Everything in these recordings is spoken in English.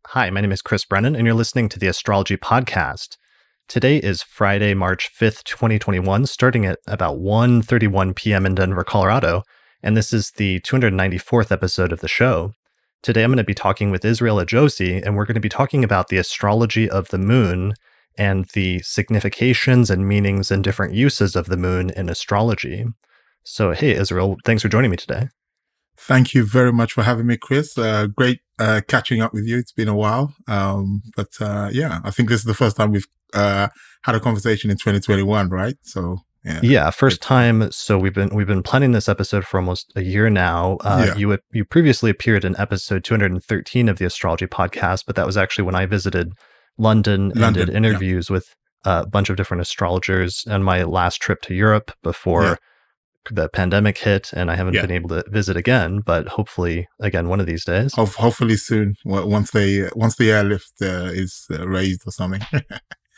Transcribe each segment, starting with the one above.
Hi, my name is Chris Brennan, and you're listening to the Astrology podcast. Today is Friday, March 5th, 2021, starting at about 1:31 p.m. in Denver, Colorado, and this is the 294th episode of the show. Today I'm going to be talking with Israel Ajose, and we're going to be talking about the astrology of the moon and the significations and meanings and different uses of the moon in astrology. So, hey, Israel, thanks for joining me today. Thank you very much for having me, Chris. Great catching up with you. It's been a while. But I think this is the first time we've had a conversation in 2021, right? So yeah, first time. So we've been planning this episode for almost a year now. You previously appeared in episode 213 of the Astrology podcast, but that was actually when I visited London and did interviews with a bunch of different astrologers on my last trip to Europe before the pandemic hit, and I haven't been able to visit again, but hopefully again one of these days. Hopefully soon, once the airlift is raised or something.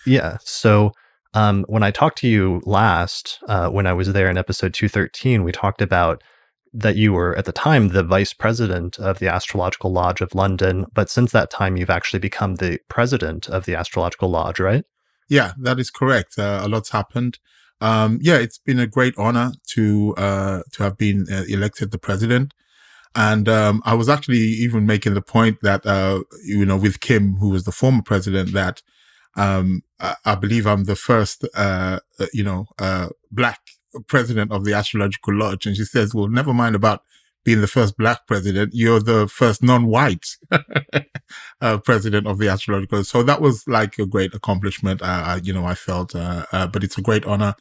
Yeah. So when I talked to you last, when I was there in episode 213, we talked about that you were at the time the vice president of the Astrological Lodge of London, but since that time you've actually become the president of the Astrological Lodge, right? Yeah, that is correct. A lot's happened. It's been a great honor to have been elected the president. And I was actually even making the point that, with Kim, who was the former president, that I believe I'm the first, Black president of the Astrological Lodge. And she says, well, never mind about being the first Black president. You're the first non-white president of the Astrological. So that was like a great accomplishment. I felt, but it's a great honor.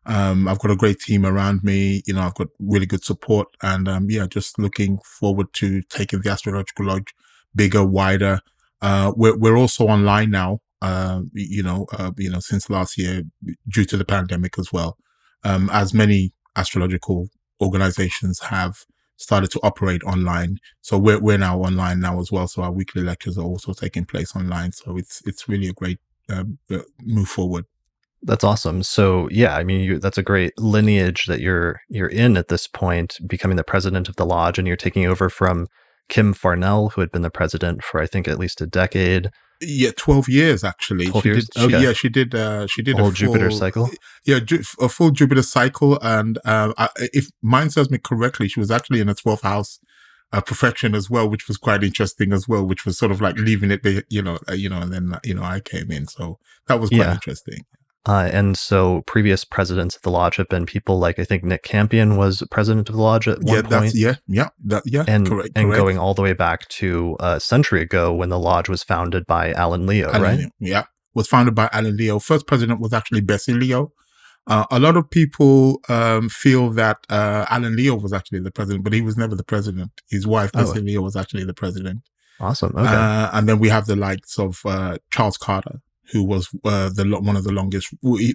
I've got a great team around me. I've got really good support, and just looking forward to taking the Astrological Lodge bigger, wider. We're also online now. Since last year, due to the pandemic as well, as many astrological organizations have started to operate online. So we're now online now as well. So our weekly lectures are also taking place online. So it's really a great move forward. That's awesome. So yeah, I mean, that's a great lineage that you're in at this point, becoming the president of the lodge, and you're taking over from Kim Farnell, who had been the president for I think at least a decade. Yeah, 12 years actually. 12 years? She did a full Jupiter cycle. Yeah, a full Jupiter cycle, and if mine serves me correctly, she was actually in a 12th house perfection as well, which was quite interesting as well. Which was sort of like leaving it, and then I came in, so that was quite interesting. And so previous presidents of the lodge have been people like, I think Nick Campion was president of the lodge at one point. Correct. And going all the way back to a century ago when the lodge was founded by Alan Leo, right? Yeah, was founded by Alan Leo. First president was actually Bessie Leo. A lot of people feel that Alan Leo was actually the president, but he was never the president. His wife, Bessie Leo, was actually the president. Awesome. Okay. And then we have the likes of Charles Carter, who was one of the longest,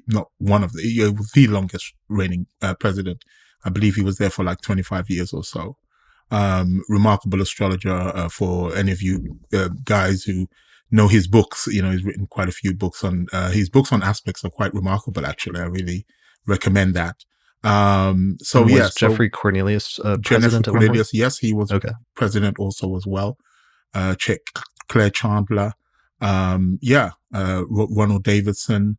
not one of the longest reigning president. I believe he was there for like 25 years or so. Remarkable astrologer for any of you guys who know his books. He's written quite a few books on his books on aspects are quite remarkable. Actually, I really recommend that. Jeffrey Cornelius president? Cornelius, yes, he was president also as well. Claire Chandler. Ronald Davidson.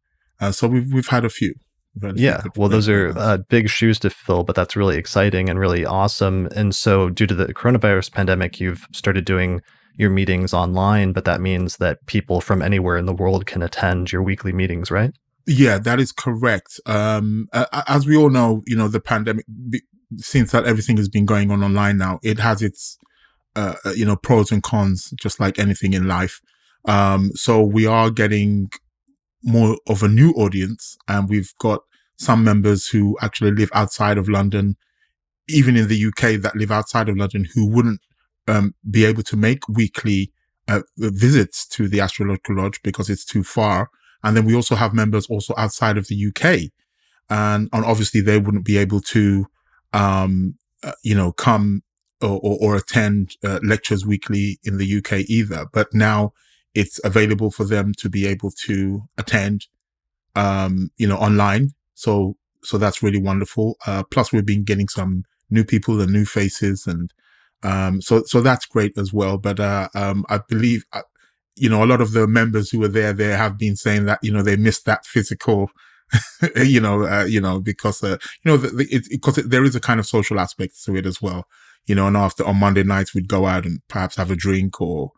So we've had a few. Those are big shoes to fill, but that's really exciting and really awesome. And so due to the coronavirus pandemic, you've started doing your meetings online, but that means that people from anywhere in the world can attend your weekly meetings, right? Yeah, that is correct. As we all know, the pandemic, since that everything has been going on online now, it has its, pros and cons, just like anything in life. So we are getting more of a new audience, and we've got some members who actually live outside of London, even in the UK, that live outside of London, who wouldn't be able to make weekly visits to the Astrological Lodge because it's too far. And then we also have members also outside of the UK, and obviously they wouldn't be able to, come or attend lectures weekly in the UK either. But now it's available for them to be able to attend, online. So that's really wonderful. Plus we've been getting some new people and new faces, and so that's great as well. But I believe a lot of the members who were there have been saying that, they missed that physical, because, because there is a kind of social aspect to it as well, and on Monday nights we'd go out and perhaps have a drink or,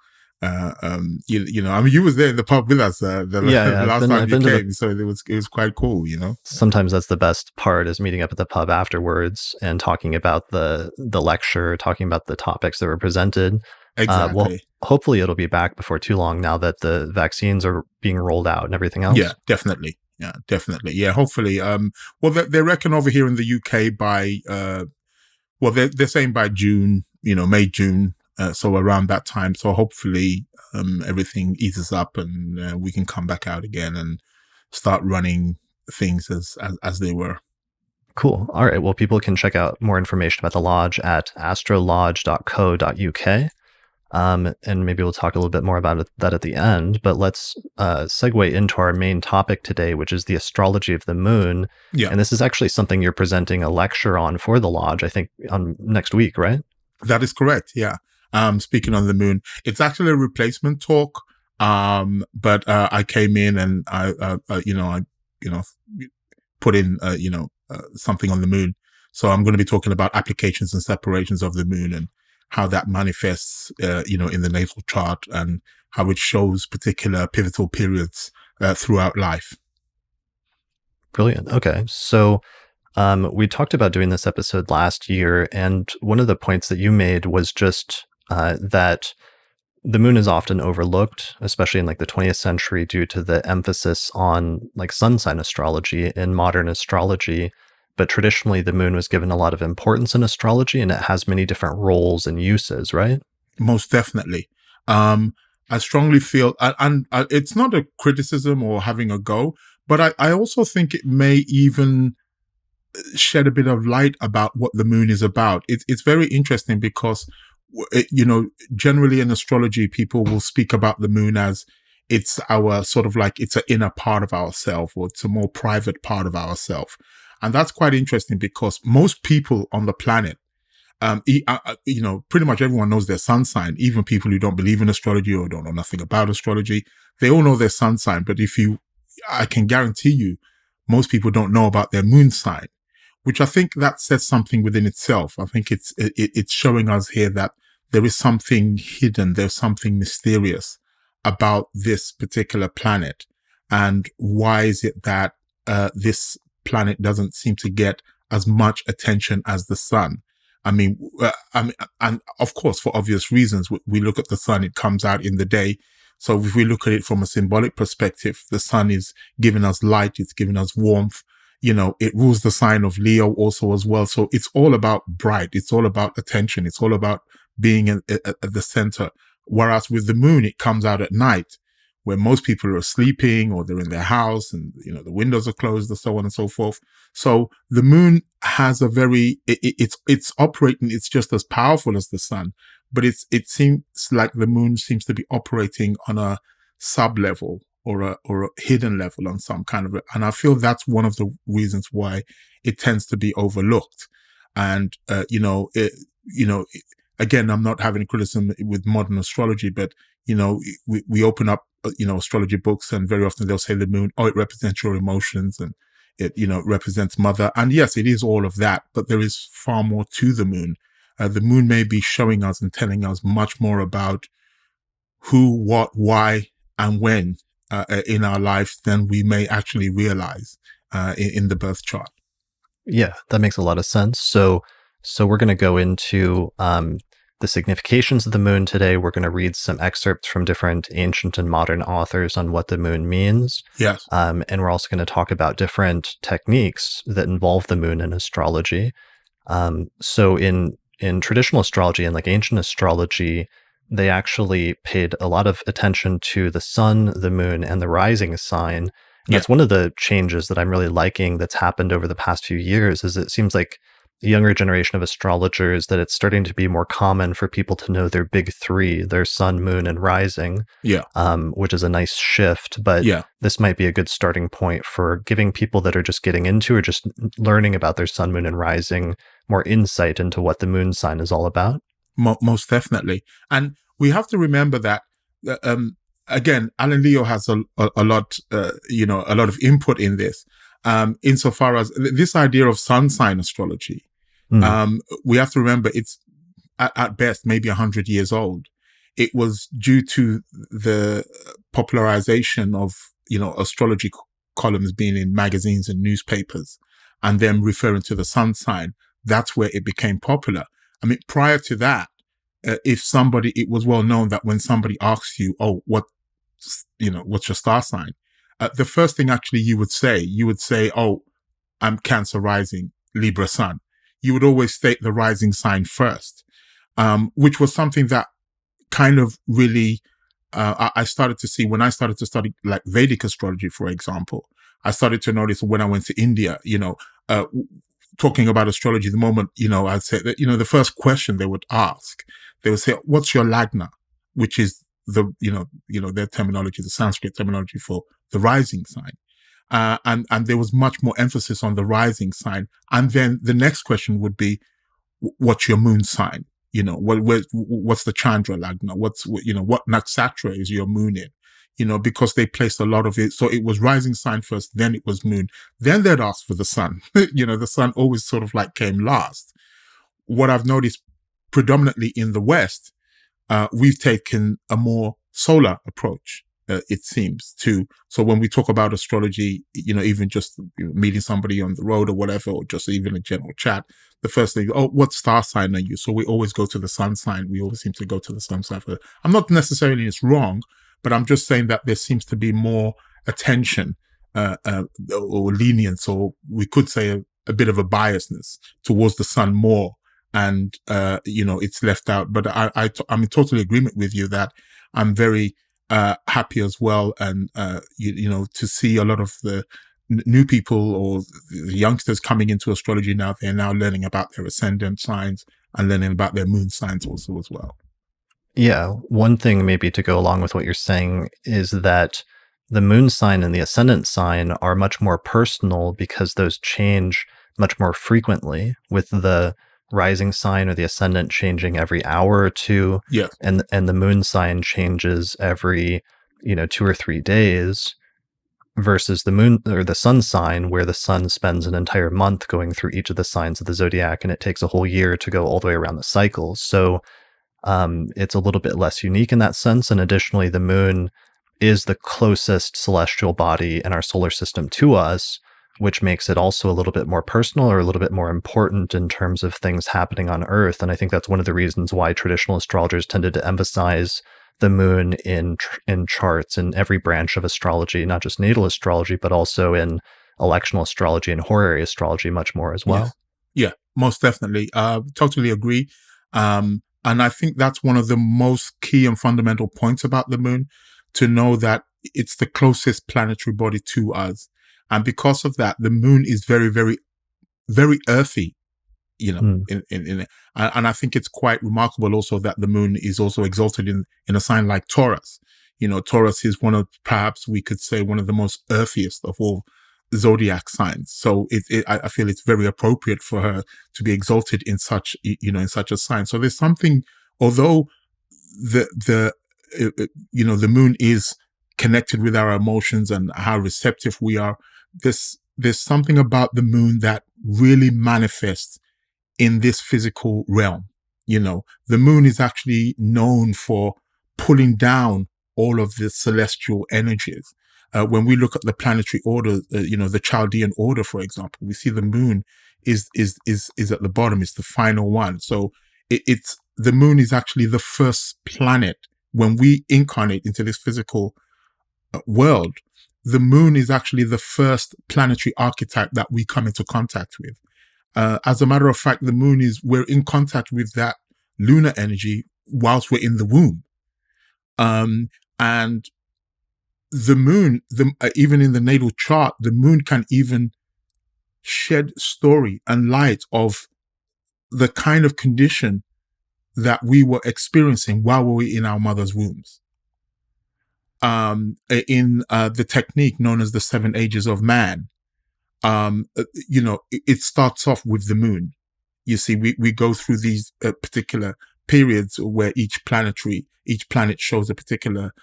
you was there in the pub with us, the last time you came. So it was quite cool, Sometimes that's the best part, is meeting up at the pub afterwards and talking about the lecture, talking about the topics that were presented. Exactly. Well, hopefully it'll be back before too long, now that the vaccines are being rolled out and everything else. Yeah, definitely. Yeah, hopefully. Well, they reckon over here in the UK by, they're saying by June, May, June. So around that time. So hopefully, everything eases up and we can come back out again and start running things as they were. Cool. All right. Well, people can check out more information about the lodge at astrologe.co.uk. And maybe we'll talk a little bit more about that at the end, but let's segue into our main topic today, which is the astrology of the moon. Yeah. And this is actually something you're presenting a lecture on for the lodge, I think, on next week, right? That is correct. Yeah. Speaking on the moon, it's actually a replacement talk. But I came in and I put in, something on the moon. So I'm going to be talking about applications and separations of the moon and how that manifests, in the natal chart and how it shows particular pivotal periods throughout life. Brilliant. Okay. So we talked about doing this episode last year, and one of the points that you made was just that the moon is often overlooked, especially in like the 20th century, due to the emphasis on like sun sign astrology in modern astrology. But traditionally, the moon was given a lot of importance in astrology, and it has many different roles and uses, right? Most definitely. I strongly feel, and it's not a criticism or having a go, but I also think it may even shed a bit of light about what the moon is about. It's very interesting because, generally in astrology, people will speak about the moon as it's our sort of like, it's an inner part of ourself, or it's a more private part of ourself. And that's quite interesting because most people on the planet, pretty much everyone knows their sun sign, even people who don't believe in astrology or don't know nothing about astrology, they all know their sun sign. But I can guarantee you, most people don't know about their moon sign, which I think that says something within itself. I think it's showing us here that there is something hidden, there's something mysterious about this particular planet. And why is it that this planet doesn't seem to get as much attention as the sun? And of course, for obvious reasons, we look at the sun, it comes out in the day. So if we look at it from a symbolic perspective, the sun is giving us light, it's giving us warmth. It rules the sign of Leo also as well. So it's all about bright. It's all about attention. It's all about being at the center. Whereas with the moon, it comes out at night where most people are sleeping or they're in their house and, the windows are closed and so on and so forth. So the moon has it's operating. It's just as powerful as the sun, but it seems like the moon seems to be operating on a sub level or a hidden level on some kind of, and I feel that's one of the reasons why it tends to be overlooked. And, again, I'm not having criticism with modern astrology, but, we open up, astrology books and very often they'll say the moon, it represents your emotions and it, represents mother. And yes, it is all of that, but there is far more to the moon. The moon may be showing us and telling us much more about who, what, why, and when in our lives than we may actually realize in the birth chart. Yeah, that makes a lot of sense. So we're going to go into the significations of the moon today. We're going to read some excerpts from different ancient and modern authors on what the moon means. Yes. And we're also going to talk about different techniques that involve the moon in astrology. So in traditional astrology and like ancient astrology, they actually paid a lot of attention to the sun, the moon, and the rising sign. And that's one of the changes that I'm really liking that's happened over the past few years, is it seems like the younger generation of astrologers, that it's starting to be more common for people to know their big three, their sun, moon, and rising, which is a nice shift. But this might be a good starting point for giving people that are just getting into or just learning about their sun, moon, and rising more insight into what the moon sign is all about. Most definitely. And we have to remember that again, Alan Leo has a lot, a lot of input in this. Insofar as this idea of sun sign astrology, we have to remember it's at best maybe 100 years old. It was due to the popularization of, astrology columns being in magazines and newspapers and them referring to the sun sign. That's where it became popular. I mean, prior to that, it was well known that when somebody asks you, oh, what's your star sign? The first thing actually you would say, oh, I'm Cancer rising, Libra sun. You would always state the rising sign first, which was something that kind of really, I started to see when I started to study like Vedic astrology, for example. I started to notice when I went to India, talking about astrology, the moment, I'd say that, the first question they would ask, they would say, what's your lagna? Which is their terminology, the Sanskrit terminology for the rising sign. And there was much more emphasis on the rising sign. And then the next question would be, what's your moon sign? What's the Chandra lagna? What nakshatra is your moon in? Because they placed a lot of it. So it was rising sign first, then it was moon. Then they'd ask for the sun. The sun always sort of like came last. What I've noticed predominantly in the West, we've taken a more solar approach, it seems, to. So when we talk about astrology, even just meeting somebody on the road or whatever, or just even a general chat, the first thing, oh, what star sign are you? So we always go to the sun sign. We always seem to go to the sun sign. I'm not necessarily it's wrong, but I'm just saying that there seems to be more attention or lenience, or we could say a bit of a biasness towards the sun more. And, it's left out. But I'm in total agreement with you that I'm very happy as well. And, to see a lot of the new people or the youngsters coming into astrology now, they're now learning about their ascendant signs and learning about their moon signs also as well. Yeah. One thing maybe to go along with what you're saying is that the moon sign and the ascendant sign are much more personal because those change much more frequently, with the rising sign or the ascendant changing every hour or two. Yeah. And the moon sign changes every, 2 or 3 days, versus the moon or the sun sign, where the sun spends an entire month going through each of the signs of the zodiac, and it takes a whole year to go all the way around the cycle. So it's a little bit less unique in that sense. And additionally, the moon is the closest celestial body in our solar system to us, which makes it also a little bit more personal or a little bit more important in terms of things happening on Earth. And I think that's one of the reasons why traditional astrologers tended to emphasize the moon in charts in every branch of astrology, not just natal astrology, but also in electional astrology and horary astrology much more as well. Yes. Yeah, most definitely. Totally agree. And I think that's one of the most key and fundamental points about the moon, to know that it's the closest planetary body to us. And because of that, the moon is very, very, very earthy, and I think it's quite remarkable also that the moon is also exalted in a sign like Taurus. Taurus is one of, perhaps we could say, one of the most earthiest of all zodiac signs. So I feel it's very appropriate for her to be exalted in such, in such a sign. So there's something, although the moon is connected with our emotions and how receptive we are, there's something about the moon that really manifests in this physical realm. The moon is actually known for pulling down all of the celestial energies. When we look at the planetary order, the Chaldean order, for example, we see the moon is at the bottom. It's the final one. So it's the moon is actually the first planet. When we incarnate into this physical world, the moon is actually the first planetary archetype that we come into contact with. As a matter of fact, the moon we're in contact with that lunar energy whilst we're in the womb. And the moon, even in the natal chart, the moon can even shed story and light of the kind of condition that we were experiencing while we were in our mother's wombs. In the technique known as the 7 ages of man, it starts off with the moon. You see, we go through these particular periods where each planet shows a particular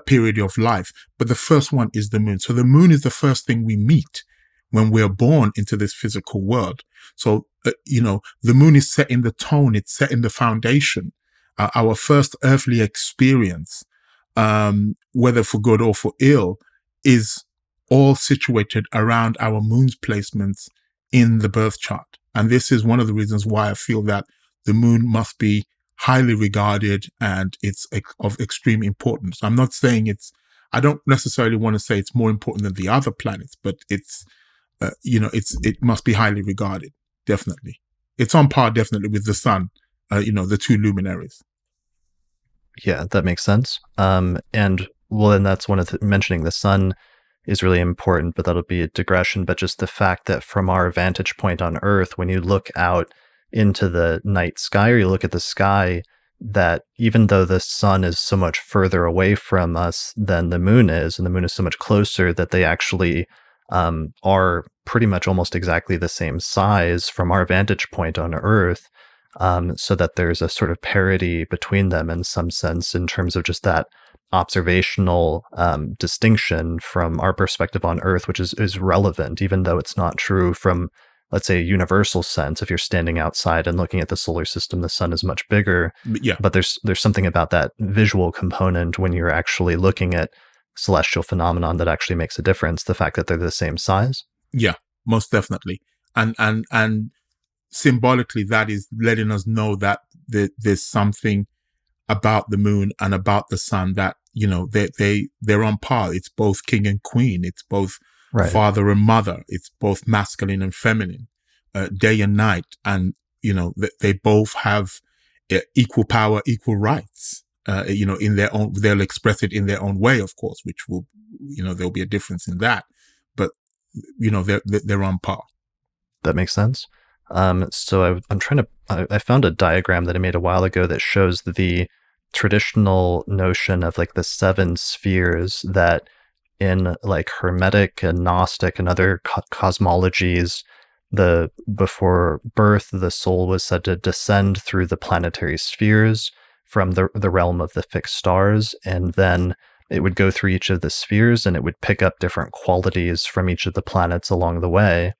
period of life. But the first one is the moon. So the moon is the first thing we meet when we're born into this physical world. So, the moon is setting the tone. It's setting the foundation. Our first earthly experience, whether for good or for ill, is all situated around our moon's placements in the birth chart. And this is one of the reasons why I feel that the moon must be highly regarded and it's of extreme importance. I'm not saying I don't necessarily want to say it's more important than the other planets, but it's, it must be highly regarded. Definitely. It's on par definitely with the sun, the two luminaries. Yeah, that makes sense. And well, then that's one of mentioning the sun is really important, but that'll be a digression. But just the fact that from our vantage point on Earth, when you look out into the night sky or you look at the sky, that even though the sun is so much further away from us than the moon is, and the moon is so much closer, that they actually are pretty much almost exactly the same size from our vantage point on Earth, so that there's a sort of parity between them in some sense in terms of just that observational distinction from our perspective on Earth, which is relevant, even though it's not true from, let's say, a universal sense. If you're standing outside and looking at the solar system, the sun is much bigger. Yeah. But there's something about that visual component when you're actually looking at celestial phenomenon that actually makes a difference. The fact that they're the same size. Yeah, most definitely. And symbolically, that is letting us know that there's something about the moon and about the sun that, they're on par. It's both king and queen. It's both father and mother. It's both masculine and feminine, day and night. And, they both have equal power, equal rights, in their own, they'll express it in their own way, of course, which will, there'll be a difference in that, but, they're on par. That makes sense. So I found a diagram that I made a while ago that shows the traditional notion of like the 7 spheres that in like Hermetic and Gnostic and other cosmologies, before birth, the soul was said to descend through the planetary spheres from the realm of the fixed stars, and then it would go through each of the spheres and it would pick up different qualities from each of the planets along the way.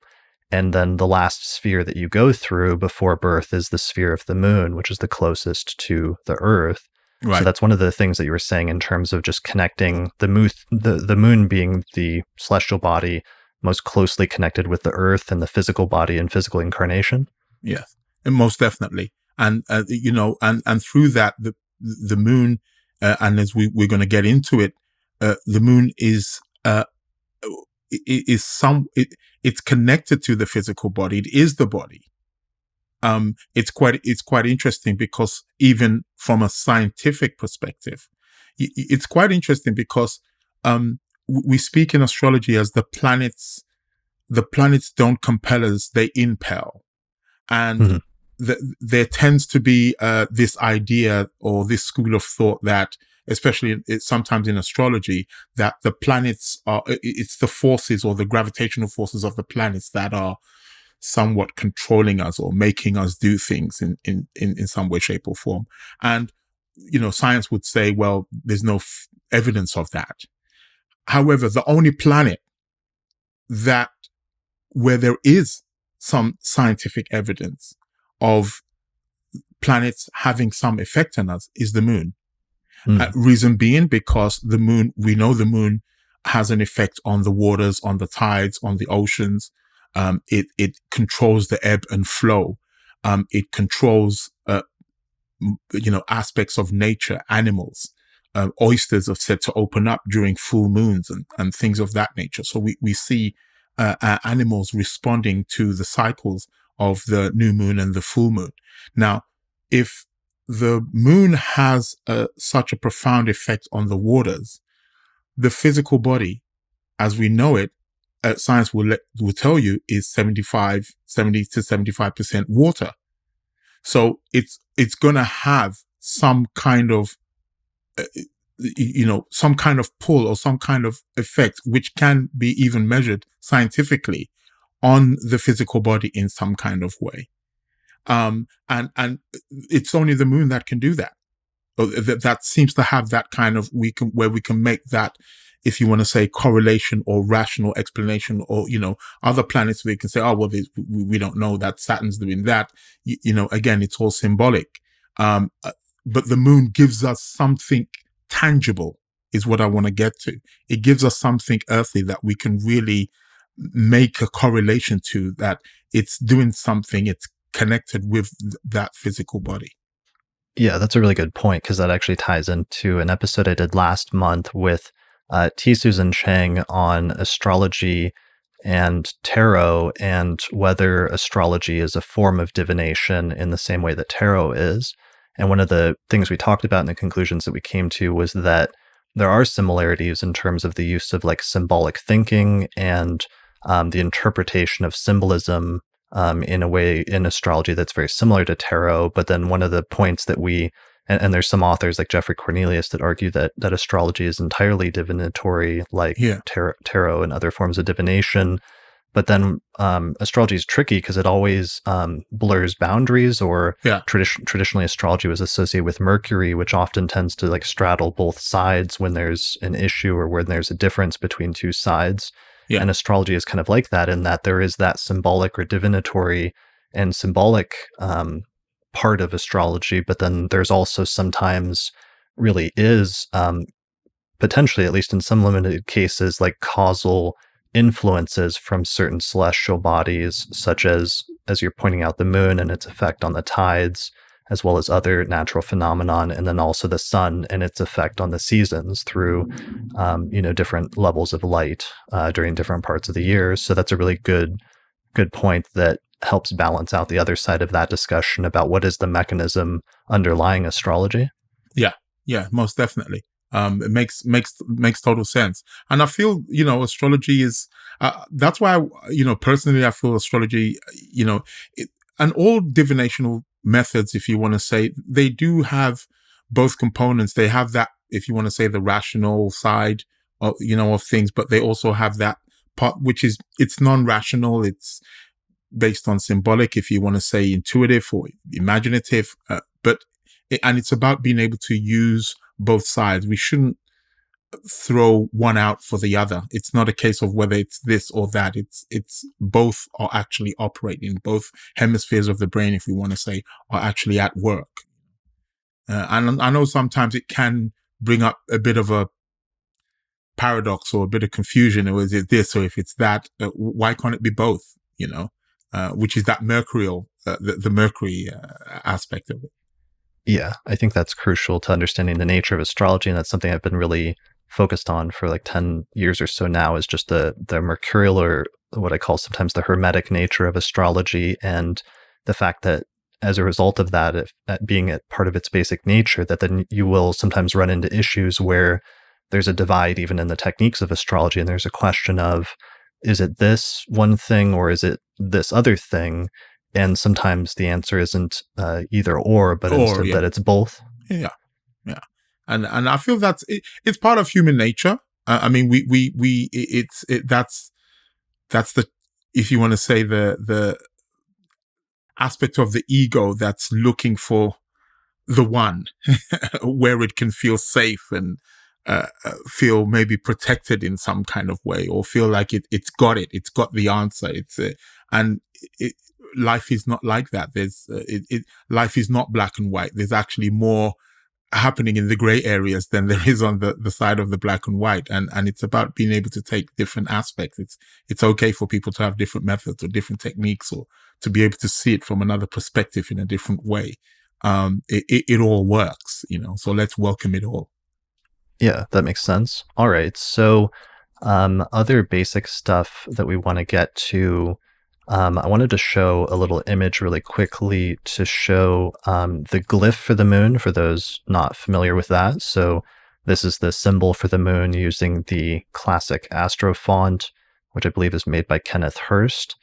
And then the last sphere that you go through before birth is the sphere of the moon, which is the closest to the Earth. Right. So that's one of the things that you were saying in terms of just connecting the moon being the celestial body most closely connected with the Earth and the physical body and physical incarnation. Yes, and most definitely. And, and through that, the moon, and as we're going to get into it, the moon is it's connected to the physical body. It is the body. It's quite interesting because even from a scientific perspective, it's quite interesting because, we speak in astrology as the planets don't compel us, they impel. And there tends to be, this idea or this school of thought that, especially sometimes in astrology, that the planets it's the forces or the gravitational forces of the planets that are somewhat controlling us or making us do things in some way, shape or form. And, science would say, well, there's no evidence of that. However, the only planet where there is some scientific evidence of planets having some effect on us is the moon. Reason being because we know the moon has an effect on the waters, on the tides, on the oceans. It controls the ebb and flow. It controls, aspects of nature, animals. Oysters are said to open up during full moons and things of that nature. So we see animals responding to the cycles of the new moon and the full moon. Now, if the moon has such a profound effect on the waters, the physical body, as we know it, science will tell you, is 70 to 75% water. So it's going to have some kind of some kind of pull or some kind of effect, which can be even measured scientifically on the physical body in some kind of way. And it's only the moon that can do that. that seems to have that kind of, where we can make that, if you want to say, correlation or rational explanation, or, other planets where you can say, oh, well, we don't know that Saturn's doing that. Again, it's all symbolic. But the moon gives us something tangible, is what I want to get to. It gives us something earthly that we can really make a correlation to, that it's doing something, it's connected with that physical body. Yeah, that's a really good point, because that actually ties into an episode I did last month with T. Susan Chang on astrology and tarot, and whether astrology is a form of divination in the same way that tarot is. And one of the things we talked about in the conclusions that we came to was that there are similarities in terms of the use of like symbolic thinking and the interpretation of symbolism in a way in astrology that's very similar to tarot. But then one of the points that and there's some authors like Jeffrey Cornelius that argue that astrology is entirely divinatory, like tarot and other forms of divination. But then astrology is tricky because it always blurs boundaries, or traditionally astrology was associated with Mercury, which often tends to like straddle both sides when there's an issue or when there's a difference between two sides. Yeah. And astrology is kind of like that, in that there is that symbolic or divinatory and symbolic part of astrology, but then there's also sometimes really is potentially, at least in some limited cases, like causal influences from certain celestial bodies, such as you're pointing out, the moon and its effect on the tides, as well as other natural phenomenon, and then also the sun and its effect on the seasons through, different levels of light during different parts of the year. So that's a really good point that helps balance out the other side of that discussion about what is the mechanism underlying astrology. Yeah, most definitely. It makes total sense. And I feel, astrology is, that's why, personally, I feel astrology, and all divinational methods, if you want to say, they do have both components. They have that, if you want to say, the rational side of, of things, but they also have that part, which is, it's non-rational. It's based on symbolic, if you want to say, intuitive or imaginative, and it's about being able to use both sides. We shouldn't throw one out for the other. It's not a case of whether it's this or that. It's both are actually operating. Both hemispheres of the brain, if we want to say, are actually at work. And I know sometimes it can bring up a bit of a paradox or a bit of confusion. Or is it this, or if it's that, why can't it be both? Which is that mercurial, the Mercury aspect of it. Yeah, I think that's crucial to understanding the nature of astrology, and that's something I've been really focused on for like 10 years or so now, is just the mercurial, or what I call sometimes the hermetic nature of astrology, and the fact that as a result of that, being a part of its basic nature, that then you will sometimes run into issues where there's a divide even in the techniques of astrology, and there's a question of, is it this one thing or is it this other thing? And sometimes the answer isn't either or, but instead that it's both. Yeah. And I feel that's it's part of human nature. I mean, that's the, if you want to say, the aspect of the ego that's looking for the one where it can feel safe and feel maybe protected in some kind of way, or feel like it's got the answer. Life is not like that. Life is not black and white. There's actually more happening in the gray areas than there is on the side of the black and white. And it's about being able to take different aspects. It's okay for people to have different methods or different techniques, or to be able to see it from another perspective in a different way. It all works, so let's welcome it all. Yeah, that makes sense. All right. So, other basic stuff that we want to get to, I wanted to show a little image really quickly to show the glyph for the moon, for those not familiar with that. So this is the symbol for the moon using the classic astro font, which I believe is made by Kenneth Hurst.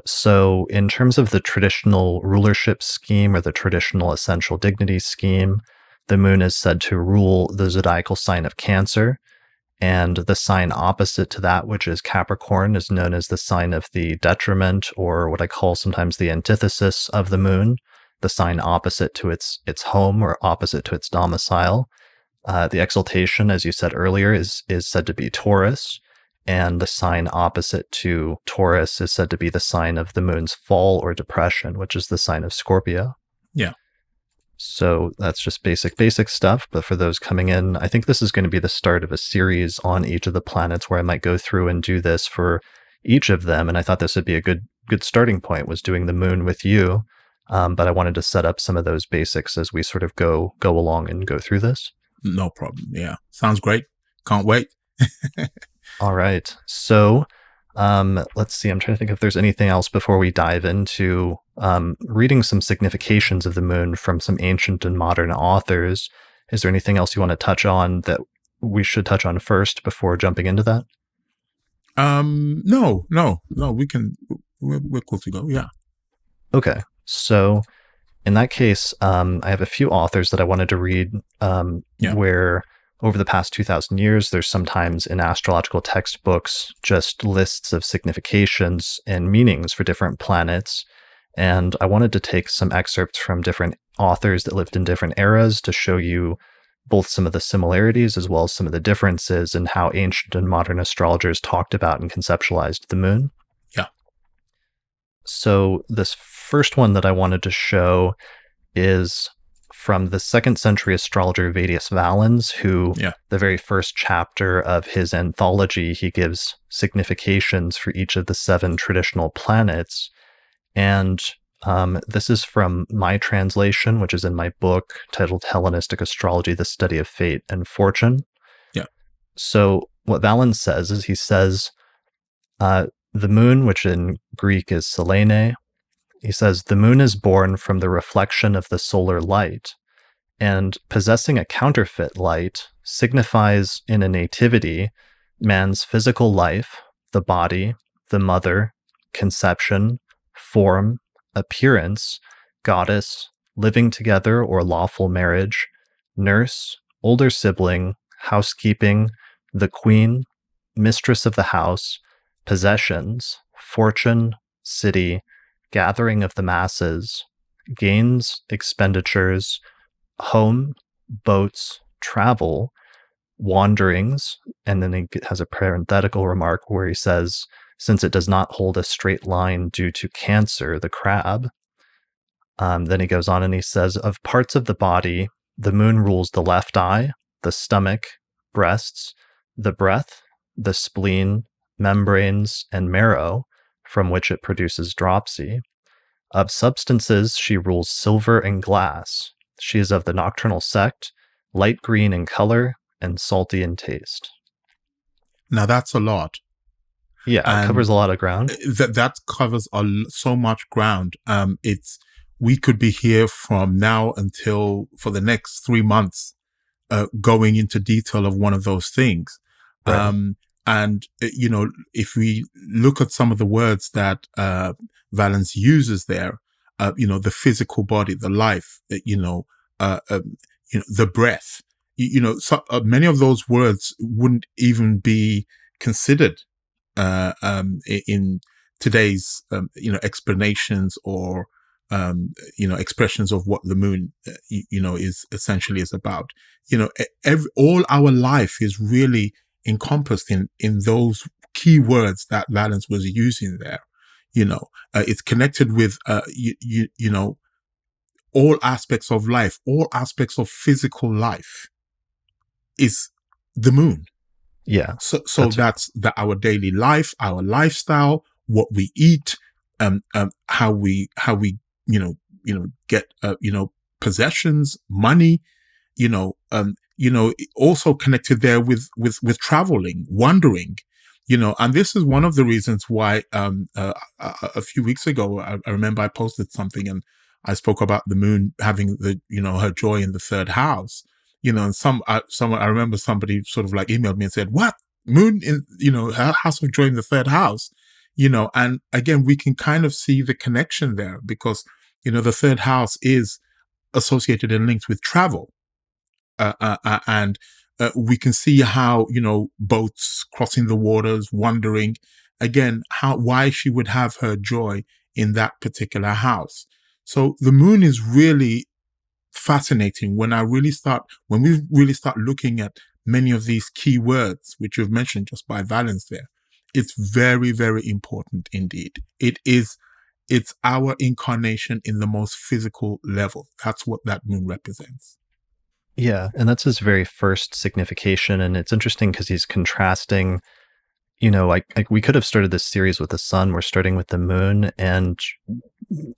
So in terms of the traditional rulership scheme, or the traditional essential dignity scheme, the moon is said to rule the zodiacal sign of Cancer. And the sign opposite to that, which is Capricorn, is known as the sign of the detriment, or what I call sometimes the antithesis of the moon. the sign opposite to its home or opposite to its domicile. The exaltation, as you said earlier, is said to be Taurus, and the sign opposite to Taurus is said to be the sign of the moon's fall or depression, which is the sign of Scorpio. Yeah. So that's just basic stuff. But for those coming in, I think this is going to be the start of a series on each of the planets where I might go through and do this for each of them. And I thought this would be a good starting point, was doing the moon with you. But I wanted to set up some of those basics as we sort of go along and go through this. No problem. Yeah. Sounds great. Can't wait. All right. So let's see. I'm trying to think if there's anything else before we dive into reading some significations of the moon from some ancient and modern authors. Is there anything else you want to touch on that we should touch on first before jumping into that? No. We're cool to go. Yeah. Okay. So in that case, I have a few authors that I wanted to read where over the past 2,000 years, there's sometimes in astrological textbooks just lists of significations and meanings for different planets. And I wanted to take some excerpts from different authors that lived in different eras to show you both some of the similarities as well as some of the differences in how ancient and modern astrologers talked about and conceptualized the moon. Yeah. So this first one that I wanted to show is from the 2nd century astrologer Vettius Valens, who the very first chapter of his anthology, he gives significations for each of the 7 traditional planets. And this is from my translation, which is in my book titled Hellenistic Astrology, The Study of Fate and Fortune. Yeah. So what Valens says is, he says, the moon, which in Greek is Selene, he says, the moon is born from the reflection of the solar light, and possessing a counterfeit light signifies in a nativity man's physical life, the body, the mother, conception, form, appearance, goddess, living together or lawful marriage, nurse, older sibling, housekeeping, the queen, mistress of the house, possessions, fortune, city, gathering of the masses, gains, expenditures, home, boats, travel, wanderings, and then he has a parenthetical remark where he says, since it does not hold a straight line due to Cancer, the crab. Then he goes on and he says, of parts of the body, the moon rules the left eye, the stomach, breasts, the breath, the spleen, membranes, and marrow, from which it produces dropsy. Of substances, she rules silver and glass. She is of the nocturnal sect, light green in color, and salty in taste. Now that's a lot. Yeah, it covers a lot of ground. That covers so much ground. We could be here from now until for the next 3 months, going into detail of one of those things. Right. If we look at some of the words that Valens uses there, the physical body, the life, the breath, many of those words wouldn't even be considered in today's explanations or expressions of what the moon is essentially is about. All our life is really encompassed in those key words that Valens was using there. It's connected with all aspects of life, all aspects of physical life is the moon. Yeah. So that's our daily life, our lifestyle, what we eat, how we get possessions, money, also connected there with traveling, wandering, and this is one of the reasons why a few weeks ago I remember I posted something and I spoke about the moon having her joy in the 3rd house. And I remember somebody sort of like emailed me and said, what, moon in, her house of joy in the 3rd house, and again, we can kind of see the connection there because, the 3rd house is associated and linked with travel. And we can see how, boats crossing the waters, wandering, again, why she would have her joy in that particular house. So the moon is really fascinating when we really start looking at many of these key words, which you've mentioned just by Valens there. It's very, very important indeed. It's our incarnation in the most physical level. That's what that moon represents. Yeah, and that's his very first signification. And it's interesting because he's contrasting, like we could have started this series with the sun. We're starting with the moon. And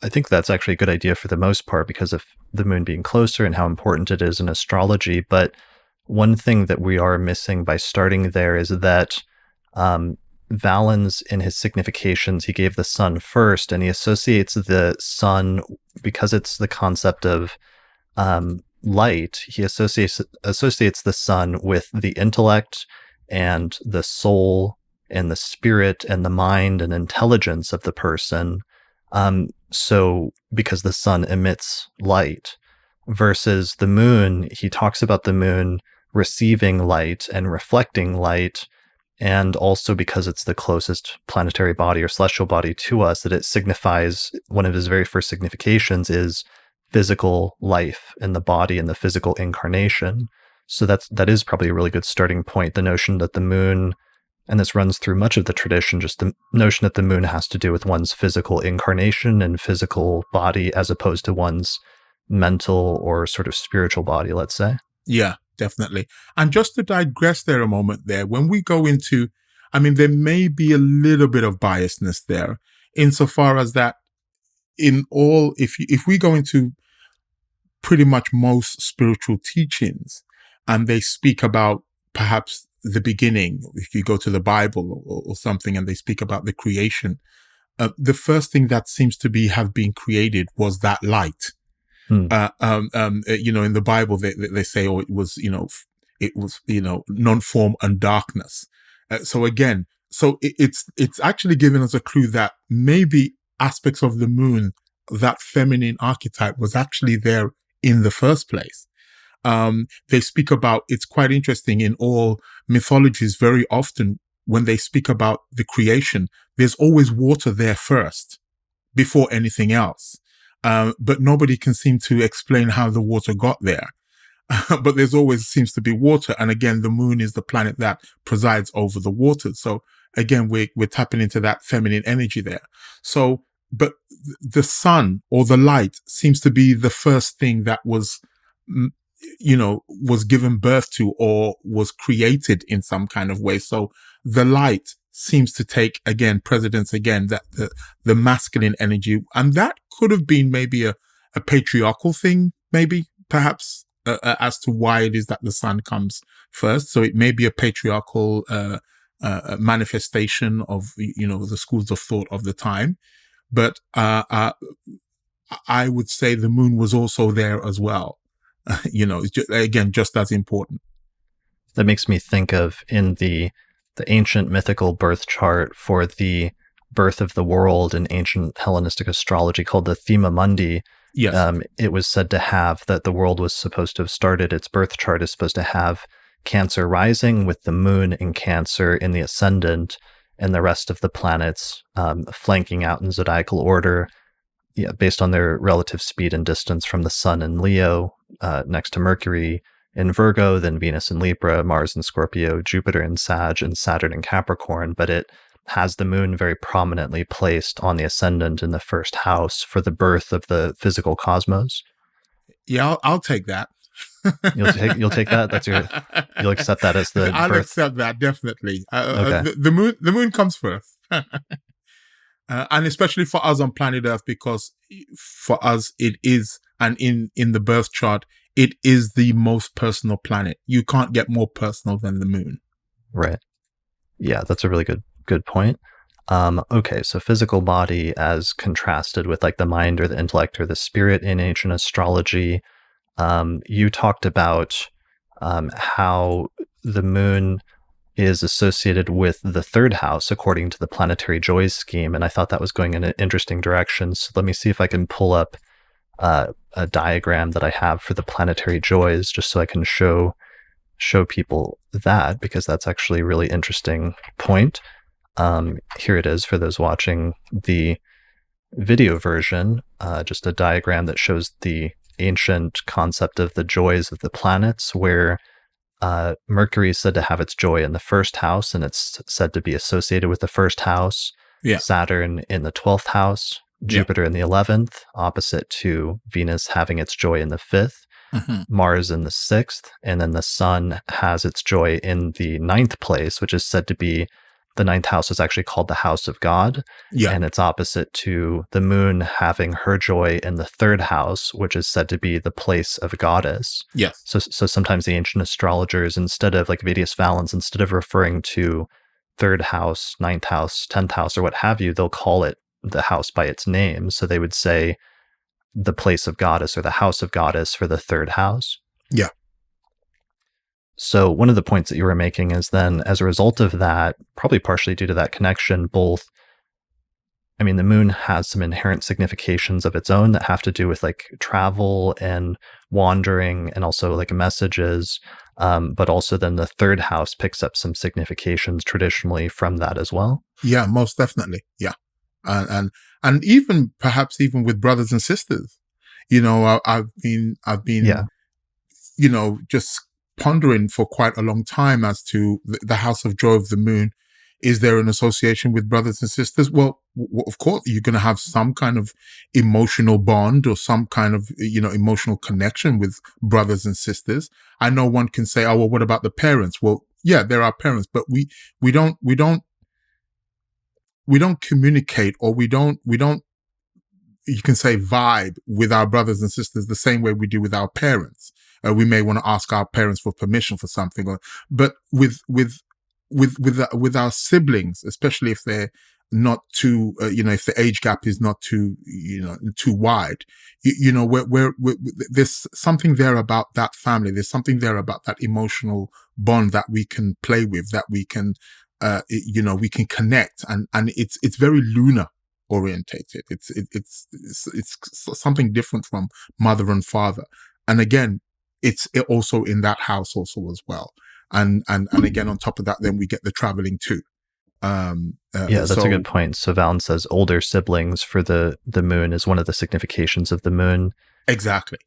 I think that's actually a good idea for the most part because of the moon being closer and how important it is in astrology. But one thing that we are missing by starting there is that Valens, in his significations, he gave the sun first, and he associates the sun because it's the concept of light. He associates the sun with the intellect and the soul and the spirit and the mind and intelligence of the person. So because the sun emits light, versus the moon, he talks about the moon receiving light and reflecting light, and also because it's the closest planetary body or celestial body to us, that it signifies, one of his very first significations is physical life in the body and the physical incarnation. So that is probably a really good starting point, the notion that the moon, and this runs through much of the tradition, just the notion that the moon has to do with one's physical incarnation and physical body as opposed to one's mental or sort of spiritual body, let's say. Yeah, definitely. And just to digress there a moment there, when we go into, there may be a little bit of biasness there insofar as that if we go into pretty much most spiritual teachings and they speak about perhaps the beginning, if you go to the Bible or something and they speak about the creation, the first thing that seems to have been created was that light. In the Bible, they say, it was non-form and darkness. It's actually given us a clue that maybe aspects of the moon, that feminine archetype, was actually there in the first place. They speak about, it's quite interesting in all mythologies, very often when they speak about the creation, there's always water there first before anything else. But nobody can seem to explain how the water got there. But there's always seems to be water. And again, the moon is the planet that presides over the water. So again, we're tapping into that feminine energy there. So, but the sun or the light seems to be the first thing that was given birth to or was created in some kind of way. So the light seems to take again precedence again, that the masculine energy, and that could have been maybe a patriarchal thing, maybe perhaps as to why it is that the sun comes first. So it may be a patriarchal manifestation of the schools of thought of the time, but I would say the moon was also there as well. It's just as important. That makes me think of in the ancient mythical birth chart for the birth of the world in ancient Hellenistic astrology called the Thema Mundi. Yes. It was said to have that the world was supposed to have started, its birth chart is supposed to have Cancer rising with the moon in Cancer in the ascendant and the rest of the planets flanking out in zodiacal order, based on their relative speed and distance from the sun in Leo, next to Mercury in Virgo, then Venus in Libra, Mars in Scorpio, Jupiter in Sag, and Saturn in Capricorn. But it has the moon very prominently placed on the ascendant in the first house for the birth of the physical cosmos. Yeah, I'll take that. You'll take that. You'll accept that as the. I'll birth. Accept that, definitely. Okay. The moon comes first, and especially for us on planet Earth, because for us it is, and in the birth chart, it is the most personal planet. You can't get more personal than the moon. Right. Yeah, that's a really good point. Okay, so physical body as contrasted with like the mind or the intellect or the spirit in ancient astrology. You talked about how the moon is associated with the third house according to the planetary joys scheme, and I thought that was going in an interesting direction. So let me see if I can pull up a diagram that I have for the planetary joys, just so I can show people that, because that's actually a really interesting point. Here it is for those watching the video version, just a diagram that shows the ancient concept of the joys of the planets, where Mercury is said to have its joy in the first house, and it's said to be associated with the first house. Yeah. Saturn in the 12th house, Jupiter in the 11th, opposite to Venus having its joy in the 5th, Mars in the 6th, and then the Sun has its joy in the 9th place, which is said to be the 9th house is actually called the house of God. Yeah. And it's opposite to the Moon having her joy in the 3rd house, which is said to be the place of goddess. Yes. So sometimes the ancient astrologers, instead of like Vettius Valens, instead of referring to 3rd house, 9th house, 10th house, or what have you, they'll call it the house by its name. So they would say the place of goddess or the house of goddess for the 3rd house. Yeah. So one of the points that you were making is then, as a result of that, probably partially due to that connection, the Moon has some inherent significations of its own that have to do with like travel and wandering and also like messages. But also then the 3rd house picks up some significations traditionally from that as well. Yeah, most definitely. Yeah. And even perhaps even with brothers and sisters, I've been, just pondering for quite a long time as to the house of joy of the Moon. Is there an association with brothers and sisters? Well, of course, you're going to have some kind of emotional bond or some kind of, emotional connection with brothers and sisters. I know one can say, oh, well, what about the parents? Well, yeah, there are parents, but we don't communicate, or we don't, you can say, vibe with our brothers and sisters the same way we do with our parents. We may want to ask our parents for permission for something, but with our siblings, especially if they're not too, if the age gap is not too, too wide, we're there's something there about that family. There's something there about that emotional bond that we can play with, that we can, we can connect, and it's very lunar orientated. It's something different from mother and father. And again, it's also in that house also as well. And again, on top of that, then we get the traveling too. That's a good point. So Valens says older siblings for the Moon is one of the significations of the Moon. Exactly.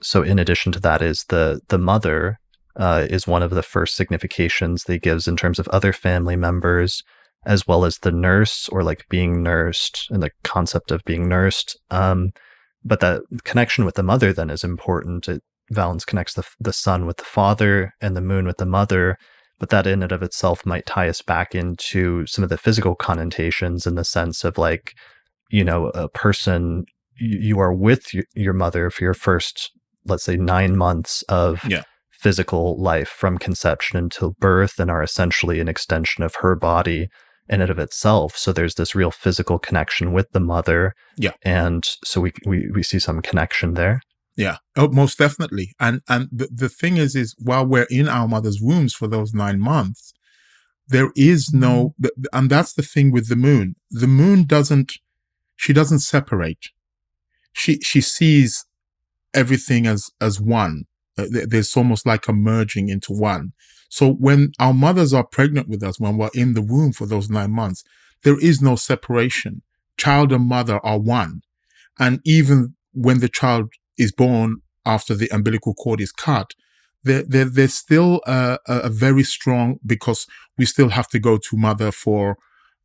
So in addition to that is the mother is one of the first significations they gives in terms of other family members, as well as the nurse, or like being nursed, and the concept of being nursed. But that connection with the mother then is important. Valens connects the sun with the father and the moon with the mother, but that in and of itself might tie us back into some of the physical connotations, in the sense of like, a person, you are with your mother for your first, let's say, 9 months of physical life from conception until birth, and are essentially an extension of her body in and of itself. So there's this real physical connection with the mother. Yeah. And so we see some connection there. Yeah. Oh, most definitely. And the thing is while we're in our mother's wombs for those 9 months, there is no, and that's the thing with the moon. The moon doesn't separate. She sees everything as one. There's almost like a merging into one. So when our mothers are pregnant with us, when we're in the womb for those 9 months, there is no separation. Child and mother are one. And even when the child is born after the umbilical cord is cut, there's still a very strong, because we still have to go to mother for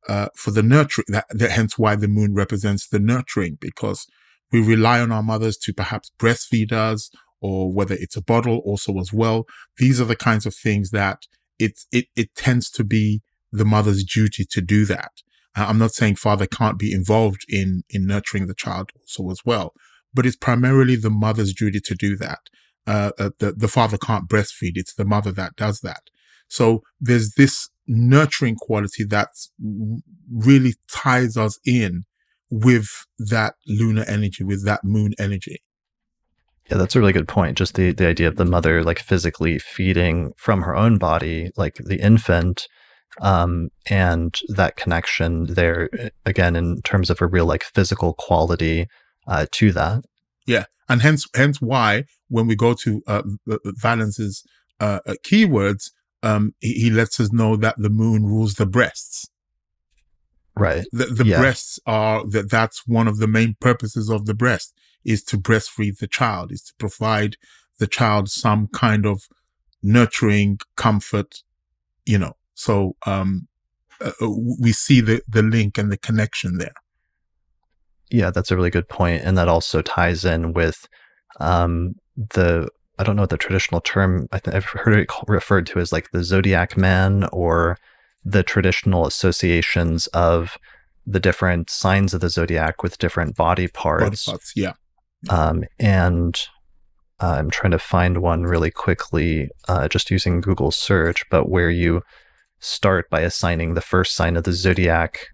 the nurturing. Hence why the moon represents the nurturing, because we rely on our mothers to perhaps breastfeed us, or whether it's a bottle also as well. These are the kinds of things that it tends to be the mother's duty to do that. I'm not saying father can't be involved in nurturing the child also as well, but it's primarily the mother's duty to do that. The father can't breastfeed. It's the mother that does that. So there's this nurturing quality that really ties us in with that lunar energy, with that moon energy. Yeah, that's a really good point. Just the idea of the mother like physically feeding from her own body, like the infant, and that connection there, again, in terms of a real like physical quality to that. Yeah. And hence why when we go to Valens's keywords, he lets us know that the moon rules the breasts. Right. The Yeah. breasts are that's one of the main purposes of the breast, is to breastfeed the child, is to provide the child some kind of nurturing comfort, So we see the link and the connection there. Yeah, that's a really good point. And that also ties in with I don't know the traditional term, I've heard it referred to as like the zodiac man, or the traditional associations of the different signs of the zodiac with different body parts. Yeah. And I'm trying to find one really quickly, just using Google search, but where you start by assigning the first sign of the zodiac,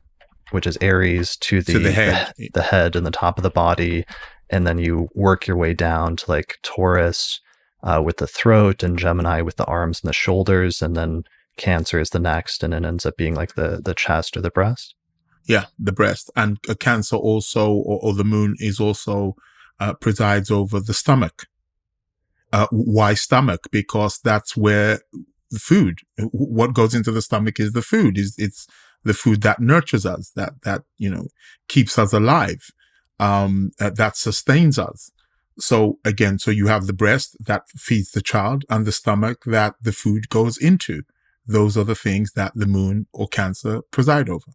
which is Aries, to the head and the top of the body. And then you work your way down to like Taurus with the throat, and Gemini with the arms and the shoulders. And then Cancer is the next. And it ends up being like the chest or the breast. Yeah, the breast. And Cancer also, or the moon is also presides over the stomach. Why stomach? Because that's where the food, what goes into the stomach is the food. It's the food that nurtures us, that keeps us alive, that sustains us. So again, so you have the breast that feeds the child, and the stomach that the food goes into. Those are the things that the moon or Cancer preside over.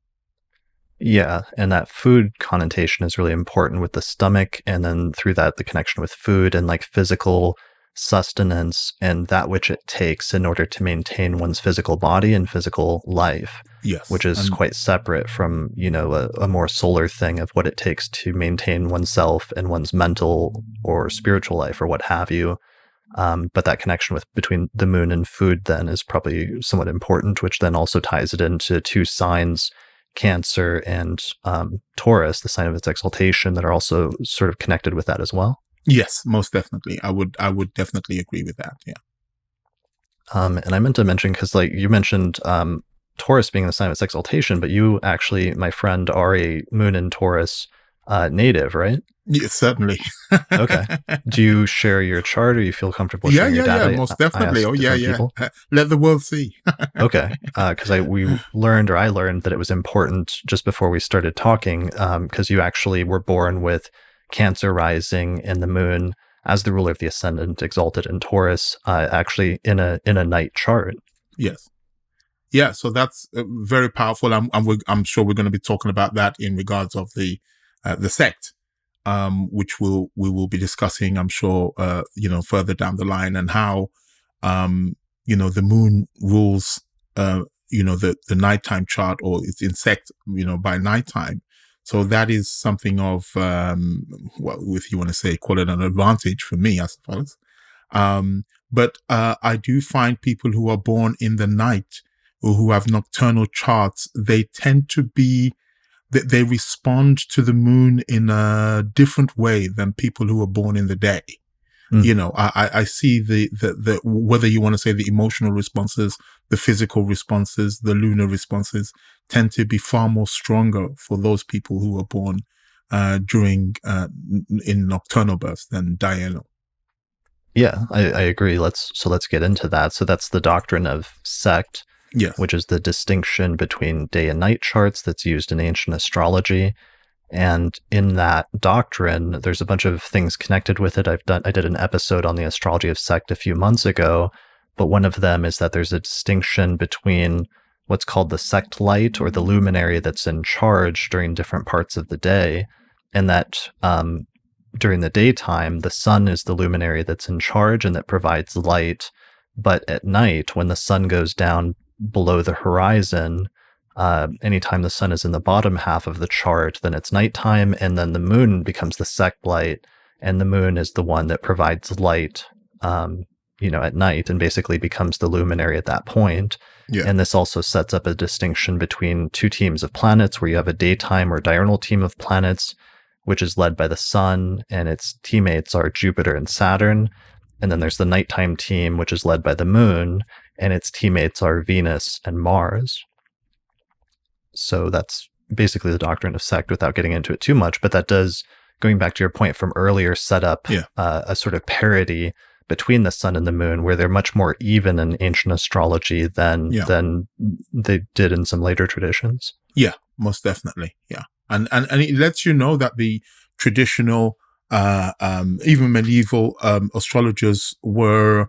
Yeah, and that food connotation is really important with the stomach, and then through that, the connection with food and like physical sustenance and that which it takes in order to maintain one's physical body and physical life. Yes. Which is quite separate from, a more solar thing of what it takes to maintain oneself and one's mental or spiritual life or what have you. But that connection between the moon and food then is probably somewhat important, which then also ties it into two signs, Cancer and Taurus, the sign of its exaltation, that are also sort of connected with that as well. Yes, most definitely. I would definitely agree with that. Yeah. And I meant to mention, because like you mentioned Taurus being the sign of its exaltation, but you actually, my friend, are a moon in Taurus native, right? Yes, certainly. Okay. Do you share your chart, or you feel comfortable sharing your data? Yeah, most definitely. Let the world see. Okay. Because I learned that it was important just before we started talking, because you actually were born with Cancer rising and the moon as the ruler of the ascendant exalted in Taurus, actually in a night chart. Yes. Yeah, so that's very powerful. I'm sure we're going to be talking about that in regards of the sect, which we will be discussing, I'm sure, further down the line, and how, the moon rules, the nighttime chart, or it's in sect, by nighttime. So that is something of, if you want to say, call it an advantage for me, I suppose. But I do find people who are born in the night, or who have nocturnal charts, they tend to be, they respond to the moon in a different way than people who are born in the day. I see the whether you want to say the emotional responses, the physical responses, the lunar responses tend to be far more stronger for those people who are born during in nocturnal births than diurnal. Yeah, I agree. Let's get into that. So that's the doctrine of sect, yes, which is the distinction between day and night charts that's used in ancient astrology. And in that doctrine, there's a bunch of things connected with it. I did an episode on the astrology of sect a few months ago, but one of them is that there's a distinction between what's called the sect light, or the luminary that's in charge during different parts of the day, and that during the daytime, the sun is the luminary that's in charge and that provides light. But at night, when the sun goes down below the horizon, anytime the sun is in the bottom half of the chart, then it's nighttime, and then the moon becomes the sect light, and the moon is the one that provides light, at night, and basically becomes the luminary at that point. Yeah. And this also sets up a distinction between two teams of planets, where you have a daytime or diurnal team of planets, which is led by the sun, and its teammates are Jupiter and Saturn. And then there's the nighttime team, which is led by the moon, and its teammates are Venus and Mars. So that's basically the doctrine of sect without getting into it too much. But that does, going back to your point from earlier, set up a sort of parity between the sun and the moon, where they're much more even in ancient astrology than they did in some later traditions. Yeah, most definitely. Yeah. And it lets you know that the traditional, even medieval astrologers were,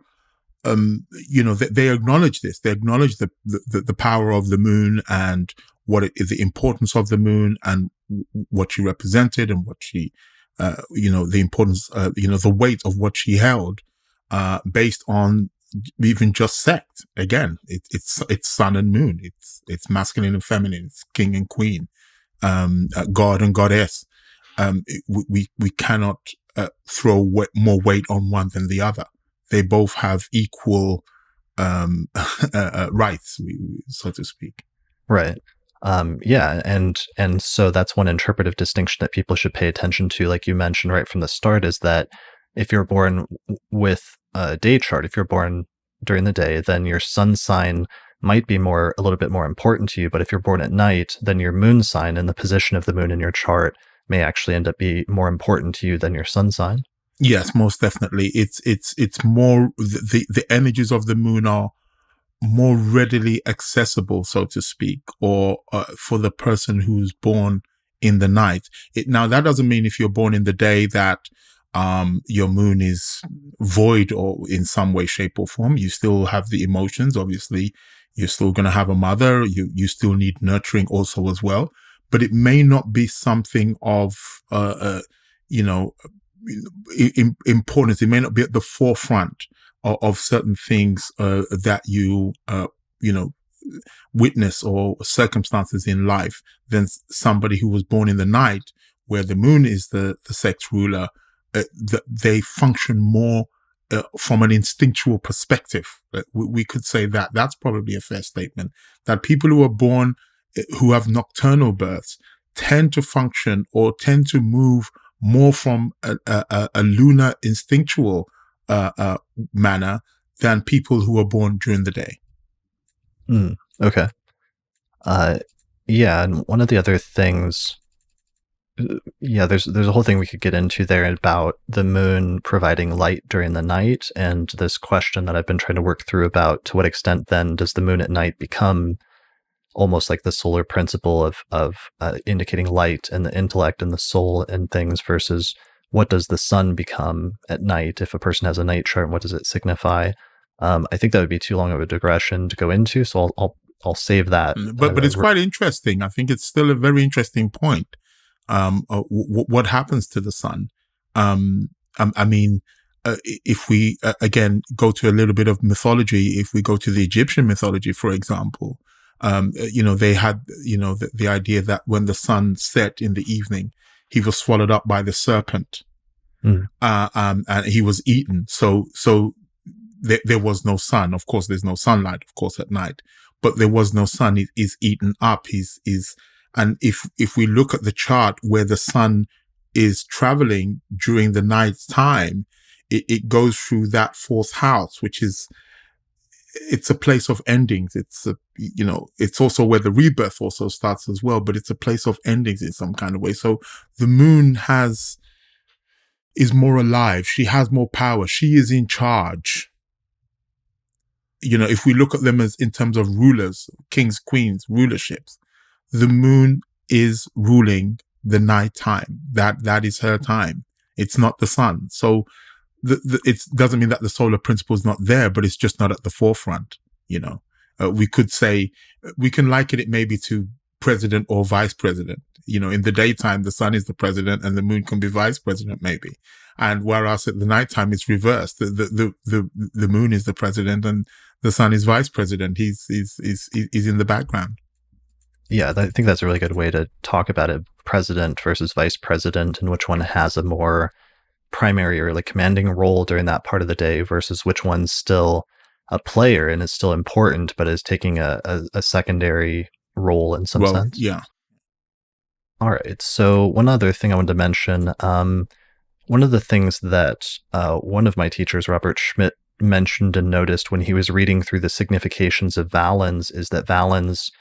they acknowledge this. They acknowledge the power of the moon and what it is, the importance of the moon and what she represented and what she, the importance, the weight of what she held, based on even just sect. Again, it's sun and moon. It's masculine and feminine. It's king and queen, god and goddess. We cannot throw more weight on one than the other. They both have equal rights, so to speak. Right. Yeah, and so that's one interpretive distinction that people should pay attention to, like you mentioned right from the start, is that if you're born with a day chart, if you're born during the day, then your sun sign might be a little bit more important to you. But if you're born at night, then your moon sign and the position of the moon in your chart may actually end up being more important to you than your sun sign. Yes, most definitely. It's more, the energies of the moon are more readily accessible, so to speak, or for the person who's born in the night. Now, that doesn't mean if you're born in the day that your moon is void or in some way, shape, or form. You still have the emotions. Obviously, you're still going to have a mother. You still need nurturing also as well. But it may not be something of importance. It may not be at the forefront of certain things that you witness or circumstances in life than somebody who was born in the night, where the moon is the sex ruler. They function more from an instinctual perspective. We could say that that's probably a fair statement, that people who are born, who have nocturnal births, tend to function or tend to move more from a lunar instinctual manner than people who are born during the day. Okay. Yeah, and one of the other things, there's a whole thing we could get into there about the moon providing light during the night, and this question that I've been trying to work through about to what extent then does the moon at night become almost like the solar principle of indicating light and the intellect and the soul and things, versus what does the sun become at night if a person has a night chart, and what does it signify? I think that would be too long of a digression to go into, so I'll save that. But it's quite interesting. I think it's still a very interesting point. What happens to the sun? If we again go to a little bit of mythology, if we go to the Egyptian mythology, for example, they had the idea that when the sun set in the evening, he was swallowed up by the serpent, and he was eaten. So there was no sun. Of course, there's no sunlight, of course, at night, but there was no sun. He's eaten up. And if we look at the chart where the sun is traveling during the night's time, it goes through that fourth house, which is, it's a place of endings. It's also where the rebirth also starts as well, but it's a place of endings in some kind of way. So the moon is more alive. She has more power. She is in charge. If we look at them as in terms of rulers, kings, queens, rulerships, the moon is ruling the night time. That is her time. It's not the sun. So it doesn't mean that the solar principle is not there, but it's just not at the forefront. We could say, we can liken it maybe to president or vice president. In the daytime, the sun is the president and the moon can be vice president maybe. And whereas at the nighttime it's reversed. The moon is the president and the sun is vice president. He's in the background. Yeah, I think that's a really good way to talk about it. President versus vice president, and which one has a more primary or like commanding role during that part of the day versus which one's still a player and is still important, but is taking a secondary role in some sense. Yeah. All right. So one other thing I wanted to mention, one of the things that one of my teachers, Robert Schmidt, mentioned and noticed when he was reading through the significations of Valens is that Valens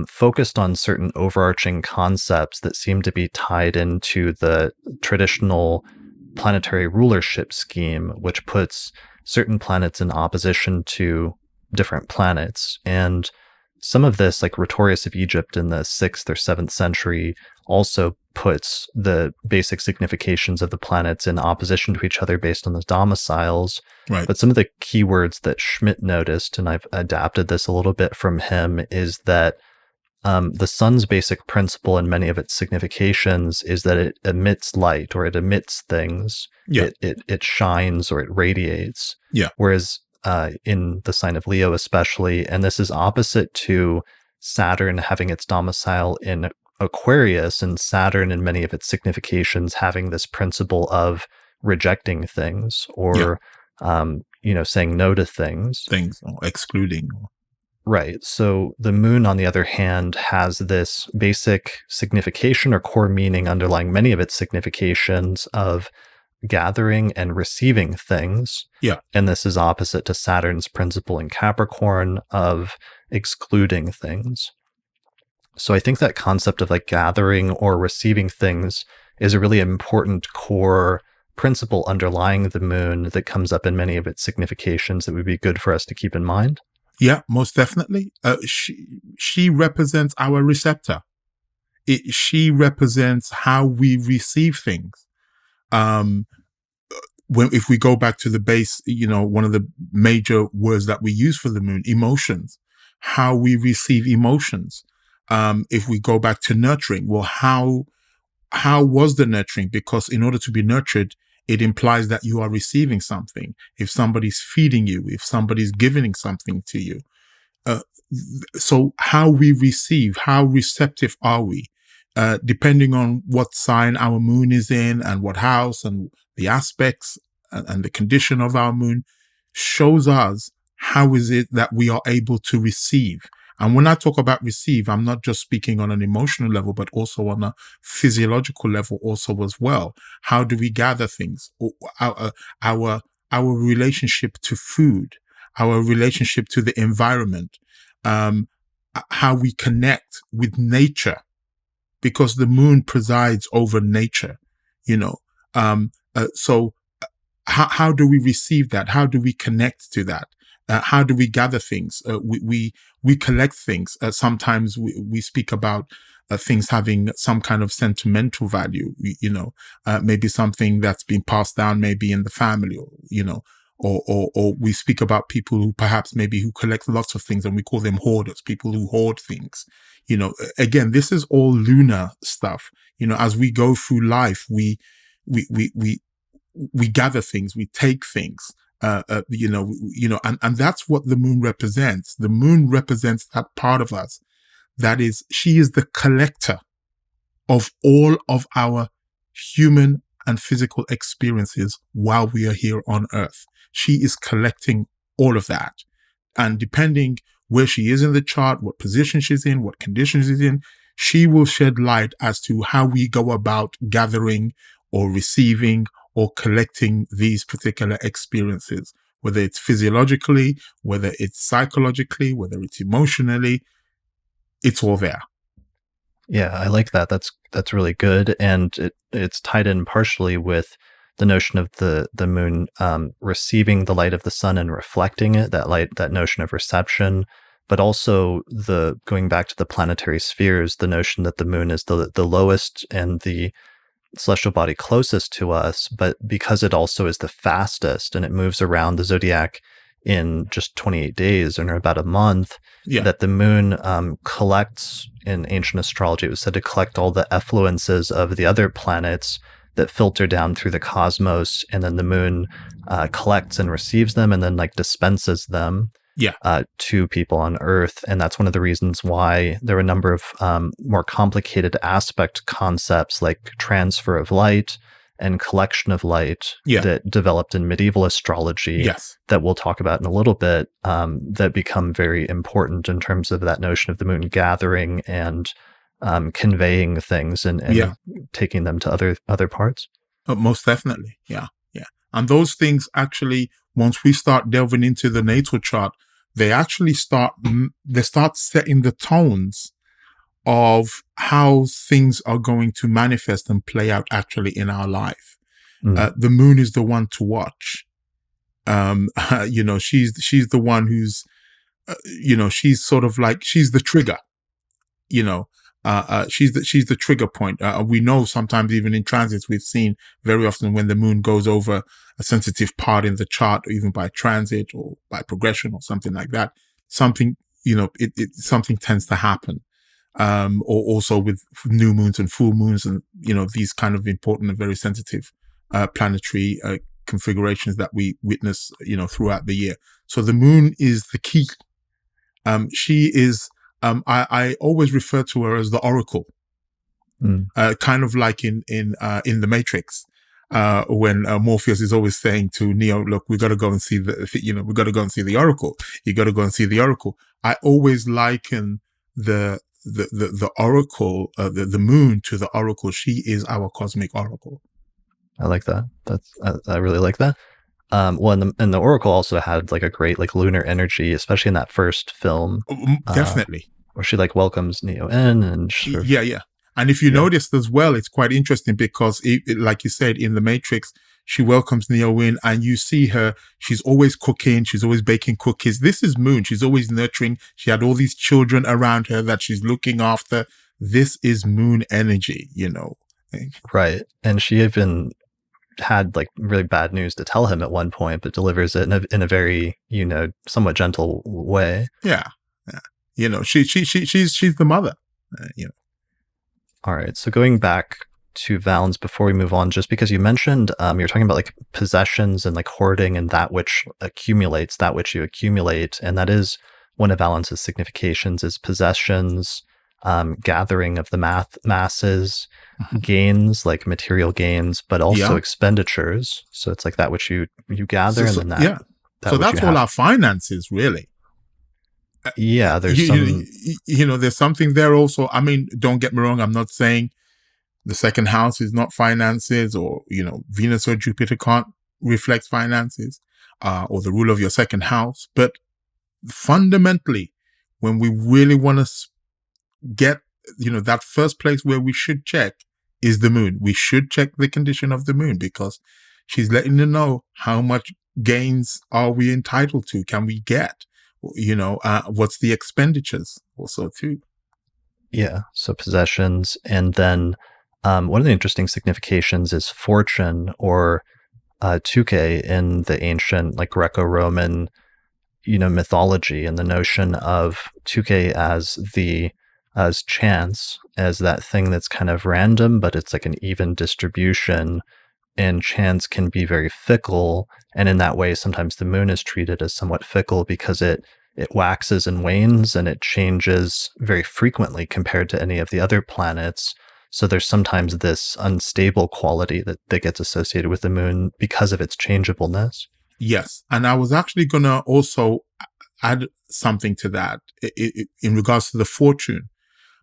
focused on certain overarching concepts that seem to be tied into the traditional planetary rulership scheme, which puts certain planets in opposition to different planets. And some of this, like Rhetorius of Egypt in the 6th or 7th century, also puts the basic significations of the planets in opposition to each other based on the domiciles. Right. But some of the keywords that Schmidt noticed, and I've adapted this a little bit from him, is that the sun's basic principle in many of its significations is that it emits light, or it emits things. Yeah. It shines, or it radiates. Yeah. Whereas in the sign of Leo especially, and this is opposite to Saturn having its domicile in Aquarius, and Saturn in many of its significations having this principle of rejecting things, or saying no to things or excluding. Right. So the moon, on the other hand, has this basic signification or core meaning underlying many of its significations of gathering and receiving things. Yeah. And this is opposite to Saturn's principle in Capricorn of excluding things. So I think that concept of like gathering or receiving things is a really important core principle underlying the moon that comes up in many of its significations that would be good for us to keep in mind. Yeah, most definitely. She represents our receptor. She represents how we receive things. If we go back to the base, one of the major words that we use for the moon, emotions, how we receive emotions. If we go back to nurturing, well, how was the nurturing? Because in order to be nurtured, it implies that you are receiving something. If somebody's feeding you, if somebody's giving something to you. So how we receive, how receptive are we? Depending on what sign our moon is in and what house and the aspects and the condition of our moon shows us how is it that we are able to receive. And when I talk about receive, I'm not just speaking on an emotional level, but also on a physiological level also as well. How do we gather things? Our relationship to food, our relationship to the environment, how we connect with nature, because the moon presides over nature, so how do we receive that? How do we connect to that? How do we gather things? We collect things. Sometimes we speak about things having some kind of sentimental value, maybe something that's been passed down, maybe in the family, or we speak about people who perhaps who collect lots of things, and we call them hoarders, people who hoard things. Again, this is all lunar stuff. As we go through life, we gather things, we take things. And that's what the moon represents. The moon represents that part of us. That is, she is the collector of all of our human and physical experiences while we are here on Earth. She is collecting all of that. And depending where she is in the chart, what position she's in, what conditions she's in, she will shed light as to how we go about gathering or receiving or collecting these particular experiences, whether it's physiologically, whether it's psychologically, whether it's emotionally, it's all there. Yeah, I like that. That's really good. And it's tied in partially with the notion of the moon receiving the light of the sun and reflecting it, that notion of reception, but also going back to the planetary spheres, the notion that the moon is the lowest and the celestial body closest to us, but because it also is the fastest and it moves around the zodiac in just 28 days or about a month, that the moon collects, in ancient astrology, it was said to collect all the effluences of the other planets that filter down through the cosmos, and then the moon collects and receives them and then dispenses them to people on Earth. And that's one of the reasons why there are a number of more complicated aspect concepts like transfer of light and collection of light that developed in medieval astrology that we'll talk about in a little bit, that become very important in terms of that notion of the moon gathering and conveying things and taking them to other parts. Most definitely. Yeah. And those things actually, once we start delving into the natal chart, they actually start setting the tones of how things are going to manifest and play out actually in our life. The moon is the one to watch. She's the one who's she's sort of like, she's the trigger, she's the trigger point. We know sometimes even in transits, we've seen very often when the moon goes over a sensitive part in the chart, or even by transit or by progression or something like that, something, something tends to happen. Or also with new moons and full moons and, these kind of important and very sensitive, planetary, configurations that we witness, throughout the year. So the moon is the key. She is, I always refer to her as the oracle, kind of like in the Matrix, when Morpheus is always saying to Neo, look, we got to go and see we got to go and see the oracle. You got to go and see the oracle. I always liken the oracle, the moon to the oracle. She is our cosmic oracle. I like that. I really like that. Well, and the oracle also had like a great like lunar energy, especially in that first film. Definitely. Where she like welcomes Neo in and yeah. And if you noticed as well, it's quite interesting because like you said, in the Matrix, she welcomes Neo in and you see her, she's always cooking, she's always baking cookies. This is Moon. She's always nurturing. She had all these children around her that she's looking after. This is Moon energy, Right. And she even had like really bad news to tell him at one point, but delivers it in a very, somewhat gentle way. Yeah. She's the mother, All right. So going back to Valens before we move on, just because you mentioned, you're talking about like possessions and like hoarding and that which accumulates, that which you accumulate. And that is one of Valens's significations is possessions, gathering of the masses, gains, like material gains, but also expenditures. So it's like that which you gather and then that. Yeah. So that's all our finances, really. Yeah, there's there's something there also. I mean, don't get me wrong. I'm not saying the second house is not finances, or, Venus or Jupiter can't reflect finances, or the ruler of your second house. But fundamentally, when we really want to get, that first place where we should check is the moon. We should check the condition of the moon because she's letting you know how much gains are we entitled to, can we get, what's the expenditures also too. Yeah. So possessions. And then one of the interesting significations is fortune, or tuke in the ancient like Greco-Roman, mythology, and the notion of tuke as chance, as that thing that's kind of random, but it's like an even distribution. And chance can be very fickle. And in that way, sometimes the moon is treated as somewhat fickle because it waxes and wanes and it changes very frequently compared to any of the other planets. So there's sometimes this unstable quality that gets associated with the moon because of its changeableness. Yes. And I was actually going to also add something to that in regards to the fortune,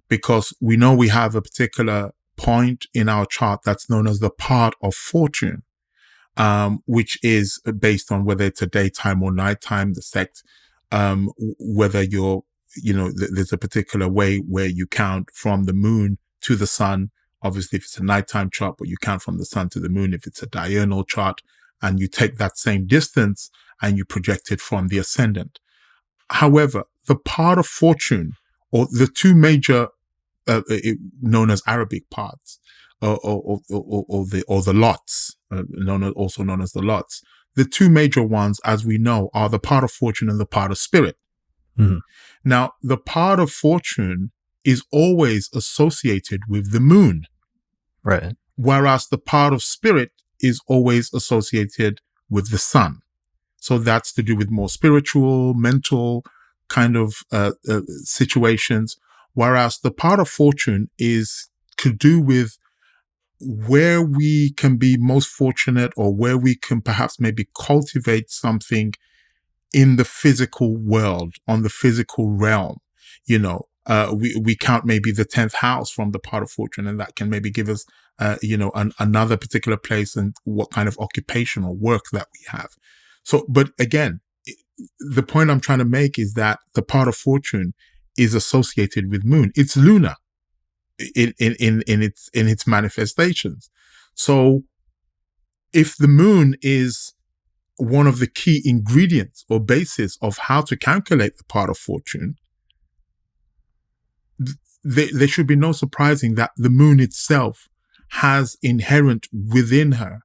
because we know we have a particular point in our chart that's known as the part of fortune, which is based on whether it's a daytime or nighttime, the sect, whether you're, there's a particular way where you count from the moon to the sun. Obviously, if it's a nighttime chart, but you count from the sun to the moon if it's a diurnal chart, and you take that same distance and you project it from the ascendant. However, the part of fortune, or the two major, known as Arabic parts, or the lots, also known as the lots. The two major ones, as we know, are the part of fortune and the part of spirit. Mm-hmm. Now, the part of fortune is always associated with the moon. Right. Whereas the part of spirit is always associated with the sun. So that's to do with more spiritual, mental kind of situations. Whereas the part of fortune is to do with where we can be most fortunate, or where we can perhaps maybe cultivate something in the physical world, on the physical realm. We count maybe the 10th house from the part of fortune, and that can maybe give us, another particular place and what kind of occupational work that we have. So, but again, the point I'm trying to make is that the part of fortune is associated with moon. It's lunar in its manifestations. So if the moon is one of the key ingredients or basis of how to calculate the part of fortune, there should be no surprising that the moon itself has inherent within her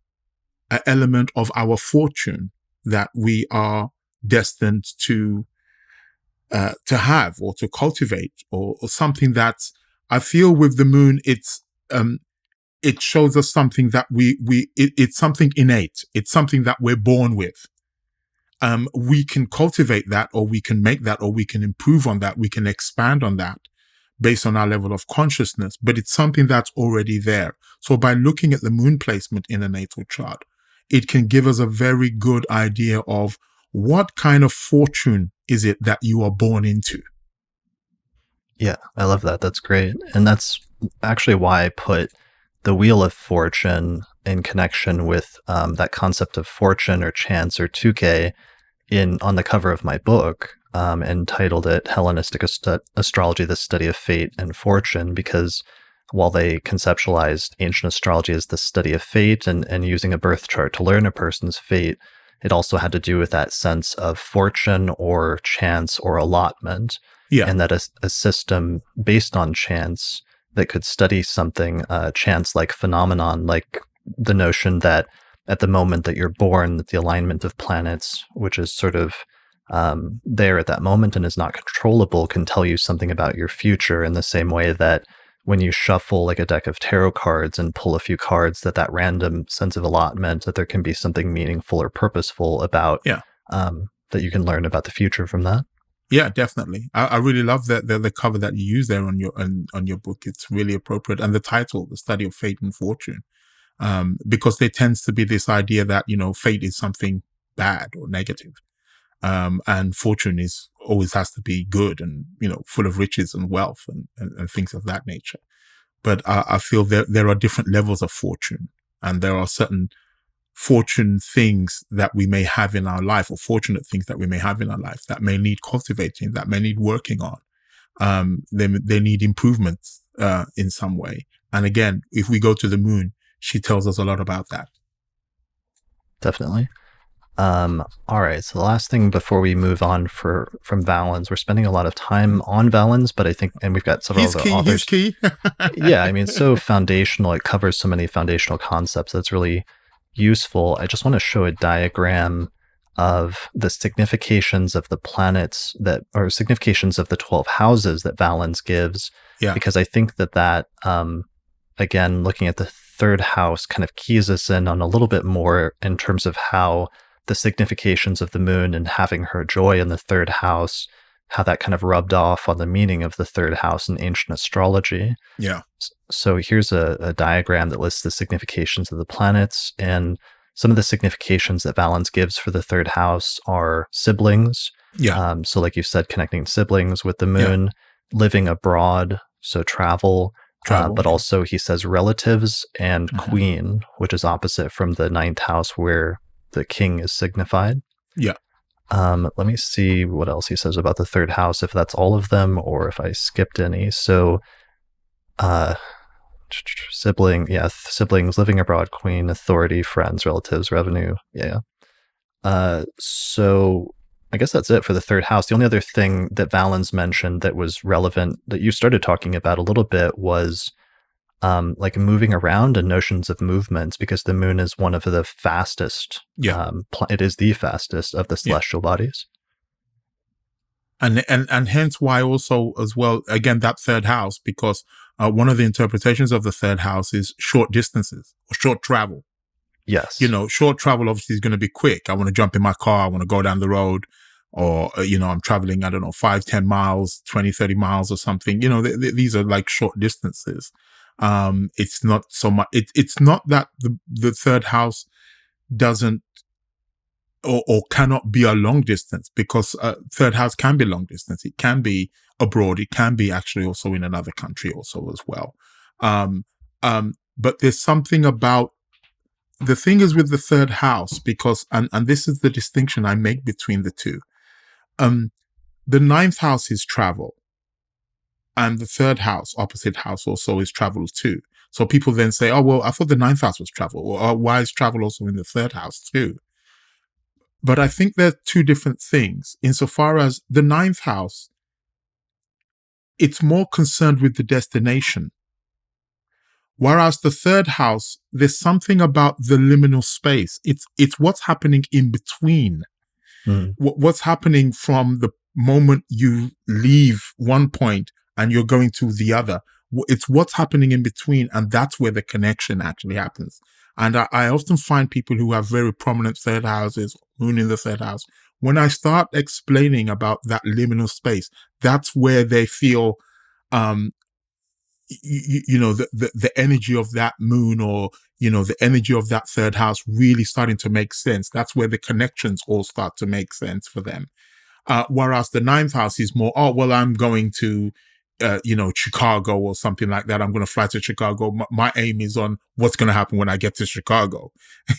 an element of our fortune that we are destined to have or to cultivate, or something that I feel with the moon, it shows us something that it's something innate. It's something that we're born with. We can cultivate that, or we can make that, or we can improve on that. We can expand on that based on our level of consciousness, but it's something that's already there. So by looking at the moon placement in a natal chart, it can give us a very good idea of what kind of fortune is it that you are born into. Yeah, I love that. That's great. And that's actually why I put the Wheel of Fortune in connection with that concept of fortune or chance or tuke on the cover of my book, and titled it Hellenistic Astrology, the Study of Fate and Fortune, because while they conceptualized ancient astrology as the study of fate and using a birth chart to learn a person's fate, it also had to do with that sense of fortune or chance or allotment. Yeah. And that a system based on chance that could study something, chance-like phenomenon, like the notion that at the moment that you're born, that the alignment of planets, which is sort of there at that moment and is not controllable, can tell you something about your future, in the same way that when you shuffle like a deck of tarot cards and pull a few cards, that random sense of allotment, that there can be something meaningful or purposeful about, that you can learn about the future from that. Yeah, definitely. I really love the cover that you use there on your book. It's really appropriate, and the title, "The Study of Fate and Fortune," because there tends to be this idea that fate is something bad or negative, and fortune always has to be good and full of riches and wealth and things of that nature. But I feel there are different levels of fortune, and there are certain fortune things that we may have in our life, or fortunate things that we may have in our life, that may need cultivating, that may need working on. They need improvements in some way. And again, if we go to the moon, she tells us a lot about that. Definitely. All right. So the last thing before we move on from Valens, we're spending a lot of time on Valens, but I think, and we've got several other authors. He's key. Yeah, I mean, it's so foundational. It covers so many foundational concepts. That's really useful. I just want to show a diagram of the significations of the planets or significations of the 12 houses that Valens gives. Yeah. Because I think that again, looking at the third house kind of keys us in on a little bit more in terms of how the significations of the moon and having her joy in the third house, how that kind of rubbed off on the meaning of the third house in ancient astrology. Yeah. So here's a diagram that lists the significations of the planets, and some of the significations that Valens gives for the third house are siblings. Yeah. So like you said, connecting siblings with the moon, living abroad, so travel, but also he says relatives and queen, which is opposite from the ninth house where the king is signified. Yeah. Let me see what else he says about the third house, if that's all of them or if I skipped any. So siblings, living abroad, queen, authority, friends, relatives, revenue. Yeah. So I guess that's it for the third house. The only other thing that Valens mentioned that was relevant that you started talking about a little bit was like moving around and notions of movements, because the moon is one of the fastest. Yeah. It is the fastest of the celestial bodies. And hence why also as well, again, that third house, because one of the interpretations of the third house is short distances or short travel. Yes. Short travel obviously is going to be quick. I want to jump in my car. I want to go down the road, or, I'm traveling, I don't know, 5, 10 miles, 20, 30 miles or something. These are like short distances. It's not so much, it's not that the third house doesn't or cannot be a long distance, because third house can be long distance. It can be abroad. It can be actually also in another country also as well. But there's something about, the thing is with the third house, because, and this is the distinction I make between the two. The ninth house is travel, and the third house, opposite house, also is travel too. So people then say, oh, well, I thought the ninth house was travel, or why is travel also in the third house too? But I think they're two different things insofar as the ninth house, it's more concerned with the destination. Whereas the third house, there's something about the liminal space. It's what's happening in between. What's happening from the moment you leave one point and you're going to the other. It's what's happening in between, and that's where the connection actually happens. And I often find people who have very prominent third houses, moon in the third house, when I start explaining about that liminal space, that's where they feel, the energy of that moon, or, the energy of that third house really starting to make sense. That's where the connections all start to make sense for them. Whereas the ninth house is more, I'm going to, Chicago or something like that. I'm going to fly to Chicago. My aim is on what's going to happen when I get to Chicago.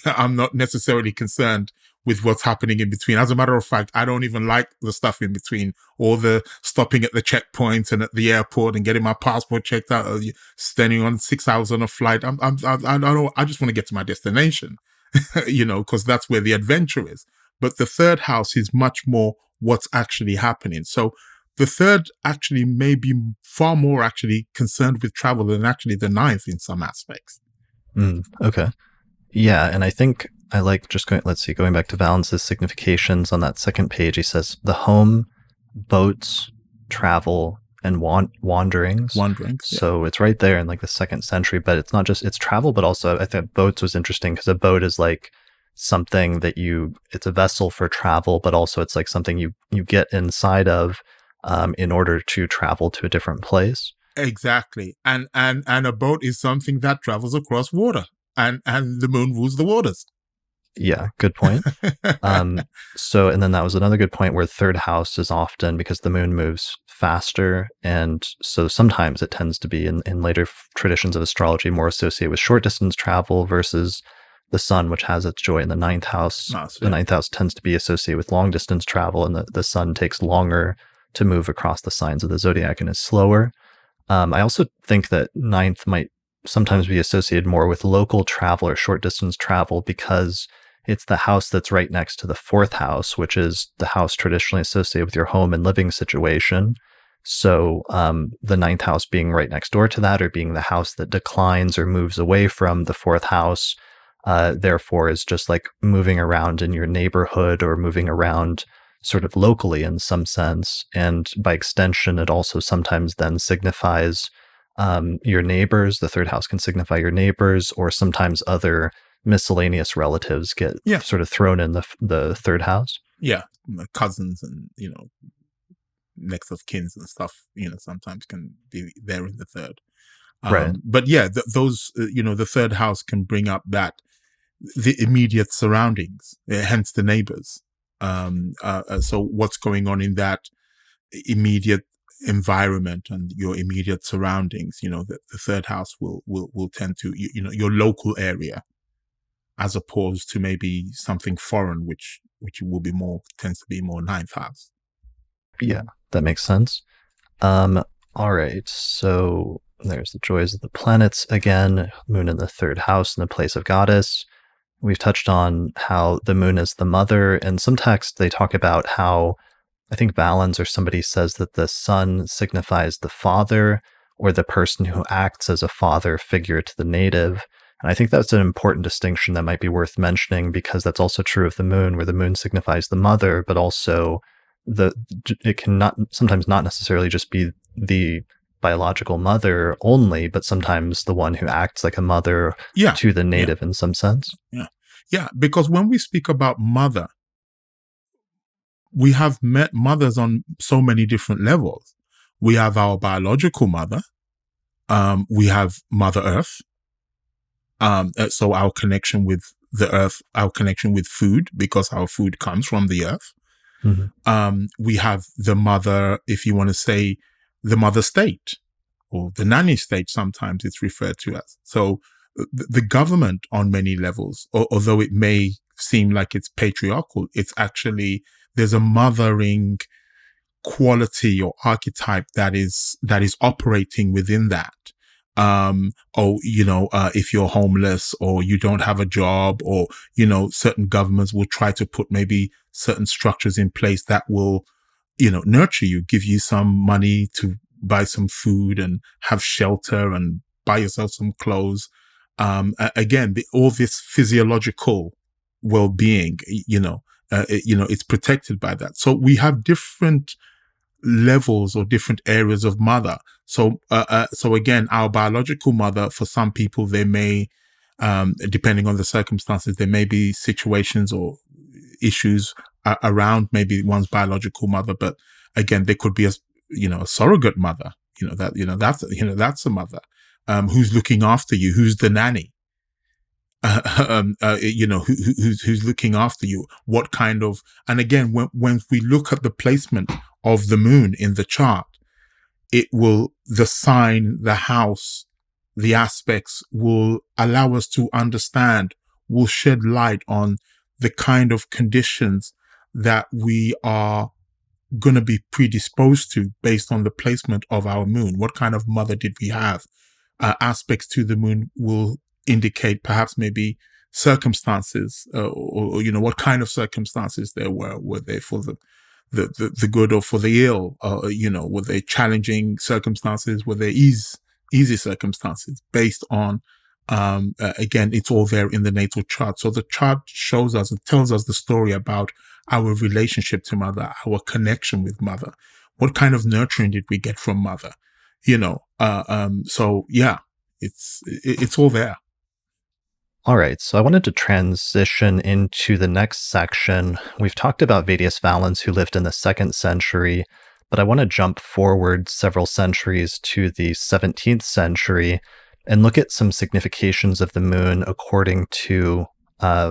I'm not necessarily concerned with what's happening in between. As a matter of fact, I don't even like the stuff in between, or the stopping at the checkpoints and at the airport and getting my passport checked out, or spending on 6 hours on a flight. I just want to get to my destination, because that's where the adventure is. But the third house is much more what's actually happening. So the third actually may be far more actually concerned with travel than actually the ninth in some aspects. Okay. Yeah, and I think I like just going back to Valens's significations on that second page. He says the home, boats, travel, and wanderings. So it's right there in like the 2nd century, but it's not just, it's travel, but also I think boats was interesting because a boat is like something that it's a vessel for travel, but also it's like something you get inside of in order to travel to a different place. Exactly. And a boat is something that travels across water, and the moon rules the waters. Yeah, good point. So, and then that was another good point where third house is often, because the moon moves faster, and so sometimes it tends to be in later traditions of astrology more associated with short distance travel versus the sun, which has its joy in the ninth house. The ninth house tends to be associated with long distance travel, and the sun takes longer to move across the signs of the zodiac and is slower. I also think that ninth might sometimes be associated more with local travel or short distance travel because it's the house that's right next to the 4th house, which is the house traditionally associated with your home and living situation. So the 9th house being right next door to that, or being the house that declines or moves away from the 4th house, therefore is just like moving around in your neighborhood or moving around sort of locally in some sense. And by extension, it also sometimes then signifies your neighbors. The 3rd house can signify your neighbors, or sometimes other miscellaneous relatives get sort of thrown in the 3rd house. Yeah, cousins and, next of kins and stuff, sometimes can be there in the 3rd. Right. But yeah, those, the 3rd house can bring up the immediate surroundings, hence the neighbors. So what's going on in that immediate environment and your immediate surroundings, the 3rd house will tend to, your local area, as opposed to maybe something foreign, which tends to be more 9th house. Yeah, that makes sense. All right. So there's the joys of the planets again, moon in the 3rd house in the place of goddess. We've touched on how the moon is the mother. In some texts, they talk about how, I think Valens or somebody says that the sun signifies the father, or the person who acts as a father figure to the native. And I think that's an important distinction that might be worth mentioning, because that's also true of the moon, where the moon signifies the mother, but also it can sometimes not necessarily just be the biological mother only, but sometimes the one who acts like a mother to the native in some sense. Yeah, because when we speak about mother, we have met mothers on so many different levels. We have our biological mother. We have Mother Earth. So our connection with the earth, our connection with food, because our food comes from the earth. Mm-hmm. We have the mother, if you want to say, the mother state, or the nanny state, sometimes it's referred to as. So the government on many levels, although it may seem like it's patriarchal, it's actually, there's a mothering quality or archetype that is operating within that. or, if you're homeless or you don't have a job, or, certain governments will try to put maybe certain structures in place that will, nurture you, give you some money to buy some food and have shelter and buy yourself some clothes. Again, all this physiological well-being, it's protected by that. So we have different levels or different areas of mother. So again, our biological mother, for some people, they may, depending on the circumstances, there may be situations or issues around maybe one's biological mother. But again, there could be a surrogate mother, that's a mother, who's looking after you, who's the nanny. Who's looking after you? What kind of? And again, when we look at the placement of the moon in the chart, the sign, the house, the aspects will allow us to understand, will shed light on the kind of conditions that we are going to be predisposed to based on the placement of our moon. What kind of mother did we have? Aspects to the moon will indicate perhaps maybe circumstances, or what kind of circumstances there were they for the good or for the ill, were they challenging circumstances, were they easy circumstances, based on again, it's all there in the natal chart. So the chart shows us, it tells us the story about our relationship to mother, our connection with mother, what kind of nurturing did we get from mother, so yeah, it's all there. All right, so I wanted to transition into the next section. We've talked about Vettius Valens, who lived in the 2nd century, but I want to jump forward several centuries to the 17th century and look at some significations of the moon according to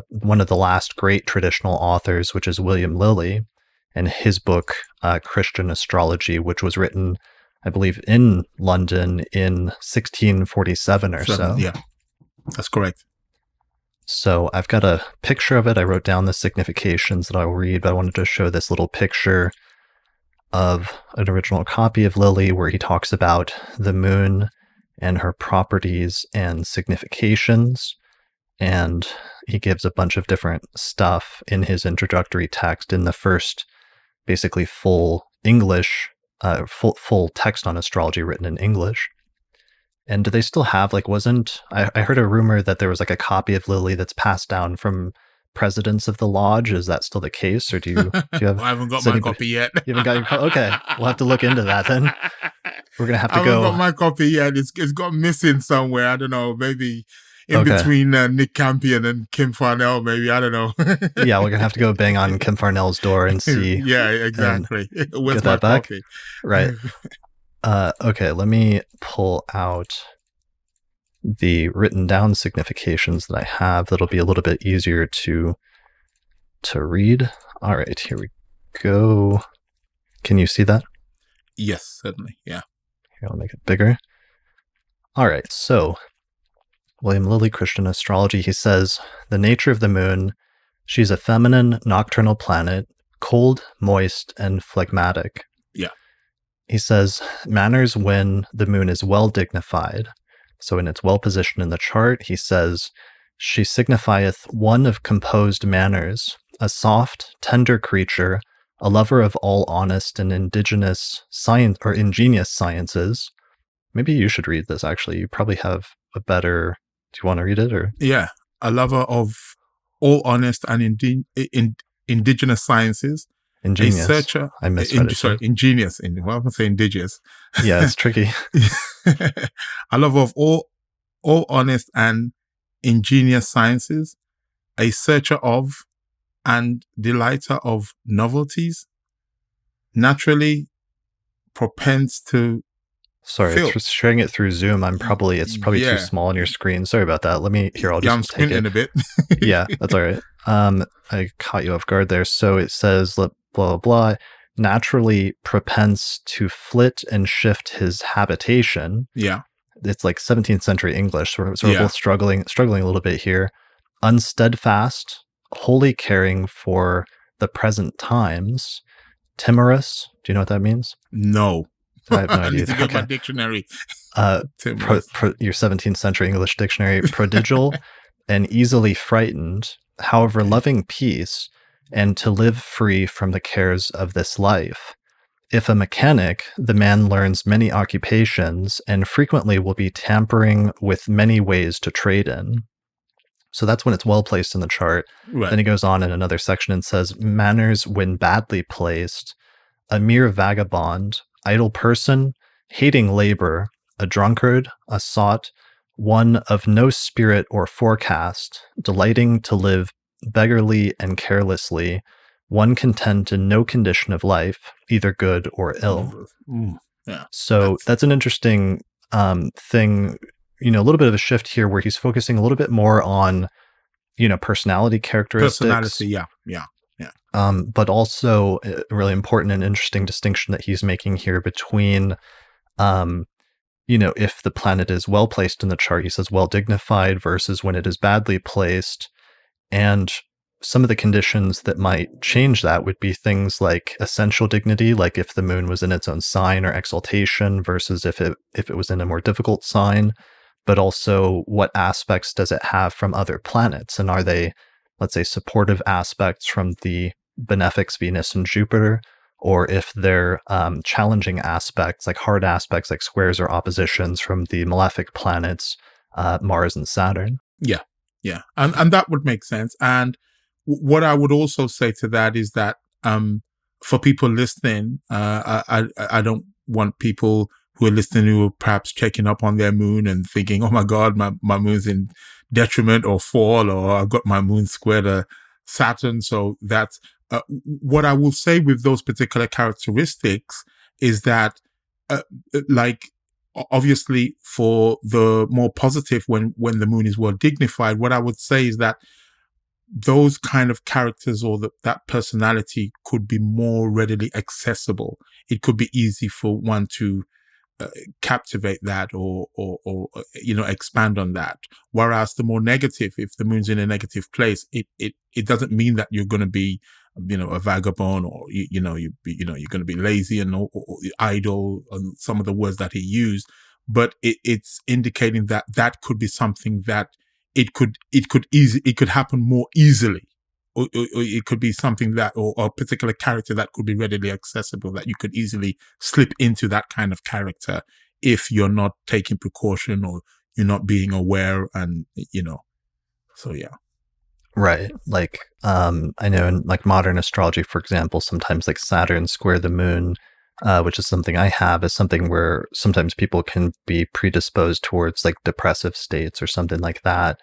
one of the last great traditional authors, which is William Lilly, and his book, Christian Astrology, which was written, I believe, in London in 1647 or so. Yeah, that's correct. So I've got a picture of it. I wrote down the significations that I'll read, but I wanted to show this little picture of an original copy of Lilly where he talks about the moon and her properties and significations. And he gives a bunch of different stuff in his introductory text in the first, basically full English, full text on astrology written in English. And do they still have, I heard a rumor that there was a copy of Lilly that's passed down from presidents of the lodge. Is that still the case? Or do you have? I haven't got my copy yet. You haven't got your copy? Okay. We'll have to look into that then. We're going to have to go. I haven't got my copy yet. It's got missing somewhere. I don't know. Maybe in between Nick Campion and Kim Farnell, maybe. I don't know. Yeah, we're going to have to go bang on Kim Farnell's door and see. Yeah, exactly. Where's get that my back? copy? Right. Okay, let me pull out the written down significations that I have. That'll be a little bit easier to read. All right, here we go. Can you see that? Yes, certainly. Yeah. Here, I'll make it bigger. All right, so William Lilly, Christian Astrology, he says, the nature of the moon, she's a feminine nocturnal planet, cold, moist, and phlegmatic. Yeah. He says, manners when the moon is well dignified. So when it's well positioned in the chart, he says, she signifieth one of composed manners, a soft, tender creature, a lover of all honest and ingenious sciences. Maybe you should read this, actually. You probably have a better... Do you want to read it? Or yeah, a lover of all honest and indigenous sciences. Ingenious. A searcher. I misread it. Sorry, ingenious. Well, I'm going to say indigenous. Yeah, it's tricky. A lover of all honest and ingenious sciences. A searcher of and delighter of novelties. Naturally propense to... Sorry, it's sharing it through Zoom. It's probably too small on your screen. Sorry about that. I'll just I'm squinting a bit. Yeah, that's all right. I caught you off guard there. So it says, blah, blah, blah, naturally propense to flit and shift his habitation. Yeah. It's 17th century English. So we're both struggling a little bit here. Unsteadfast, wholly caring for the present times. Timorous. Do you know what that means? No. I have no I idea. need to get my Okay. dictionary. Your 17th century English dictionary, prodigal and easily frightened, however, Okay. loving peace, and to live free from the cares of this life. If a mechanic, the man learns many occupations and frequently will be tampering with many ways to trade in. So that's when it's well placed in the chart. Right. Then he goes on in another section and says, manners when badly placed, a mere vagabond, idle person, hating labor, a drunkard, a sot, one of no spirit or forecast, delighting to live beggarly and carelessly, one content in no condition of life, either good or ill. Yeah. So that's an interesting thing, a little bit of a shift here where he's focusing a little bit more on, personality characteristics. Personality, yeah. But also a really important and interesting distinction that he's making here between, if the planet is well placed in the chart, he says well dignified versus when it is badly placed. And some of the conditions that might change that would be things like essential dignity, like if the moon was in its own sign or exaltation versus if it was in a more difficult sign, but also what aspects does it have from other planets? And are they, let's say, supportive aspects from the benefics Venus and Jupiter, or if they're challenging aspects, like hard aspects like squares or oppositions from the malefic planets, Mars and Saturn. Yeah. And that would make sense. And what I would also say to that is that for people listening, I don't want people who are listening who are perhaps checking up on their moon and thinking, oh my God, my moon's in detriment or fall, or I've got my moon squared to Saturn. So that's what I will say with those particular characteristics is that, like, obviously for the more positive, when the moon is well dignified, what I would say is that those kind of characters or that personality could be more readily accessible. It could be easy for one to captivate that or expand on that. Whereas the more negative, if the moon's in a negative place, it doesn't mean that you're going to be a vagabond, or you're going to be lazy and or idle, and some of the words that he used, but it's indicating that could be something that it could happen more easily, or it could be something that, or a particular character that could be readily accessible, that you could easily slip into that kind of character if you're not taking precaution or you're not being aware, and so yeah. Right. Like, I know in like modern astrology, for example, sometimes like Saturn square the moon, which is something I have, is something where sometimes people can be predisposed towards like depressive states or something like that,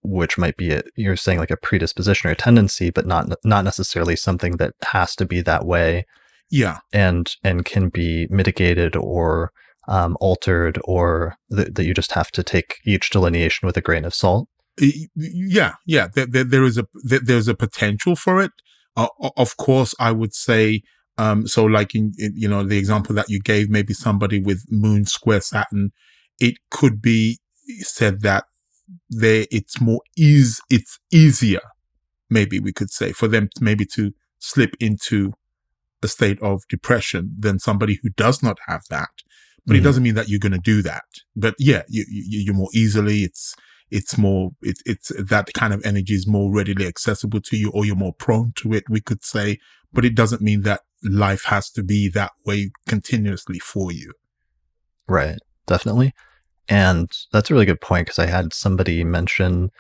which might be you're saying like a predisposition or a tendency, but not necessarily something that has to be that way. Yeah. And can be mitigated or altered, or that you just have to take each delineation with a grain of salt. Yeah. There's a potential for it. Of course, I would say, so like in the example that you gave, maybe somebody with moon square Saturn, it could be said that it's easier, maybe we could say, for them maybe to slip into a state of depression than somebody who does not have that. But it doesn't mean that you're going to do that. But yeah, you're more easily, it's that kind of energy is more readily accessible to you, or you're more prone to it, we could say. But it doesn't mean that life has to be that way continuously for you. Right. Definitely. And that's a really good point, because I had somebody mention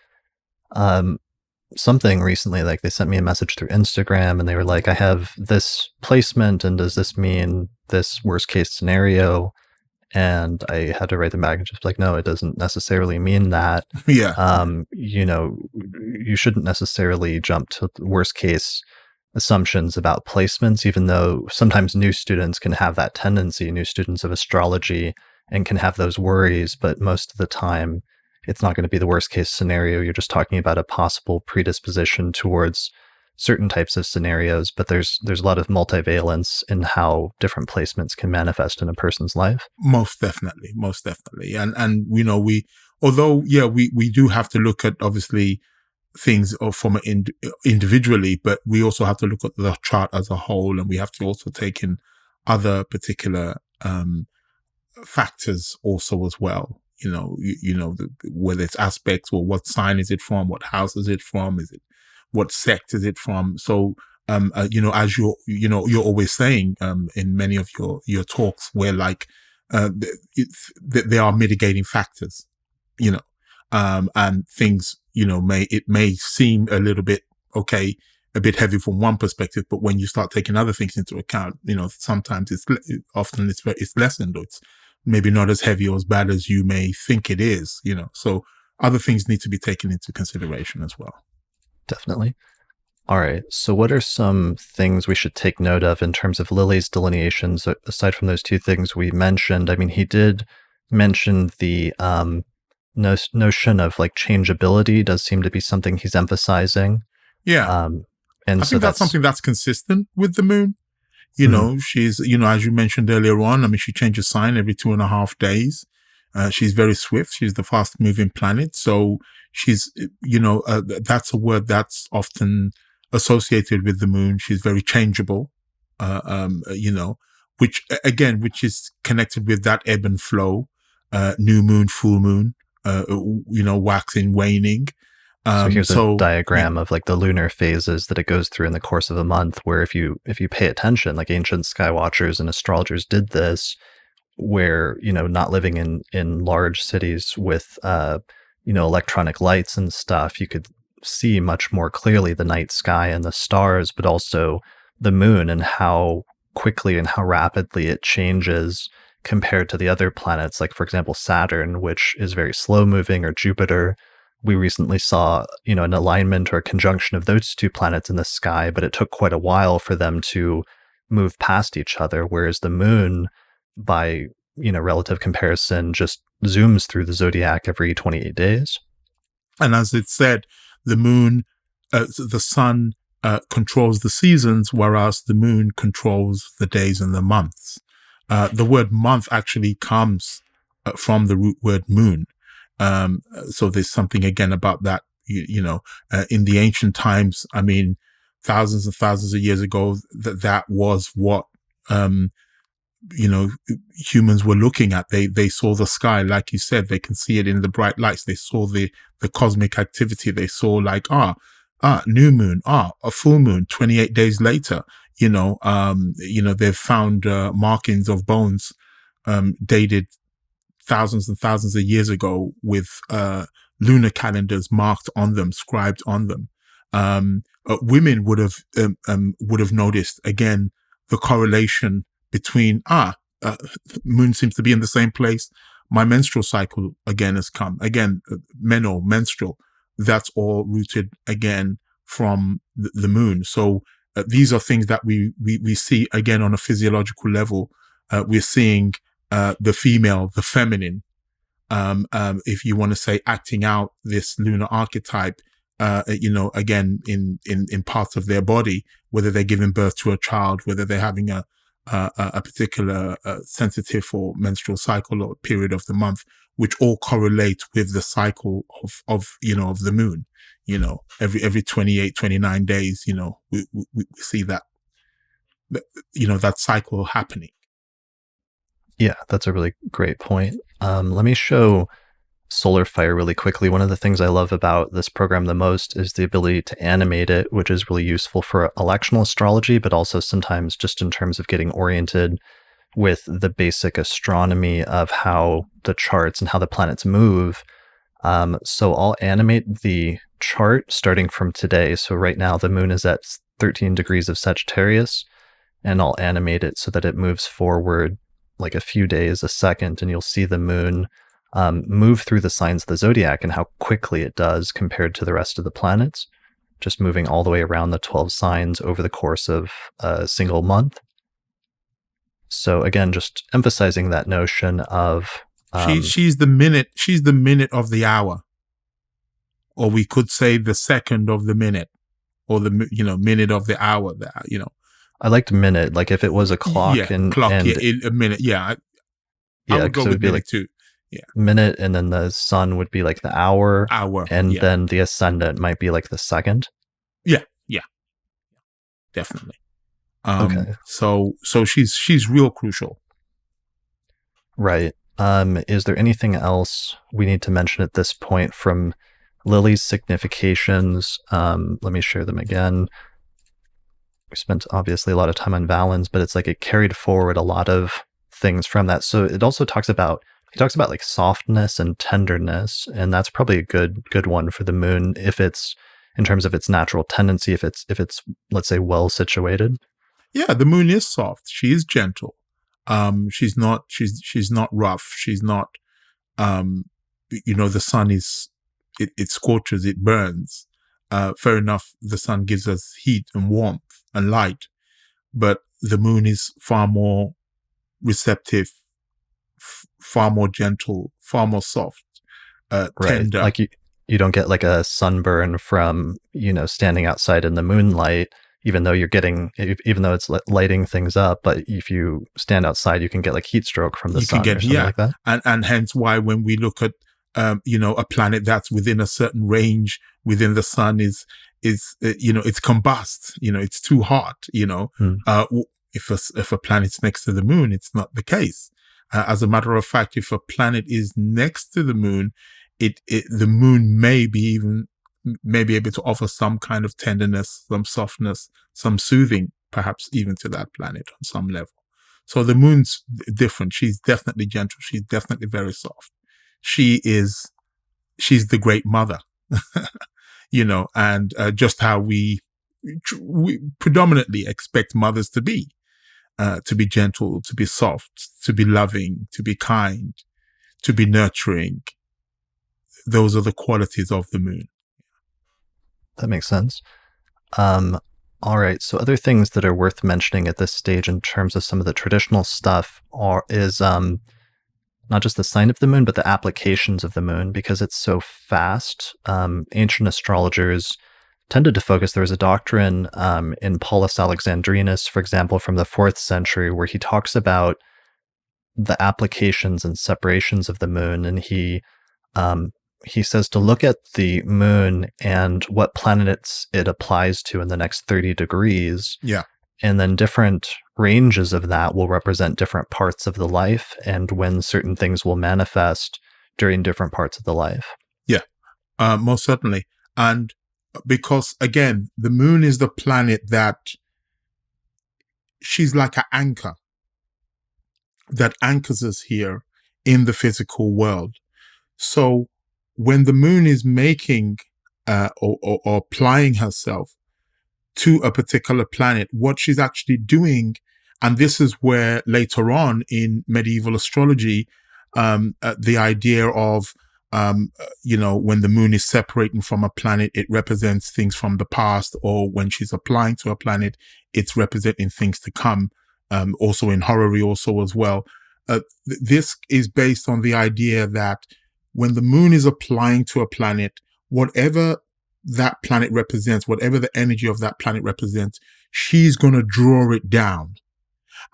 something recently, like they sent me a message through Instagram and they were like, I have this placement, and does this mean this worst case scenario? And I had to write them back and just like, no, it doesn't necessarily mean that. Yeah. You shouldn't necessarily jump to worst case assumptions about placements, even though sometimes new students can have that tendency, new students of astrology, and can have those worries. But most of the time, it's not going to be the worst case scenario. You're just talking about a possible predisposition towards certain types of scenarios, but there's a lot of multivalence in how different placements can manifest in a person's life. Most definitely. And we do have to look at, obviously, things from individually, but we also have to look at the chart as a whole, and we have to also take in other particular factors also as well. Whether it's aspects or what sign is it from, what house is it from, what sect is it from. So, as you're always saying, in many of your talks, where like, there are mitigating factors, and things, may seem a little bit, okay, a bit heavy from one perspective, but when you start taking other things into account, sometimes it's lessened, or it's maybe not as heavy or as bad as you may think it is, so other things need to be taken into consideration as well. Definitely. All right. So what are some things we should take note of in terms of Lilly's delineations, aside from those two things we mentioned? I mean, he did mention the notion of like changeability does seem to be something he's emphasizing. Yeah. And I think that's something that's consistent with the moon. She's, as you mentioned earlier on, I mean, she changes sign every 2.5 days. She's very swift. She's the fast moving planet. So she's, that's a word that's often associated with the moon. She's very changeable, which is connected with that ebb and flow, new moon, full moon, waxing, waning. So here's a diagram of like the lunar phases that it goes through in the course of a month, where if you pay attention, like ancient sky watchers and astrologers did this, where, not living in large cities with, electronic lights and stuff, you could see much more clearly the night sky and the stars, but also the moon and how quickly and how rapidly it changes compared to the other planets. Like, for example, Saturn, which is very slow moving, or Jupiter. We recently saw, an alignment or a conjunction of those two planets in the sky, but it took quite a while for them to move past each other, whereas the moon, by, relative comparison, just zooms through the zodiac every 28 days. And as it said, the moon, the sun controls the seasons, whereas the moon controls the days and the months. The word month actually comes from the root word moon. So there's something again about that, in the ancient times, I mean, thousands and thousands of years ago, that was what, humans were looking at. They saw the sky, like you said, they can see it in the bright lights. They saw the cosmic activity. They saw like, new moon, a full moon 28 days later, they've found, markings of bones, dated thousands and thousands of years ago with lunar calendars marked on them, scribed on them. Women would have noticed again the correlation between moon seems to be in the same place. My menstrual cycle again has come. Again, menstrual. That's all rooted again from the moon. So these are things that we see again on a physiological level. We're seeing the female, the feminine, if you want to say, acting out this lunar archetype, again, in parts of their body, whether they're giving birth to a child, whether they're having a particular sensitive or menstrual cycle or period of the month, which all correlate with the cycle of the moon. Every 28, 29 days, we see that cycle happening. Yeah, that's a really great point. Let me show solar fire really quickly. One of the things I love about this program the most is the ability to animate it, which is really useful for electional astrology, but also sometimes just in terms of getting oriented with the basic astronomy of how the charts and how the planets move. So I'll animate the chart starting from today. So right now the moon is at 13 degrees of Sagittarius, and I'll animate it so that it moves forward like a few days, a second, and you'll see the moon move through the signs of the zodiac and how quickly it does compared to the rest of the planets, just moving all the way around the 12 signs over the course of a single month. So again, just emphasizing that notion of she's the minute of the hour, or we could say the second of the minute, or the minute of the hour. I liked minute, like if it was a clock, a minute. I would go with minute too. Yeah, minute, and then the sun would be like the hour, and yeah. then the ascendant might be like the second. Yeah, definitely. Okay. So she's real crucial. Right. Is there anything else we need to mention at this point from Lilly's significations? Let me share them again. We spent obviously a lot of time on Valens, but it's like it carried forward a lot of things from that. So it also talks about like softness and tenderness, and that's probably a good one for the moon if it's in terms of its natural tendency, if it's let's say well situated. Yeah, the moon is soft. She is gentle. She's not rough. She's not the sun is it scorches, it burns. Fair enough, the sun gives us heat and warmth and light, but the moon is far more receptive, far more gentle, far more soft, Right. tender. Like you don't get like a sunburn from, standing outside in the moonlight, even though it's lighting things up. But if you stand outside, you can get like heat stroke from the sun or something like that. And hence why when we look at, a planet that's within a certain range within the sun is it's combust, it's too hot, if a planet's next to the moon, it's not the case. As a matter of fact, if a planet is next to the moon, the moon may be able to offer some kind of tenderness, some softness, some soothing, perhaps even to that planet on some level. So the moon's different. She's definitely gentle. She's definitely very soft. She's the great mother, and just how we predominantly expect mothers to be gentle, to be soft, to be loving, to be kind, to be nurturing. Those are the qualities of the moon. That makes sense. All right. So other things that are worth mentioning at this stage in terms of some of the traditional stuff is not just the sign of the moon, but the applications of the moon, because it's so fast. Ancient astrologers tended to focus. There was a doctrine in Paulus Alexandrinus, for example, from the 4th century, where he talks about the applications and separations of the moon, and he says to look at the moon and what planets it applies to in the next 30 degrees. Yeah. And then different ranges of that will represent different parts of the life and when certain things will manifest during different parts of the life. Yeah, most certainly. And because, again, the moon is the planet that she's like an anchor that anchors us here in the physical world. So when the moon is making or applying herself to a particular planet, what she's actually doing, and this is where later on in medieval astrology, the idea of, when the moon is separating from a planet, it represents things from the past, or when she's applying to a planet, it's representing things to come. Also in horary also as well. This is based on the idea that when the moon is applying to a planet, whatever that planet represents, whatever the energy of that planet represents, she's going to draw it down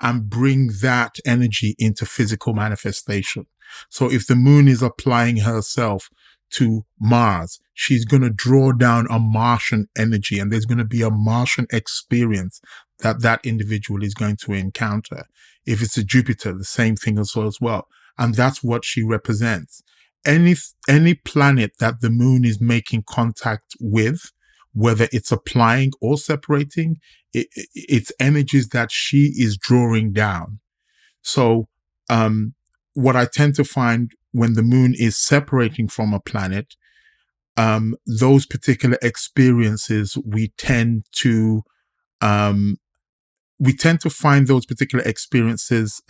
and bring that energy into physical manifestation. So if the moon is applying herself to Mars, she's going to draw down a Martian energy, and there's going to be a Martian experience that individual is going to encounter. If it's a Jupiter, the same thing as well. And that's what she represents. Any planet that the moon is making contact with, whether it's applying or separating, it's energies that she is drawing down. So what I tend to find when the moon is separating from a planet, those particular experiences, we tend to find those particular experiences,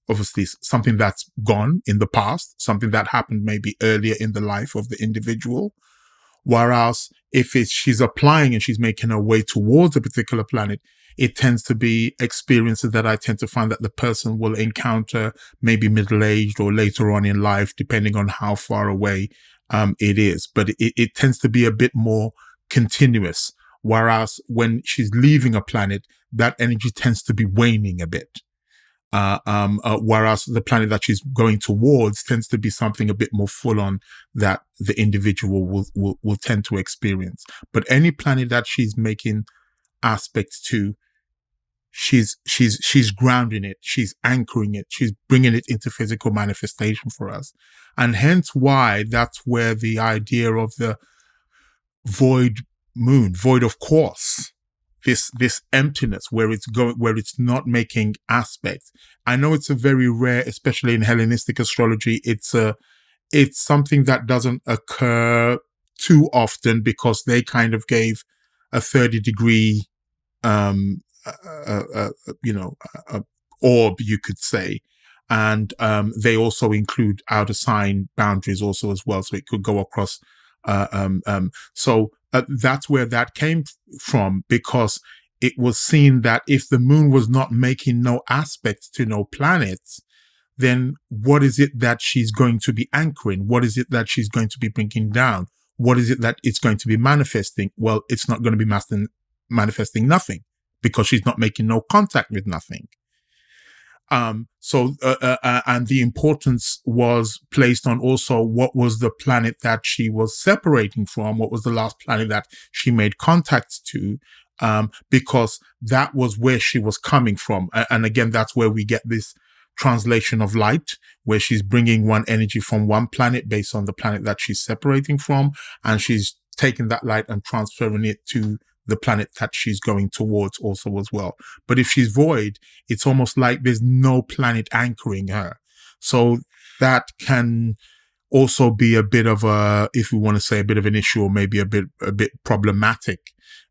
obviously something that's gone in the past, something that happened maybe earlier in the life of the individual. Whereas if she's applying and she's making her way towards a particular planet, it tends to be experiences that I tend to find that the person will encounter maybe middle-aged or later on in life, depending on how far away it is. But it tends to be a bit more continuous. Whereas when she's leaving a planet, that energy tends to be waning a bit. Whereas the planet that she's going towards tends to be something a bit more full on that the individual will tend to experience. But any planet that she's making aspects to, she's grounding it, she's anchoring it, she's bringing it into physical manifestation for us. And hence why that's where the idea of the void moon, void of course, this emptiness where it's going, where it's not making aspects. I know it's a very rare, especially in Hellenistic astrology, it's something that doesn't occur too often because they kind of gave a 30-degree orb, you could say. And they also include outer sign boundaries also as well. So it could go across. So that's where that came from, because it was seen that if the moon was not making no aspects to no planets, then what is it that she's going to be anchoring? What is it that she's going to be bringing down? What is it that it's going to be manifesting? Well, it's not going to be manifesting nothing, because she's not making no contact with nothing. And the importance was placed on also what was the planet that she was separating from, what was the last planet that she made contact to, because that was where she was coming from. And again, that's where we get this translation of light, where she's bringing one energy from one planet based on the planet that she's separating from, and she's taking that light and transferring it to the planet that she's going towards also as well. But if she's void, it's almost like there's no planet anchoring her. So that can also be a bit of a, if we want to say, a bit of an issue, or maybe a bit problematic.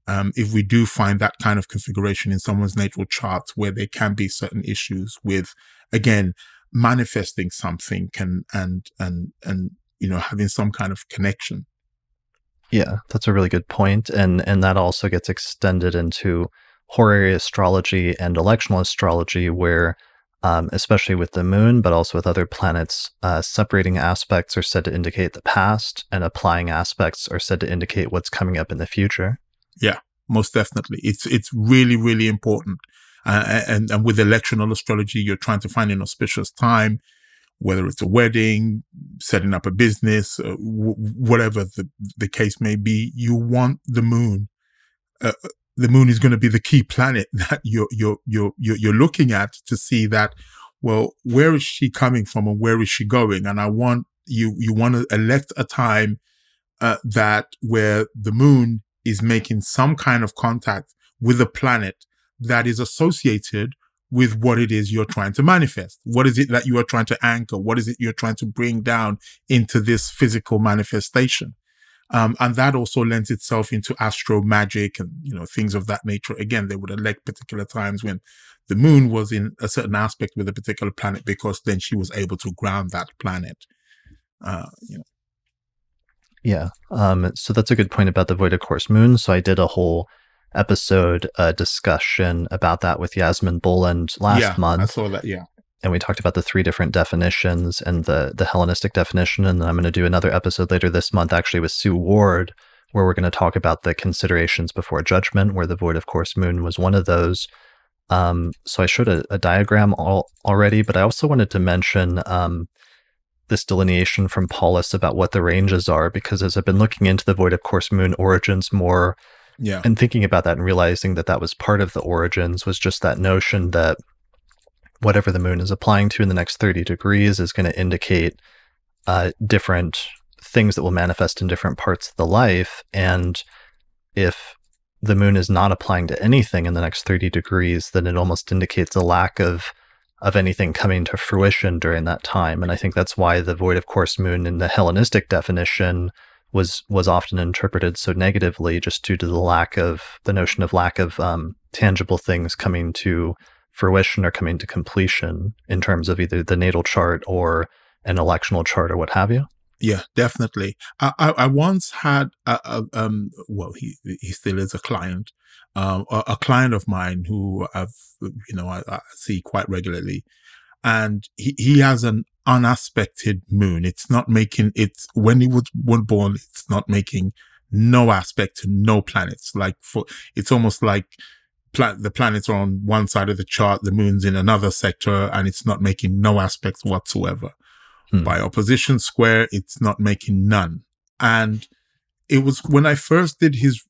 If we do find that kind of configuration in someone's natal chart, where there can be certain issues with, again, manifesting something and having some kind of connection. Yeah, that's a really good point. And that also gets extended into horary astrology and electional astrology, where, especially with the moon, but also with other planets, separating aspects are said to indicate the past, and applying aspects are said to indicate what's coming up in the future. Yeah, most definitely. It's really, really important. And with electional astrology, you're trying to find an auspicious time, whether it's a wedding, setting up a business, whatever the case may be. You want the moon. The moon is going to be the key planet that you're looking at to see that, well, where is she coming from and where is she going? And I want you want to elect a time that where the moon is making some kind of contact with a planet that is associated with what it is you're trying to manifest. What is it that you are trying to anchor? What is it you're trying to bring down into this physical manifestation? And that also lends itself into astro magic and, things of that nature. Again, they would elect particular times when the moon was in a certain aspect with a particular planet, because then she was able to ground that planet. Yeah. So that's a good point about the void of course moon. So I did a whole episode discussion about that with Yasmin Boland last month. I saw that, yeah. And we talked about the 3 different definitions and the Hellenistic definition. And I'm going to do another episode later this month, actually with Sue Ward, where we're going to talk about the considerations before judgment, where the void of course moon was one of those. So I showed a diagram already, but I also wanted to mention this delineation from Paulus about what the ranges are, because as I've been looking into the void of course moon origins more, and thinking about that and realizing that that was part of the origins, was just that notion that whatever the moon is applying to in the next 30 degrees is going to indicate different things that will manifest in different parts of the life. And if the moon is not applying to anything in the next 30 degrees, then it almost indicates a lack of anything coming to fruition during that time. And I think that's why the void of course moon in the Hellenistic definition was often interpreted so negatively, just due to the notion of lack of tangible things coming to fruition or coming to completion in terms of either the natal chart or an electional chart or what have you. Yeah, definitely. I once had he still is a client, a client of mine who I see quite regularly, and he has an unaspected moon. It's not making it's when he was born. It's not making no aspect to no planets. It's almost like the planets are on one side of the chart, the moon's in another sector, and it's not making no aspects whatsoever. By opposition square, it's not making none. And it was when I first did his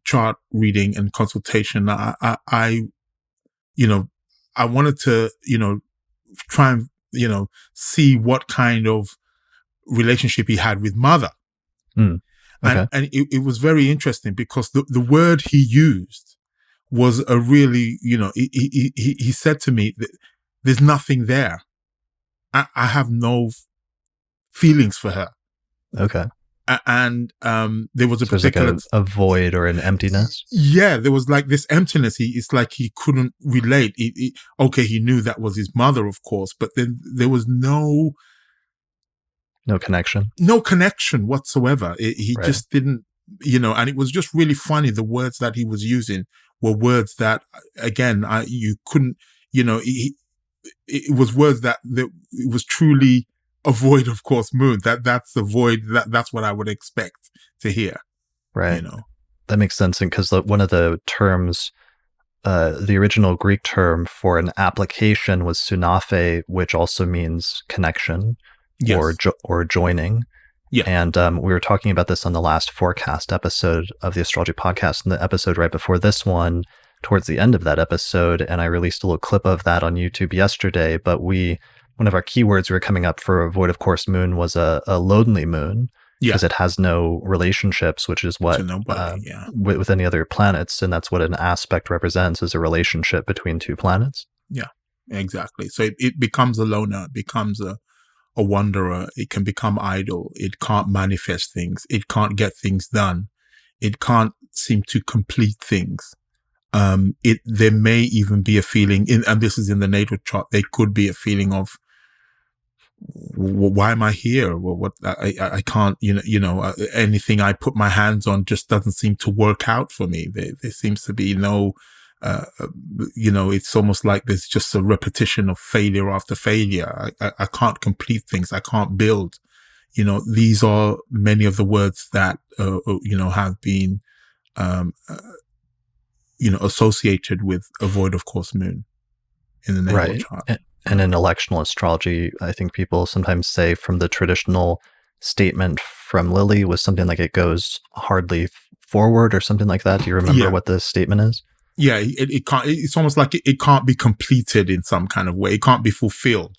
chart reading and consultation, I I wanted to, try and, see what kind of relationship he had with mother. Okay. And it was very interesting because the word he used was a really, he said to me that there's nothing there. I have no feelings for her. Okay. And there was a so particular like a void or an emptiness. Yeah, there was like this emptiness. It's like he couldn't relate. Okay, he knew that was his mother, of course, but then there was no connection whatsoever. He right. just didn't, and it was just really funny. The words that he was using were words that, again, you couldn't, it was words that it was truly a void, of course, moon. That's the void. That's what I would expect to hear. Right. That makes sense. And because one of the terms, the original Greek term for an application was sunaphe, which also means connection. Yes. or joining. Yeah. And we were talking about this on the last forecast episode of the Astrology podcast, and the episode right before this one, towards the end of that episode, and I released a little clip of that on YouTube yesterday. But one of our keywords we were coming up for a void of course moon was a lonely moon, because it has no relationships, which is what with any other planets, and that's what an aspect represents, is a relationship between two planets. Yeah, exactly. So it becomes a loner, it becomes a wanderer. It can become idle. It can't manifest things. It can't get things done. It can't seem to complete things. There may even be a feeling and this is in the natal chart, there could be a feeling of, why am I here? What I can't, anything I put my hands on just doesn't seem to work out for me. There seems to be no, it's almost like there's just a repetition of failure after failure. I can't complete things. I can't build. These are many of the words that, have been, associated with a void of course moon in the natal chart. And in electional astrology, I think people sometimes say from the traditional statement from Lilly was something like it goes hardly forward or something like that. Do you remember what the statement is? Yeah, it can't. It's almost like it can't be completed in some kind of way. It can't be fulfilled.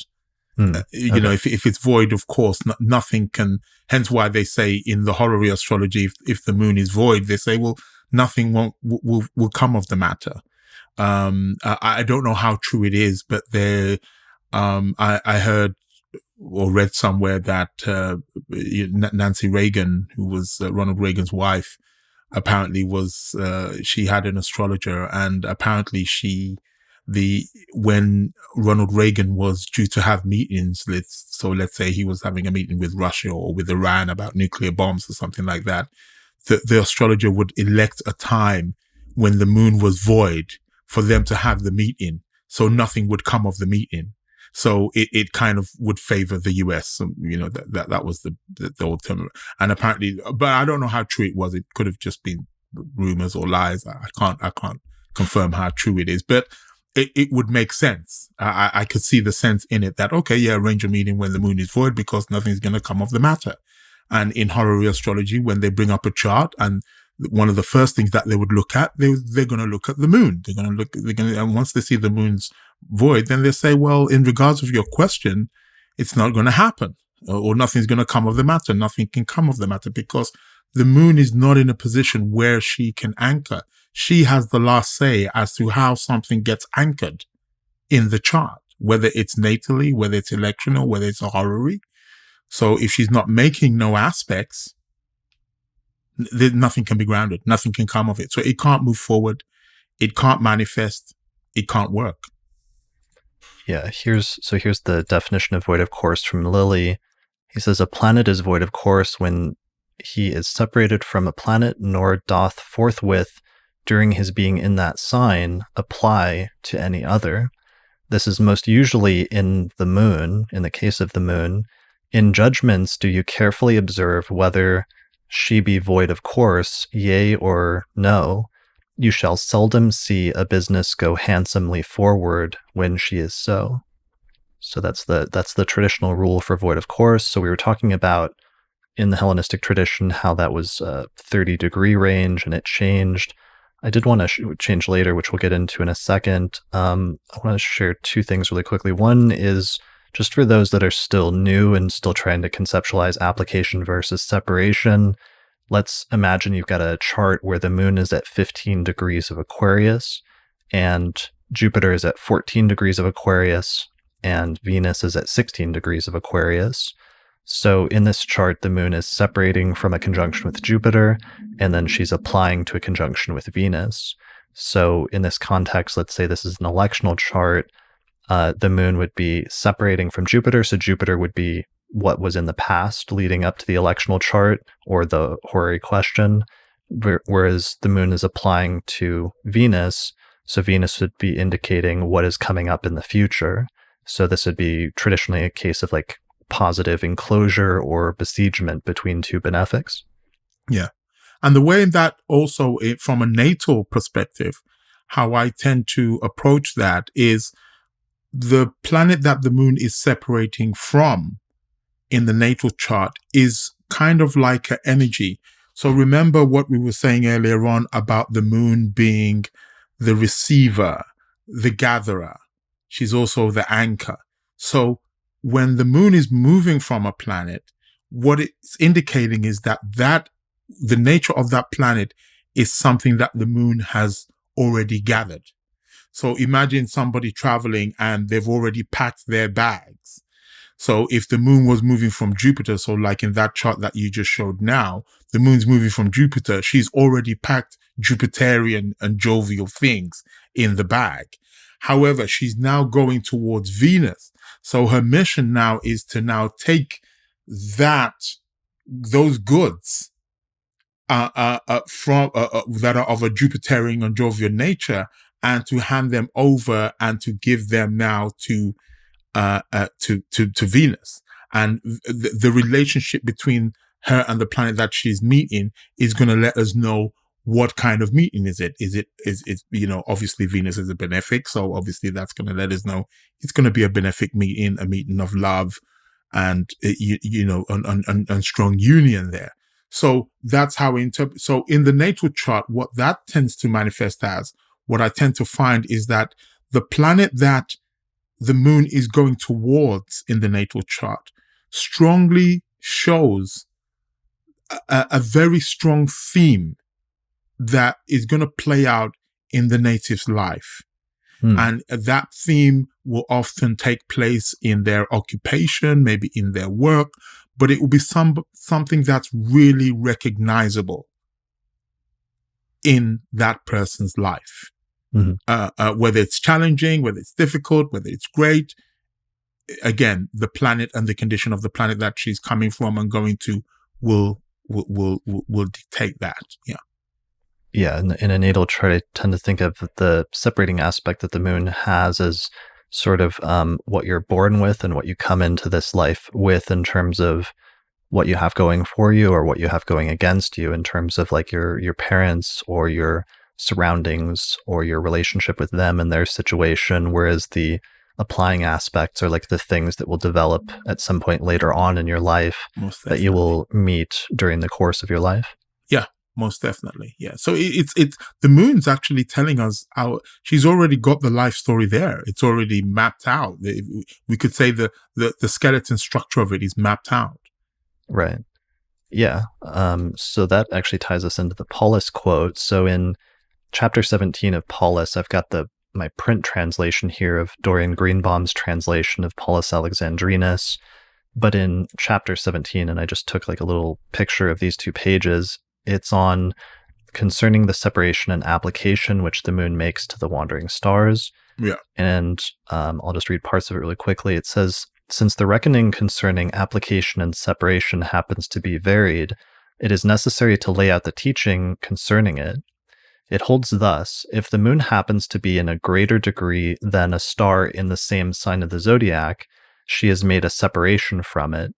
If it's void, of course, nothing can. Hence, why they say in the horary astrology, if the moon is void, they say, well, nothing will come of the matter. I don't know how true it is, but I heard or read somewhere that Nancy Reagan, who was Ronald Reagan's wife, apparently she had an astrologer, and apparently when Ronald Reagan was due to have meetings, let's say he was having a meeting with Russia or with Iran about nuclear bombs or something like that, the astrologer would elect a time when the moon was void for them to have the meeting, so nothing would come of the meeting. So it kind of would favor the US. That was the old term. And apparently, but I don't know how true it was. It could have just been rumors or lies. I can't confirm how true it is, but it would make sense. I could see the sense in it that, okay, yeah, arrange a meeting when the moon is void because nothing's going to come of the matter. And in horary astrology, when they bring up a chart, and one of the first things that they would look at, they're going to look at the moon. And once they see the moon's void, then they say, well, in regards of your question, it's not going to happen, or nothing's going to come of the matter. Nothing can come of the matter because the moon is not in a position where she can anchor. She has the last say as to how something gets anchored in the chart, whether it's natally, whether it's electional, whether it's a horary. So if she's not making no aspects, nothing can be grounded. Nothing can come of it. So it can't move forward. It can't manifest. It can't work. Yeah, here's the definition of void of course from Lilly. He says, a planet is void of course when he is separated from a planet, nor doth forthwith during his being in that sign apply to any other. This is most usually in the moon, in the case of the moon. In judgments do you carefully observe whether she be void of course, yea or no. You shall seldom see a business go handsomely forward when she is so. So that's the traditional rule for void of course. So we were talking about in the Hellenistic tradition how that was a 30-degree range and it changed. I did want to change later, which we'll get into in a second. I want to share two things really quickly. One is just for those that are still new and still trying to conceptualize application versus separation. Let's imagine you've got a chart where the moon is at 15 degrees of Aquarius and Jupiter is at 14 degrees of Aquarius and Venus is at 16 degrees of Aquarius. So in this chart, the moon is separating from a conjunction with Jupiter, and then she's applying to a conjunction with Venus. So in this context, let's say this is an electional chart, the moon would be separating from Jupiter. So Jupiter would be what was in the past leading up to the electional chart or the horary question, whereas the moon is applying to Venus. So Venus would be indicating what is coming up in the future. So this would be traditionally a case of like positive enclosure or besiegement between two benefics. Yeah. And the way that also from a natal perspective, how I tend to approach that is the planet that the moon is separating from in the natal chart is kind of like an energy. So remember what we were saying earlier on about the moon being the receiver, the gatherer. She's also the anchor. So when the moon is moving from a planet, what it's indicating is that the nature of that planet is something that the moon has already gathered. So imagine somebody traveling and they've already packed their bags. So if the moon was moving from Jupiter, so like in that chart that you just showed now, the moon's moving from Jupiter, she's already packed Jupiterian and jovial things in the bag. However, she's now going towards Venus. So her mission now is to now take those goods from that are of a Jupiterian and jovial nature, and to hand them over and to give them now to Venus. And the relationship between her and the planet that she's meeting is going to let us know what kind of meeting is it. Is obviously Venus is a benefic, so obviously that's going to let us know it's going to be a benefic meeting, a meeting of love, and and strong union there. So that's how we interpret. So in the natal chart, what that tends to manifest as, what I tend to find is that the planet that the moon is going towards in the natal chart strongly shows a very strong theme that is going to play out in the native's life. And that theme will often take place in their occupation, maybe in their work, but it will be something that's really recognizable in that person's life. Whether it's challenging, whether it's difficult, whether it's great. Again, the planet and the condition of the planet that she's coming from and going to will dictate that. Yeah. Yeah, in a natal chart, I tend to think of the separating aspect that the moon has as sort of what you're born with and what you come into this life with in terms of what you have going for you or what you have going against you in terms of like your parents or your surroundings or your relationship with them and their situation, whereas the applying aspects are like the things that will develop at some point later on in your life that you will meet during the course of your life. Yeah. Most definitely. Yeah. So it's the moon's actually telling us she's already got the life story there. It's already mapped out. We could say the skeleton structure of it is mapped out. Right. Yeah. So that actually ties us into the Paulus quote. So in chapter 17 of Paulus, I've got my print translation here of Dorian Greenbaum's translation of Paulus Alexandrinus. But in chapter 17, and I just took like a little picture of these two pages, it's on concerning the separation and application which the moon makes to the wandering stars. Yeah. And I'll just read parts of it really quickly. It says, since the reckoning concerning application and separation happens to be varied, it is necessary to lay out the teaching concerning it. It holds thus: if the moon happens to be in a greater degree than a star in the same sign of the zodiac, she has made a separation from it,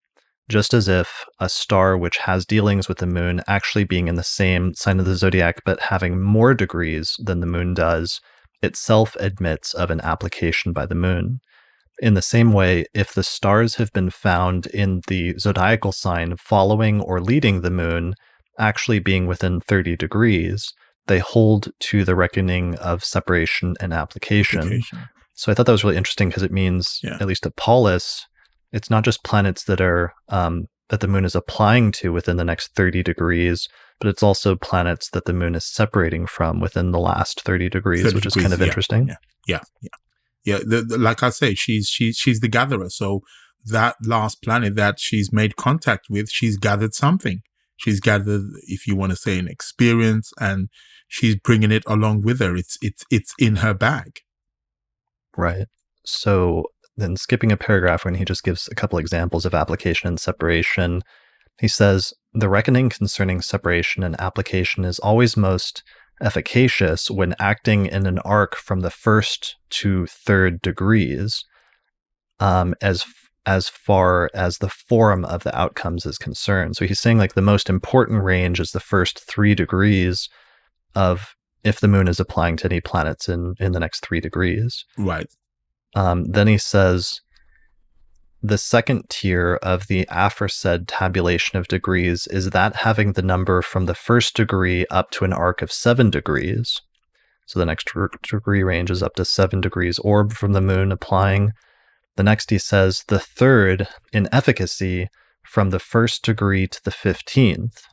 just as if a star which has dealings with the moon actually being in the same sign of the zodiac but having more degrees than the moon does, itself admits of an application by the moon. In the same way, if the stars have been found in the zodiacal sign following or leading the moon, actually being within 30 degrees, they hold to the reckoning of separation and application. So I thought that was really interesting because it means, at least to Paulus, it's not just planets that are that the moon is applying to within the next 30 degrees, but it's also planets that the moon is separating from within the last 30 degrees, which is kind of interesting. Like I say, she's the gatherer. So that last planet that she's made contact with, she's gathered something. She's gathered, if you want to say, an experience, and she's bringing it along with her. It's in her bag. Right. So then skipping a paragraph when he just gives a couple examples of application and separation, he says, the reckoning concerning separation and application is always most efficacious when acting in an arc from the 1st to 3rd degrees, as far as the form of the outcomes is concerned. So he's saying like the most important range is the first 3 degrees of if the moon is applying to any planets in the next 3 degrees. Right. Then he says the second tier of the aforesaid tabulation of degrees is that having the number from the 1st degree up to an arc of 7 degrees. So the next degree range is up to 7 degrees orb from the moon applying. The next, he says, the third in efficacy from the 1st degree to the 15th.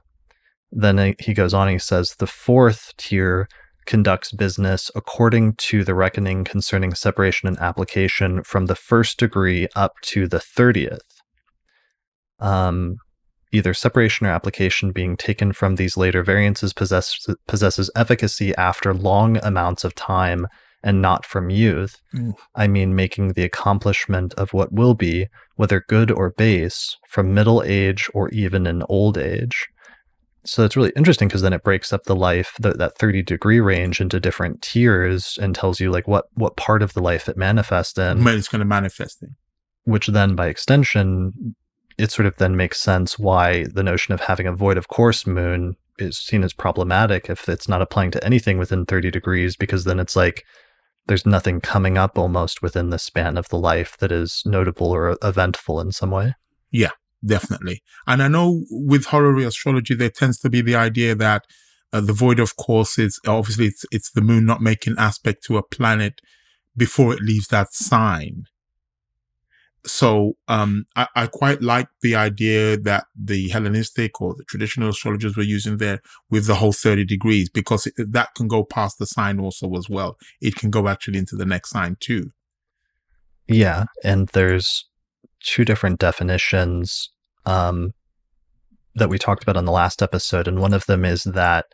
Then he goes on, he says, the 4th tier conducts business according to the reckoning concerning separation and application from the 1st degree up to the 30th. Either separation or application being taken from these later variances possesses efficacy after long amounts of time and not from youth. I mean, making the accomplishment of what will be, whether good or base, from middle age or even in old age. So it's really interesting because then it breaks up the life, that 30 degree range, into different tiers and tells you like what part of the life it manifests in. It's going to manifest in. Which then by extension, it sort of then makes sense why the notion of having a void of course moon is seen as problematic if it's not applying to anything within 30 degrees, because then it's like there's nothing coming up almost within the span of the life that is notable or eventful in some way. Yeah. Definitely. And I know with horary astrology, there tends to be the idea that the void of course is obviously it's the moon not making aspect to a planet before it leaves that sign. So I quite like the idea that the Hellenistic or the traditional astrologers were using there with the whole 30 degrees, because that can go past the sign also as well. It can go actually into the next sign too. Yeah. And there's 2 different definitions that we talked about on the last episode, and one of them is that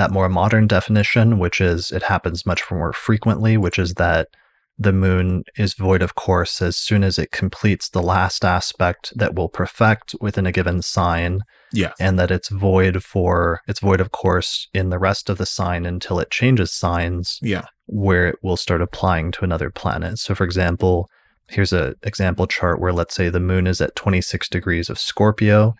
more modern definition, which is it happens much more frequently, which is that the moon is void of course as soon as it completes the last aspect that will perfect within a given sign. Yeah. And that it's void of course in the rest of the sign until it changes signs. Yeah. Where it will start applying to another planet. So for example, here's an example chart where let's say the moon is at 26 degrees of Scorpio,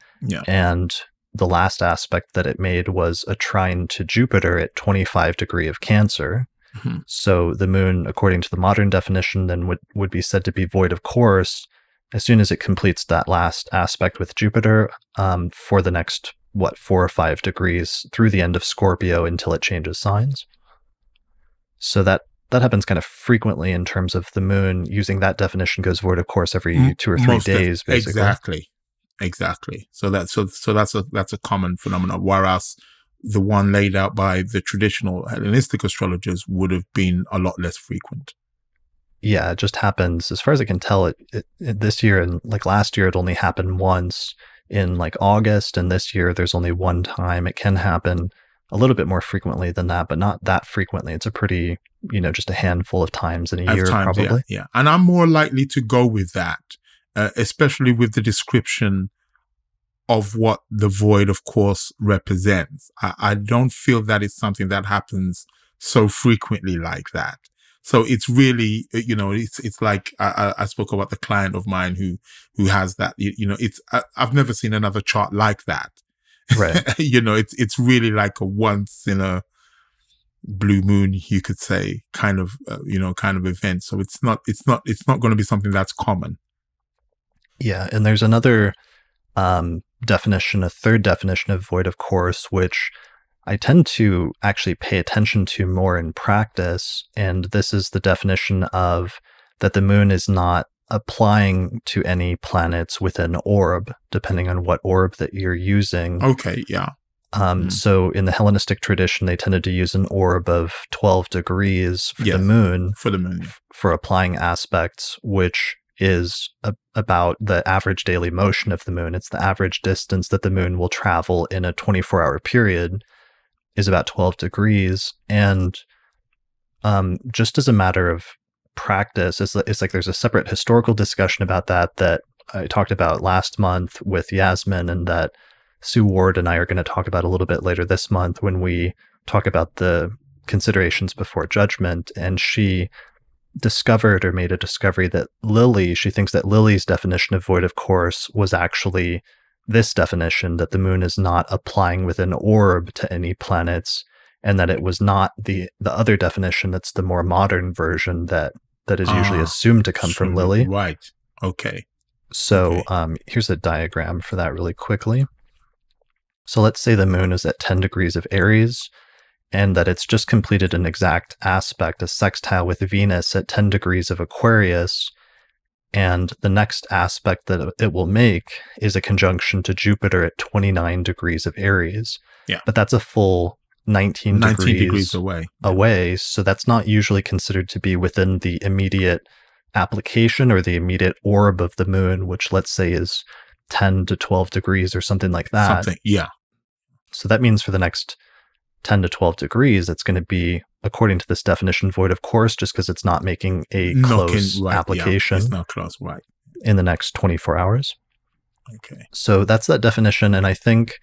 and the last aspect that it made was a trine to Jupiter at 25 degree of Cancer. Mm-hmm. So the moon, according to the modern definition, then would be said to be void of course as soon as it completes that last aspect with Jupiter for the next, 4 or 5 degrees through the end of Scorpio until it changes signs. So that happens kind of frequently in terms of the moon using that definition goes void of course every 2 or 3 days, basically. Exactly. So that's a common phenomenon, whereas the one laid out by the traditional Hellenistic astrologers would have been a lot less frequent. Yeah, it just happens. As far as I can tell, it this year and like last year, it only happened once in like August, and this year there's only one time. It can happen a little bit more frequently than that, but not that frequently. It's a pretty, just a handful of times in a year, probably. Yeah. And I'm more likely to go with that, especially with the description of what the void of course represents. I don't feel that it's something that happens so frequently like that. So it's really, it's like I spoke about the client of mine who has that, I've never seen another chart like that. Right. It's really like a once in a blue moon, you could say, kind of event. So it's not going to be something that's common. Yeah. And there's another definition, a third definition of void of course, which I tend to actually pay attention to more in practice. And this is the definition of that the moon is not applying to any planets within orb, depending on what orb that you're using. Okay, yeah. So in the Hellenistic tradition, they tended to use an orb of 12 degrees for the moon. For the moon. For applying aspects, which is about the average daily motion of the moon. It's the average distance that the moon will travel in a 24-hour period is about 12 degrees. And just as a matter of practice, it's like there's a separate historical discussion about that I talked about last month with Yasmin, and that Sue Ward and I are going to talk about a little bit later this month when we talk about the considerations before judgment. And she discovered or made a discovery that Lilly, she thinks that Lilly's definition of void of course was actually this definition, that the moon is not applying with an orb to any planets, and that it was not the other definition that's the more modern version that is usually assumed to come from Lilly. Right. Okay. So here's a diagram for that really quickly. So let's say the moon is at 10 degrees of Aries, and that it's just completed an exact aspect, a sextile with Venus at 10 degrees of Aquarius. And the next aspect that it will make is a conjunction to Jupiter at 29 degrees of Aries. Yeah. But that's a full 19 degrees away. Yeah. So that's not usually considered to be within the immediate application or the immediate orb of the moon, which let's say is 10 to 12 degrees or something like that. So that means for the next 10 to 12 degrees, it's going to be, according to this definition, void of course, just because it's not making a close application. It's not close, right. In the next 24 hours. Okay. So that's that definition. And I think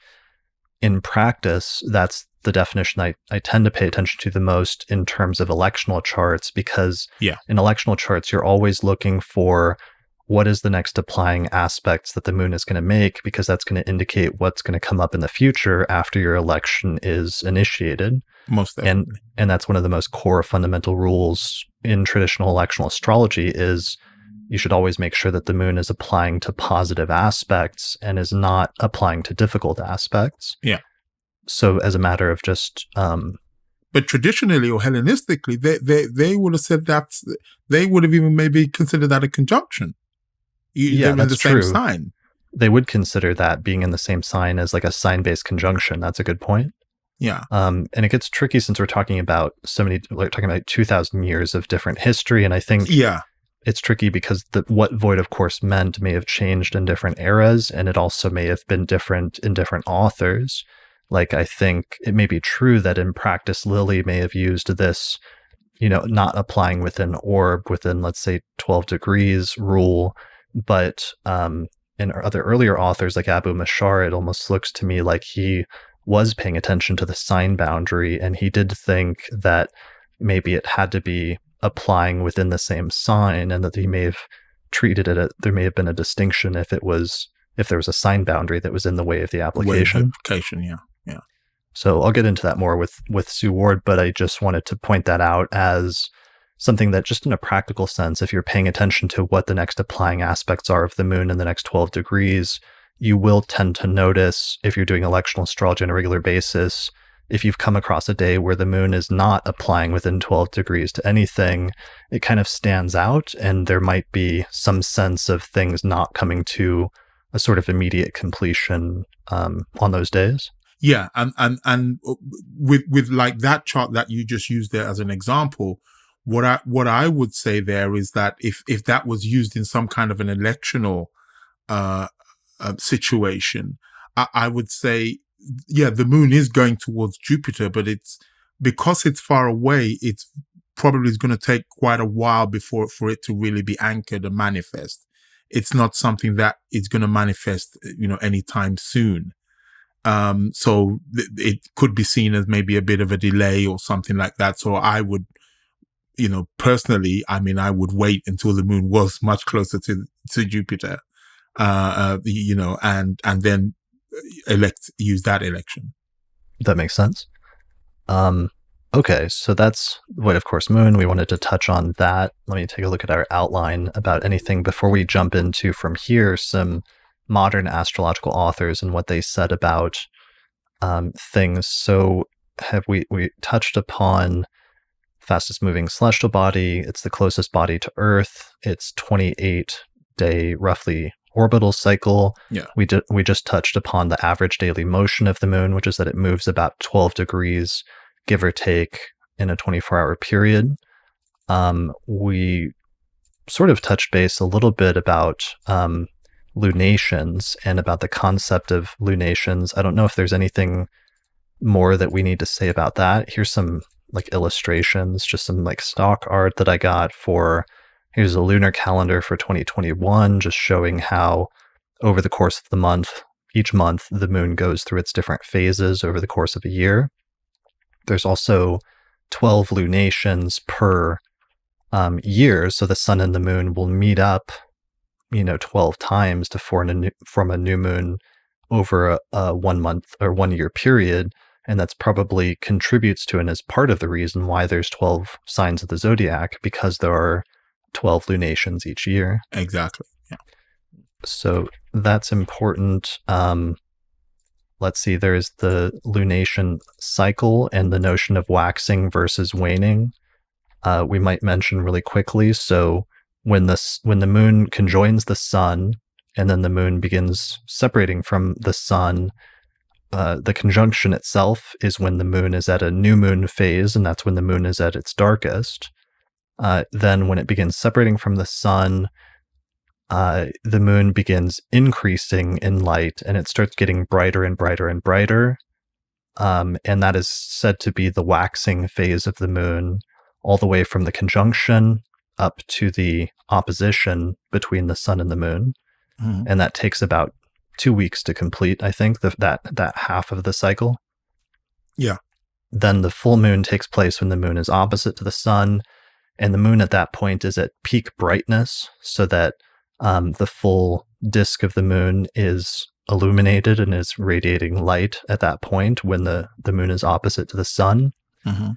in practice, that's the definition I tend to pay attention to the most in terms of electional charts, because in electional charts, you're always looking for what is the next applying aspects that the moon is going to make, because that's going to indicate what's going to come up in the future after your election is initiated. Most definitely. And that's one of the most core fundamental rules in traditional electional astrology is you should always make sure that the moon is applying to positive aspects and is not applying to difficult aspects. Yeah. So as a matter of just... but traditionally or Hellenistically, they would have said they would have even maybe considered that a conjunction. Yeah, that's the same true. Sign. They would consider that being in the same sign as like a sign-based conjunction. That's a good point. Yeah. And it gets tricky since we're talking about we're talking about 2,000 years of different history. And I think it's tricky because what void of course meant may have changed in different eras, and it also may have been different in different authors. Like, I think it may be true that in practice, Lilly may have used this, not applying within orb within, let's say, 12 degrees rule. But in other earlier authors like Abu Mashar, it almost looks to me like he was paying attention to the sign boundary, and he did think that maybe it had to be applying within the same sign, and that he may have treated it, there may have been a distinction if there was a sign boundary that was in the way of the application. Yeah. So I'll get into that more with Sue Ward, but I just wanted to point that out as something that just in a practical sense, if you're paying attention to what the next applying aspects are of the moon in the next 12 degrees, you will tend to notice, if you're doing electional astrology on a regular basis, if you've come across a day where the moon is not applying within 12 degrees to anything, it kind of stands out, and there might be some sense of things not coming to a sort of immediate completion on those days. Yeah, and with like that chart that you just used there as an example, what I would say there is that if that was used in some kind of an electional situation, I would say, the moon is going towards Jupiter, but because it's far away, it's probably going to take quite a while for it to really be anchored and manifest. It's not something that is going to manifest, anytime soon. So it could be seen as maybe a bit of a delay or something like that. So I would, personally, I would wait until the moon was much closer to Jupiter, and then use that election. That makes sense. Okay, so that's void of course moon. We wanted to touch on that. Let me take a look at our outline about anything before we jump into, from here, some modern astrological authors and what they said about things. So we touched upon fastest moving celestial body. It's the closest body to Earth. It's 28-day roughly orbital cycle. Yeah. We just touched upon the average daily motion of the moon, which is that it moves about 12 degrees, give or take, in a 24-hour period. We sort of touched base a little bit about lunations and about the concept of lunations. I don't know if there's anything more that we need to say about that. Here's some like illustrations, just some like stock art that I got for, here's a lunar calendar for 2021, just showing how over the course of the month, each month, the moon goes through its different phases over the course of a year. There's also 12 lunations per year. So the sun and the moon will meet up, 12 times to form a new moon over a 1 month or 1 year period. And that's probably contributes to and is part of the reason why there's 12 signs of the zodiac, because there are 12 lunations each year. Exactly. Yeah. So that's important. Let's see, there's the lunation cycle and the notion of waxing versus waning. We might mention really quickly. So when the moon conjoins the sun and then the moon begins separating from the sun, the conjunction itself is when the moon is at a new moon phase, and that's when the moon is at its darkest. Then when it begins separating from the sun, the moon begins increasing in light, and it starts getting brighter and brighter and brighter. And that is said to be the waxing phase of the moon, all the way from the conjunction up to the opposition between the sun and the moon. Mm-hmm. And that takes about 2 weeks to complete, I think, that half of the cycle. Yeah. Then the full moon takes place when the moon is opposite to the sun, and the moon at that point is at peak brightness, so that the full disk of the moon is illuminated and is radiating light at that point when the moon is opposite to the sun. Mm-hmm.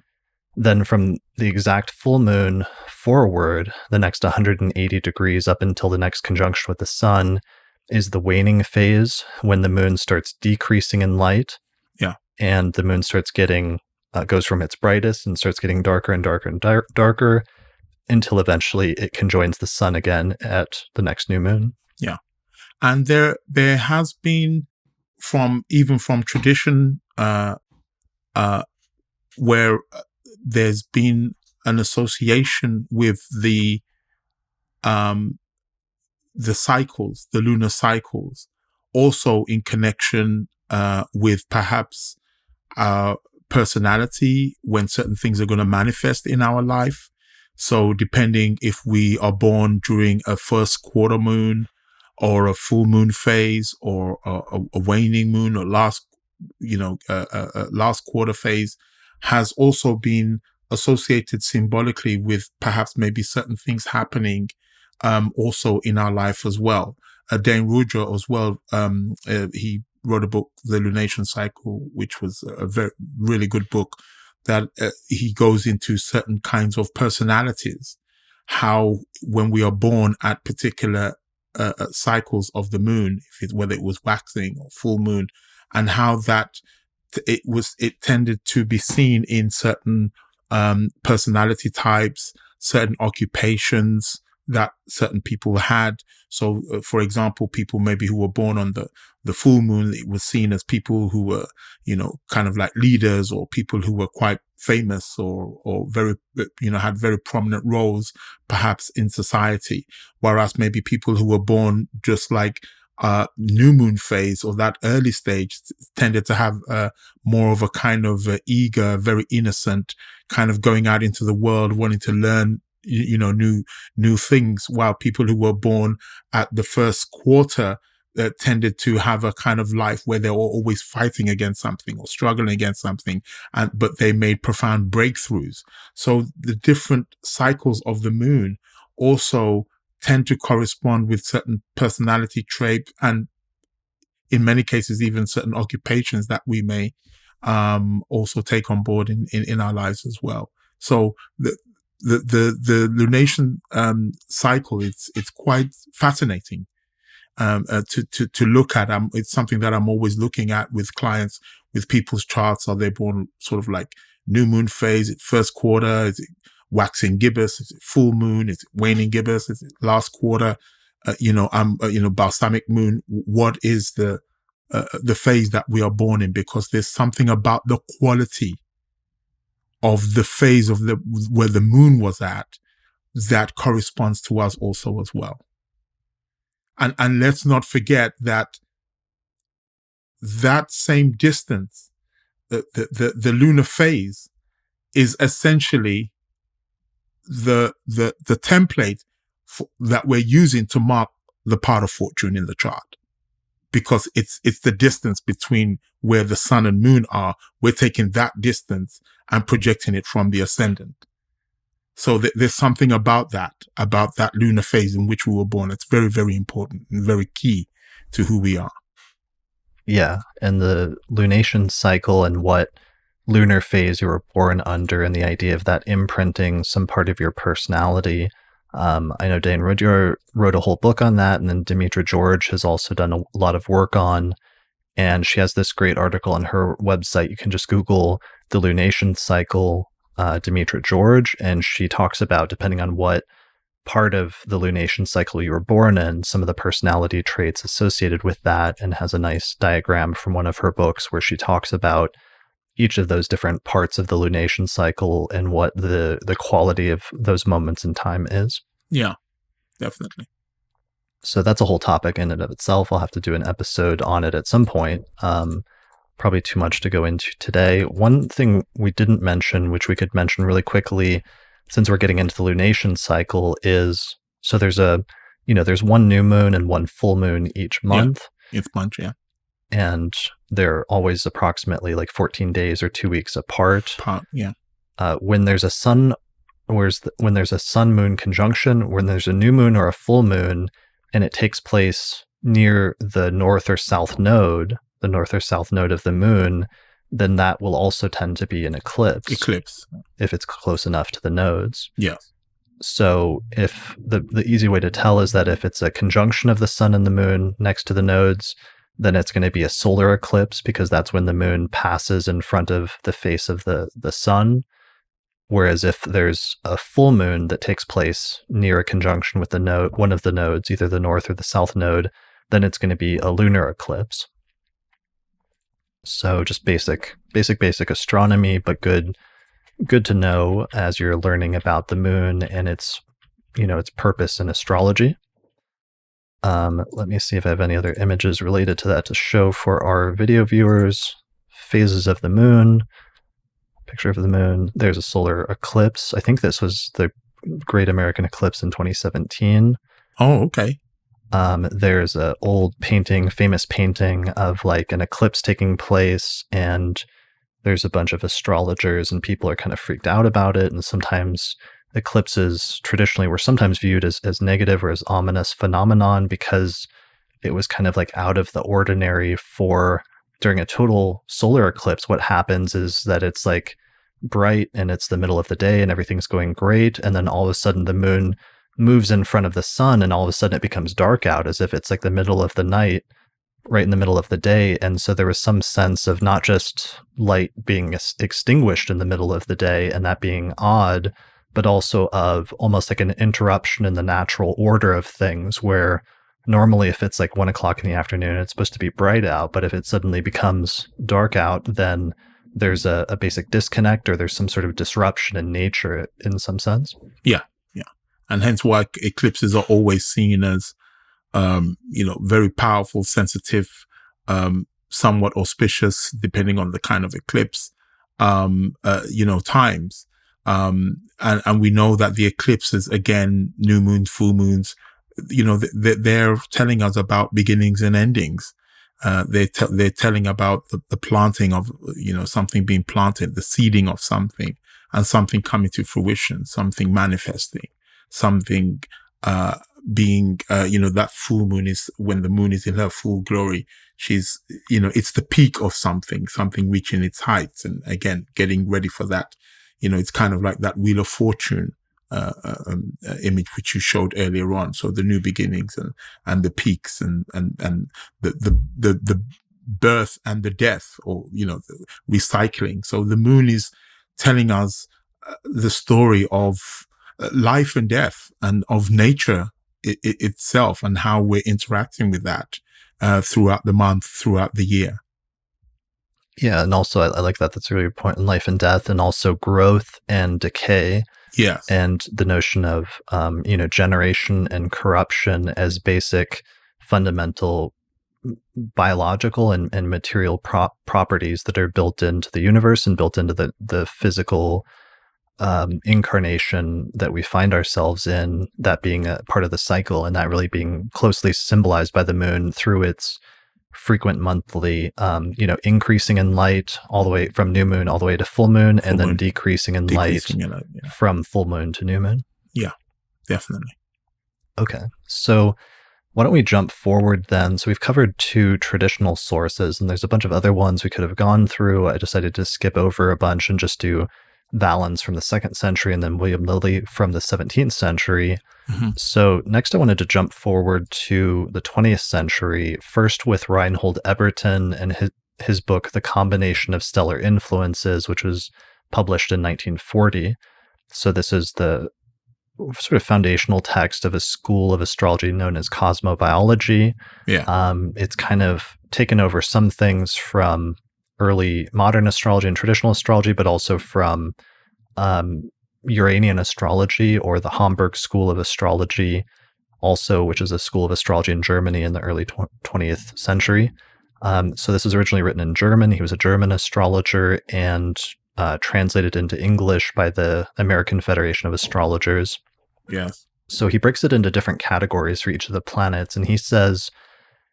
Then from the exact full moon forward, the next 180 degrees up until the next conjunction with the sun is the waning phase, when the moon starts decreasing in light. Yeah. And the moon starts getting, goes from its brightest and starts getting darker and darker and darker until eventually it conjoins the sun again at the next new moon. Yeah. And there has been from tradition, where there's been an association with the cycles, the lunar cycles, also in connection with perhaps our personality, when certain things are going to manifest in our life. So depending if we are born during a first quarter moon or a full moon phase, or a waning moon, or last quarter phase, has also been associated symbolically with perhaps maybe certain things happening also in our life as well. Dane Rudra as well, he wrote a book, The Lunation Cycle, which was a really good book, that he goes into certain kinds of personalities, how when we are born at particular cycles of the moon, whether it was waxing or full moon, and how that it tended to be seen in certain personality types, certain occupations that certain people had. So, for example, people maybe who were born on the full moon, it was seen as people who were, kind of like leaders, or people who were quite famous, or very, had very prominent roles perhaps in society. Whereas maybe people who were born just like new moon phase, or that early stage, tended to have more of a kind of eager, very innocent kind of going out into the world, wanting to learn new things, while people who were born at the first quarter tended to have a kind of life where they were always fighting against something or struggling against something, but they made profound breakthroughs. So the different cycles of the moon also tend to correspond with certain personality traits, and in many cases even certain occupations that we may also take on board in our lives as well. So the lunation cycle, it's quite fascinating, to look at. It's something that I'm always looking at with clients, with people's charts. Are they born sort of like new moon phase? Is it first quarter? Is it waxing gibbous? Is it full moon? Is it waning gibbous? Is it last quarter? Balsamic moon. What is the phase that we are born in? Because there's something about the quality of the phase of where the moon was at that corresponds to us also as well. And let's not forget that same distance, the lunar phase, is essentially the template that we're using to mark the part of fortune in the chart, because it's the distance between where the sun and moon are. We're taking that distance and projecting it from the ascendant. So there's something about that lunar phase in which we were born. It's very, very important and very key to who we are. Yeah, and the lunation cycle and what lunar phase you were born under, and the idea of that imprinting some part of your personality. I know Dane Rudyard wrote a whole book on that, and then Demetra George has also done a lot of work on, and she has this great article on her website. You can just Google the lunation cycle, Demetra George, and she talks about, depending on what part of the lunation cycle you were born in, some of the personality traits associated with that, and has a nice diagram from one of her books where she talks about each of those different parts of the lunation cycle and what the quality of those moments in time is. Yeah, definitely. So that's a whole topic in and of itself. I'll have to do an episode on it at some point. Probably too much to go into today. One thing we didn't mention, which we could mention really quickly, since we're getting into the lunation cycle, is, so there's there's one new moon and one full moon each month. Yeah, each month, yeah. And they're always approximately like 14 days or 2 weeks apart. Yeah. When there's a sun moon conjunction, when there's a new moon or a full moon, and it takes place near the north or south node of the moon, then that will also tend to be an eclipse. If it's close enough to the nodes. Yeah. So if the easy way to tell is that if it's a conjunction of the sun and the moon next to the nodes, then it's going to be a solar eclipse, because that's when the moon passes in front of the face of the sun. Whereas if there's a full moon that takes place near a conjunction with one of the nodes, either the north or the south node, then it's going to be a lunar eclipse. So just basic astronomy, but good to know as you're learning about the moon and its purpose in astrology. Let me see if I have any other images related to that to show for our video viewers. Phases of the moon, picture of the moon. There's a solar eclipse. I think this was the Great American Eclipse in 2017. Oh, okay. There's a famous painting of like an eclipse taking place, and there's a bunch of astrologers and people are kind of freaked out about it. And sometimes eclipses traditionally were sometimes viewed as negative or as ominous phenomenon, because it was kind of like out of the ordinary for during a total solar eclipse. What happens is that it's like bright and it's the middle of the day and everything's going great. And then all of a sudden the moon moves in front of the sun, and all of a sudden it becomes dark out, as if it's like the middle of the night, right in the middle of the day. And so there was some sense of not just light being extinguished in the middle of the day and that being odd, but also of almost like an interruption in the natural order of things, where normally if it's like 1 o'clock in the afternoon, it's supposed to be bright out, but if it suddenly becomes dark out, then there's a basic disconnect, or there's some sort of disruption in nature in some sense. Yeah. And hence why eclipses are always seen as, very powerful, sensitive, somewhat auspicious, depending on the kind of eclipse, times. And we know that the eclipses, again, new moons, full moons, they're telling us about beginnings and endings. They're telling about the planting of, something being planted, the seeding of something, and something coming to fruition, something manifesting. Something being, that full moon is when the moon is in her full glory. She's, it's the peak of something reaching its heights. And again, getting ready for that. It's kind of like that wheel of fortune image which you showed earlier on. So the new beginnings and the peaks and the birth and the death, or the recycling. So the moon is telling us the story of life and death and of nature itself, and how we're interacting with that throughout the month, throughout the year. Yeah, and also I like that. That's a really good point in life and death, and also growth and decay. Yes. And the notion of, generation and corruption as basic fundamental biological and material properties that are built into the universe and built into the physical incarnation that we find ourselves in, that being a part of the cycle, and that really being closely symbolized by the moon through its frequent monthly, increasing in light all the way from new moon all the way to full moon, and then decreasing in light from full moon to new moon. Yeah, definitely. Okay, so why don't we jump forward then? So we've covered 2 traditional sources, and there's a bunch of other ones we could have gone through. I decided to skip over a bunch and just do Valens from the 2nd century and then William Lilly from the 17th century. Mm-hmm. So next I wanted to jump forward to the 20th century, first with Reinhold Ebertin and his book, The Combination of Stellar Influences, which was published in 1940. So this is the sort of foundational text of a school of astrology known as cosmobiology. Yeah. It's kind of taken over some things from early modern astrology and traditional astrology, but also from Uranian astrology, or the Hamburg School of Astrology, also, which is a school of astrology in Germany in the early 20th century. So this was originally written in German. He was a German astrologer and translated into English by the American Federation of Astrologers. Yes. So he breaks it into different categories for each of the planets, and he says,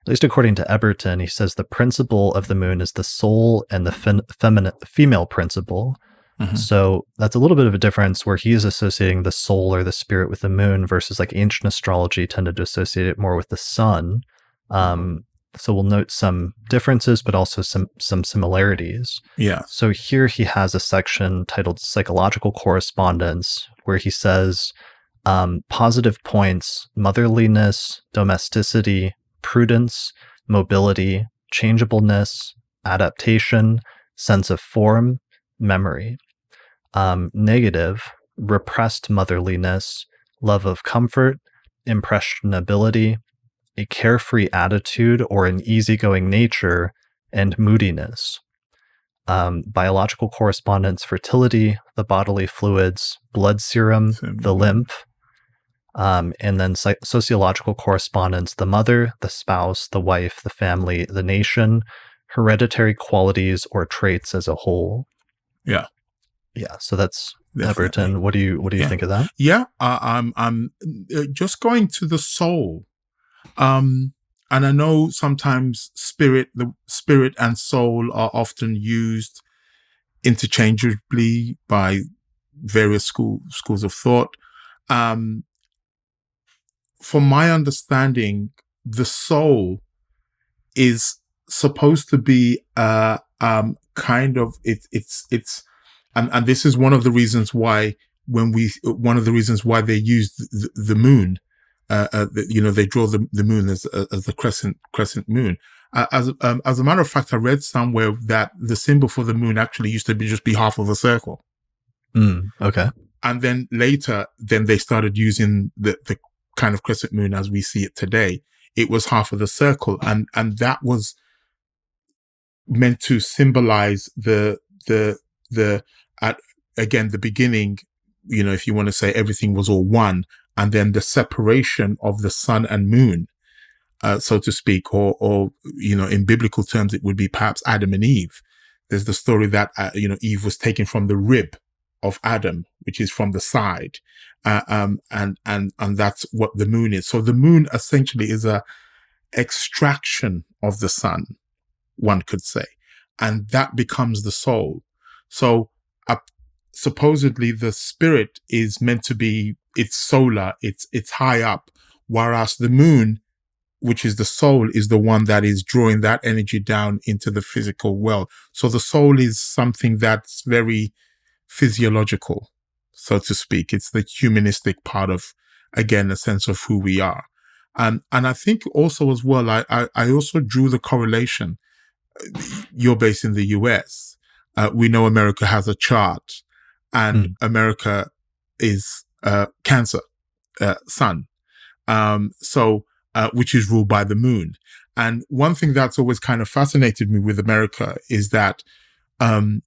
at least according to Ebertin, he says the principle of the moon is the soul and the female principle. Mm-hmm. So that's a little bit of a difference, where he is associating the soul or the spirit with the moon, versus like ancient astrology tended to associate it more with the sun. So we'll note some differences, but also some similarities. Yeah. So here he has a section titled Psychological Correspondence, where he says positive points: motherliness, domesticity, prudence, mobility, changeableness, adaptation, sense of form, memory. Negative: repressed motherliness, love of comfort, impressionability, a carefree attitude or an easygoing nature, and moodiness. Biological correspondence: fertility, the bodily fluids, blood serum, the lymph. And then sociological correspondence: the mother, the spouse, the wife, the family, the nation, hereditary qualities or traits as a whole. Yeah. Yeah. So that's Definitely. Ebertin. What do you think of that? Yeah. I'm just going to the soul. And I know sometimes the spirit and soul are often used interchangeably by various schools of thought. From my understanding, the soul is supposed to be kind of it's and this is one of the reasons why they use the moon. They draw the moon as the crescent moon. As a matter of fact, I read somewhere that the symbol for the moon actually used to be half of a circle. Okay. And then later, they started using the kind of crescent moon as we see it today. It was half of the circle, and that was meant to symbolize the beginning. If you want to say everything was all one. And then the separation of the sun and moon, so to speak, or in biblical terms, it would be perhaps Adam and Eve. There's the story that Eve was taken from the rib of Adam, which is from the side, and that's what the moon is. So the moon essentially is a extraction of the sun, one could say, and that becomes the soul. So supposedly the spirit is meant to be, it's solar, it's high up, whereas the moon, which is the soul, is the one that is drawing that energy down into the physical world. So the soul is something that's very physiological, so to speak. It's the humanistic part of, again, a sense of who we are. And I think also as well, I also drew the correlation. You're based in the US. We know America has a chart, and America is Cancer, sun. Which is ruled by the moon. And one thing that's always kind of fascinated me with America is that I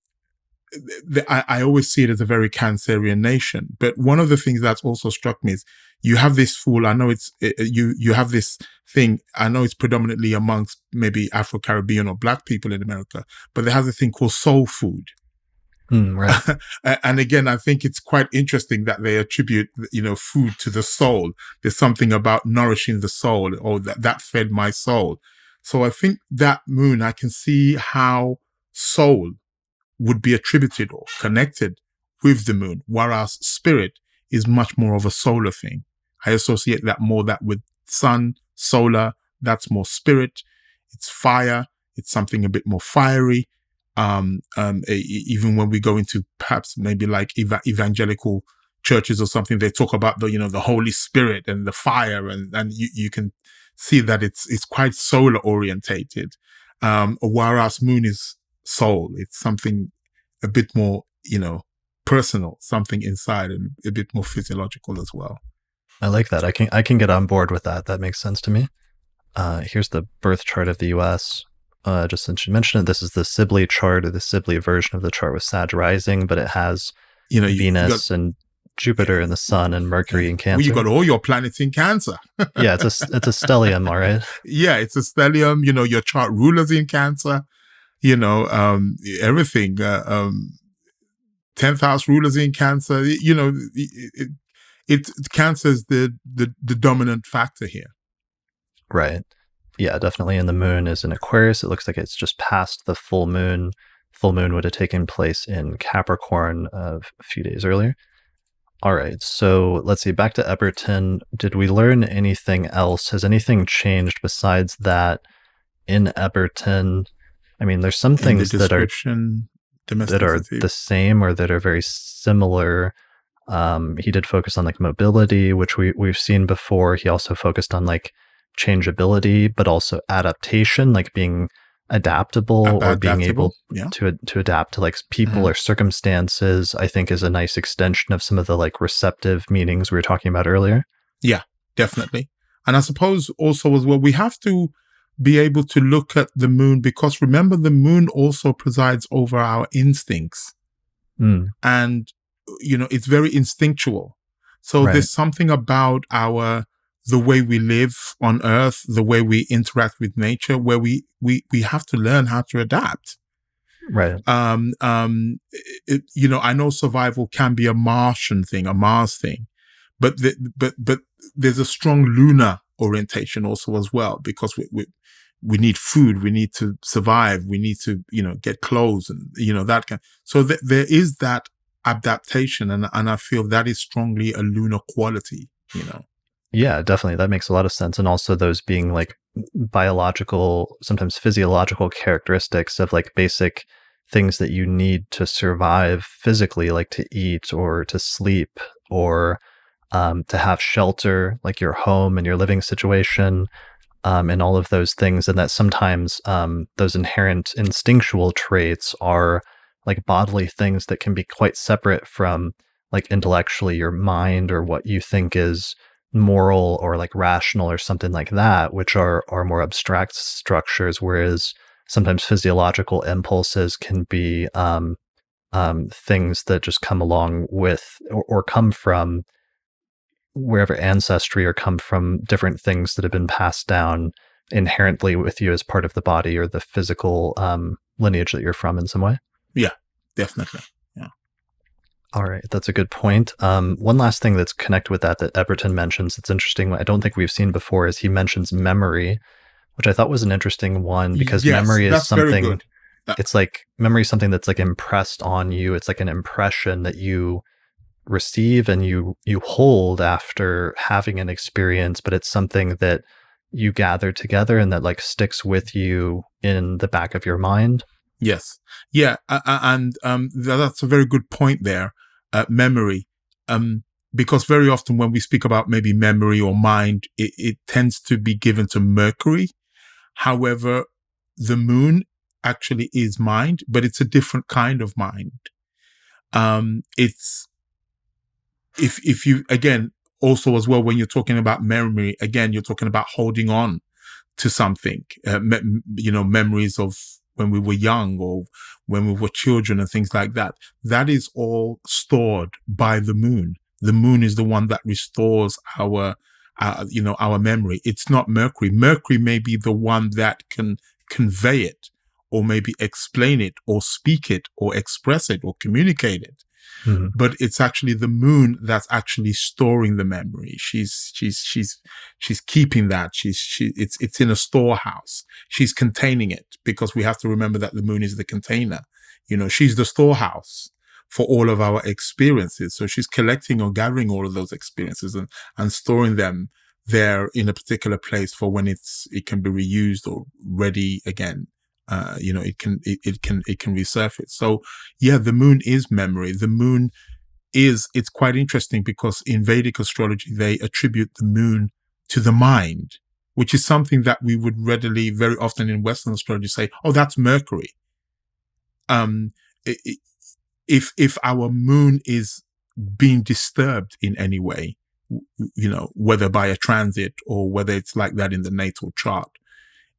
always see it as a very Cancerian nation. But one of the things that's also struck me is you have this fool. I know you have this thing. I know it's predominantly amongst maybe Afro-Caribbean or Black people in America, but there has a thing called soul food. Right. And again, I think it's quite interesting that they attribute, food to the soul. There's something about nourishing the soul, or that fed my soul. So I think that moon, I can see how soul would be attributed or connected with the moon, whereas spirit is much more of a solar thing. I associate that with sun, solar. That's more spirit. It's fire. It's something a bit more fiery. Even when we go into perhaps maybe like evangelical churches or something, they talk about the Holy Spirit and the fire, and you can see that it's quite solar orientated. Whereas moon is soul. It's something a bit more, personal, something inside, and a bit more physiological as well. I like that. I can get on board with that. That makes sense to me. Here's the birth chart of the US. Just since you mentioned it, this is the Sibley chart, or the Sibley version of the chart with Sag rising, but it has Venus and Jupiter and the Sun and Mercury in Cancer. Well, you got all your planets in Cancer. Yeah, it's a stellium, all right. Yeah, it's a stellium. Your chart rulers in Cancer. Everything. 10th house rulers in Cancer. Cancer is the dominant factor here. Right. Yeah, definitely. And the moon is in Aquarius. It looks like it's just past the full moon. Full moon would have taken place in Capricorn a few days earlier. All right. So let's see. Back to Ebertin. Did we learn anything else? Has anything changed besides that in Ebertin? I mean, there's some things that are the same or that are very similar. He did focus on like mobility, which we've seen before. He also focused on like changeability, but also adaptation, like being adaptable or being able to adapt to like people or circumstances, I think is a nice extension of some of the like receptive meanings we were talking about earlier. Yeah, definitely. And I suppose also as well, we have to be able to look at the moon, because remember, the moon also presides over our instincts. And, it's very instinctual. So there's something about the way we live on Earth, the way we interact with nature, where we have to learn how to adapt. Right. I know survival can be a Martian thing, a Mars thing, but there's a strong lunar orientation also as well, because we need food, we need to survive, we need to get clothes, and that kind. So there is that adaptation, and I feel that is strongly a lunar quality. Yeah, definitely. That makes a lot of sense. And also those being like biological, sometimes physiological characteristics of like basic things that you need to survive physically, like to eat or to sleep or to have shelter, like your home and your living situation, and all of those things. And that sometimes those inherent instinctual traits are like bodily things that can be quite separate from like intellectually your mind or what you think is moral or like rational or something like that, which are more abstract structures, whereas sometimes physiological impulses can be things that just come along with or come from wherever ancestry, or come from different things that have been passed down inherently with you as part of the body or the physical lineage that you're from in some way. Yeah, definitely. All right, that's a good point. One last thing that's connected with that Ebertin mentions, it's interesting, I don't think we've seen before, is he mentions memory, which I thought was an interesting one, because memory is something, it's like, memory is something that's like impressed on you. It's like an impression that you receive and you hold after having an experience, but it's something that you gather together and that like sticks with you in the back of your mind. Yes. Yeah. And that's a very good point there. Memory. because very often when we speak about maybe memory or mind, it tends to be given to Mercury. However, the moon actually is mind, but it's a different kind of mind. It's, if you, again, also as well, when you're talking about memory, again, you're talking about holding on to something, memories of when we were young or when we were children and things like that. That is all stored by the moon. The moon is the one that restores our memory. It's not Mercury. Mercury may be the one that can convey it, or maybe explain it, or speak it, or express it, or communicate it. Mm-hmm. But it's actually the moon that's actually storing the memory. She's keeping that. It's in a storehouse. She's containing it, because we have to remember that the moon is the container. She's the storehouse for all of our experiences. So she's collecting or gathering all of those experiences and storing them there in a particular place for when it can be reused or ready again. It can resurface. So yeah, the moon is memory. The moon it's quite interesting, because in Vedic astrology, they attribute the moon to the mind, which is something that we would readily, very often in Western astrology, say, oh, that's Mercury. If our moon is being disturbed in any way, whether by a transit or whether it's like that in the natal chart,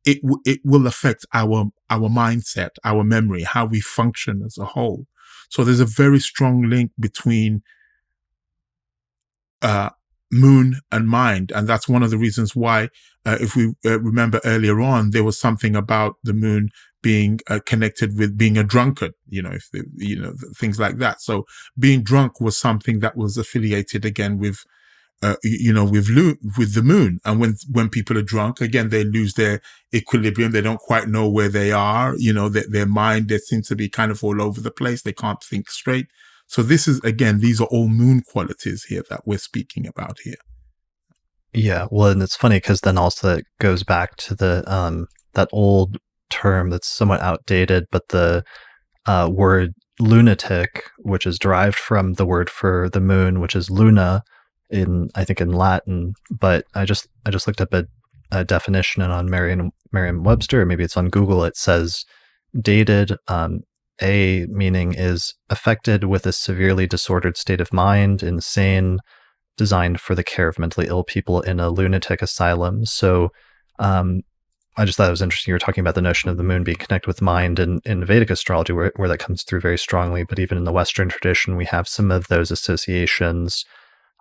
it will affect our mindset, our memory, how we function as a whole. So there's a very strong link between moon and mind, and that's one of the reasons why, if we remember earlier on, there was something about the moon being connected with being a drunkard, things like that. So being drunk was something that was affiliated again with with the moon. And when people are drunk, again, they lose their equilibrium. They don't quite know where they are. Their mind, they seem to be kind of all over the place. They can't think straight. So this is, again, these are all moon qualities here that we're speaking about here. Yeah. Well, and it's funny because then also it goes back to the, that old term that's somewhat outdated, but the word lunatic, which is derived from the word for the moon, which is luna, I think in Latin, but I just looked up a definition on Merriam-Webster, or maybe it's on Google. It says dated, a meaning is affected with a severely disordered state of mind, insane, designed for the care of mentally ill people in a lunatic asylum. So I just thought it was interesting. You were talking about the notion of the moon being connected with mind in Vedic astrology, where that comes through very strongly. But even in the Western tradition, we have some of those associations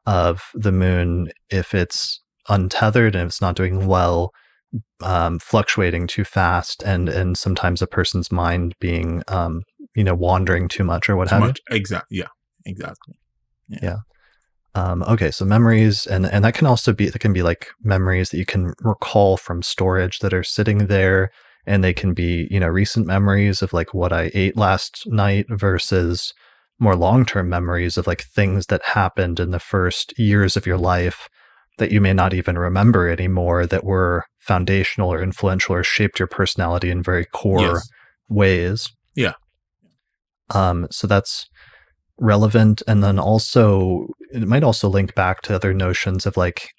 of the moon, if it's untethered and it's not doing well, fluctuating too fast, and sometimes a person's mind being wandering too much or what have you. Exactly. Yeah. Exactly. Yeah. Okay, so memories, and that can be like memories that you can recall from storage that are sitting there, and they can be recent memories of like what I ate last night versus more long-term memories of like things that happened in the first years of your life that you may not even remember anymore, that were foundational or influential or shaped your personality in very core ways. Yeah. So that's relevant. And then also, it might also link back to other notions of like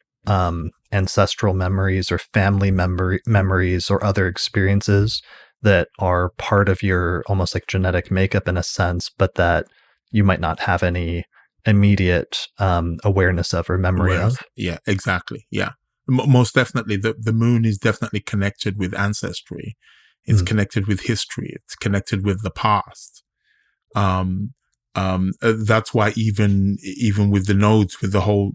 ancestral memories or family memories or other experiences that are part of your almost like genetic makeup in a sense, but that you might not have any immediate awareness of or memory of. Yeah, exactly. Yeah. Most definitely. The moon is definitely connected with ancestry. It's connected with history. It's connected with the past. That's why even with the nodes, with the whole